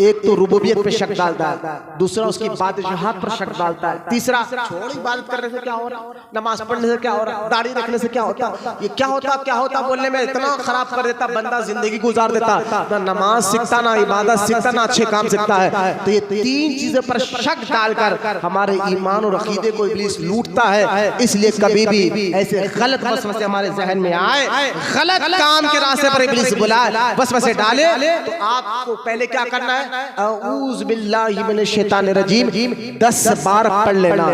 एक तो रुबूबियत पे शक डालता है, दूसरा उसकी बादशाहत पर शक डालता है, तीसरा छोड़ इबादत करने से क्या हो रहा, नमाज पढ़ने से क्या हो रहा, दाढ़ी रखने से क्या होता, ये क्या होता बोलने में इतना खराब कर देता, बंदा जिंदगी गुजार देता, ना नमाज सीखता, ना इबादत सीखता, ना अच्छे काम सीखता है। तो ये तीन चीजों पर शक डालकर हमारे ईमान और अकीदे को इब्लीस लूटता है। इसलिए कभी भी ऐसे गलत वसवसे हमारे जहन में आए, गलत काम के रास्ते पर इब्लीस बुलाए, वसवसे डाले, तो आपको पहले क्या करना है? अऊज़ बिल्लाहि मिनश शैतानिर रजीम 10 बार पढ़ लेना।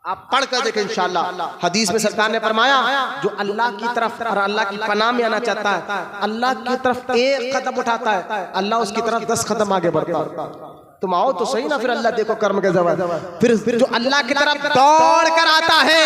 आप पढ़ कर देखें इंशाअल्लाह। हदीस में सरकार ने फरमाया जो अल्लाह की तरफ और अल्लाह की पनाह में आना चाहता है, अल्लाह की तरफ एक कदम उठाता है, अल्लाह उसकी तरफ 10 कदम आगे बढ़ता है। तुम आओ तो सही ना, फिर अल्लाह देखो कर्म के जवाब। फिर जो अल्लाह की तरफ दौड़ कर आता है,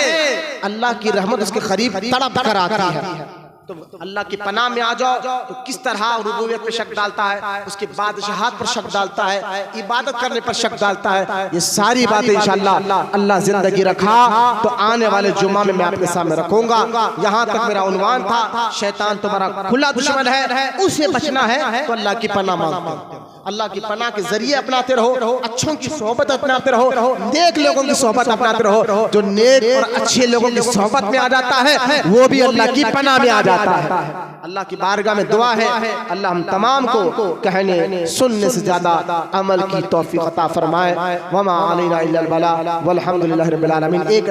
अल्लाह की रहमत उसके करीब तड़प कर आती है। तो अल्लाह की पनाह में आ जाओ तो किस तरह रुबूबियत पे शक डालता है, उसके बादशाहत पर शक डालता है, इबादत करने पर शक डालता है। ये सारी बातें इंशाअल्लाह अल्लाह जिंदगी रखा तो आने वाले जुम्मा में मैं आपके सामने रखूंगा। यहाँ तक मेरा उन्वान था, शैतान तुम्हारा खुला दुश्मन है, उसे बचना है तो अल्लाह की पनाह मांगो, अल्लाह की पनाह के जरिए अपनाते रहो, अच्छों की सोहबत अपनाते रहो, नेक लोगों की सोहबत अपनाते रहो। जो नेक और अच्छे लोगों की सोहबत में आ जाता है वो भी अल्लाह की पनाह में आ जाता है। अल्लाह की बारगाह में दुआ है, अल्लाह हम तमाम को कहने सुनने से ज्यादा अमल की तौफीक अता फरमाए। वमा अलैना इल्लल बलाग वल्हम्दुलिल्लाहि रब्बिल आलमीन। एक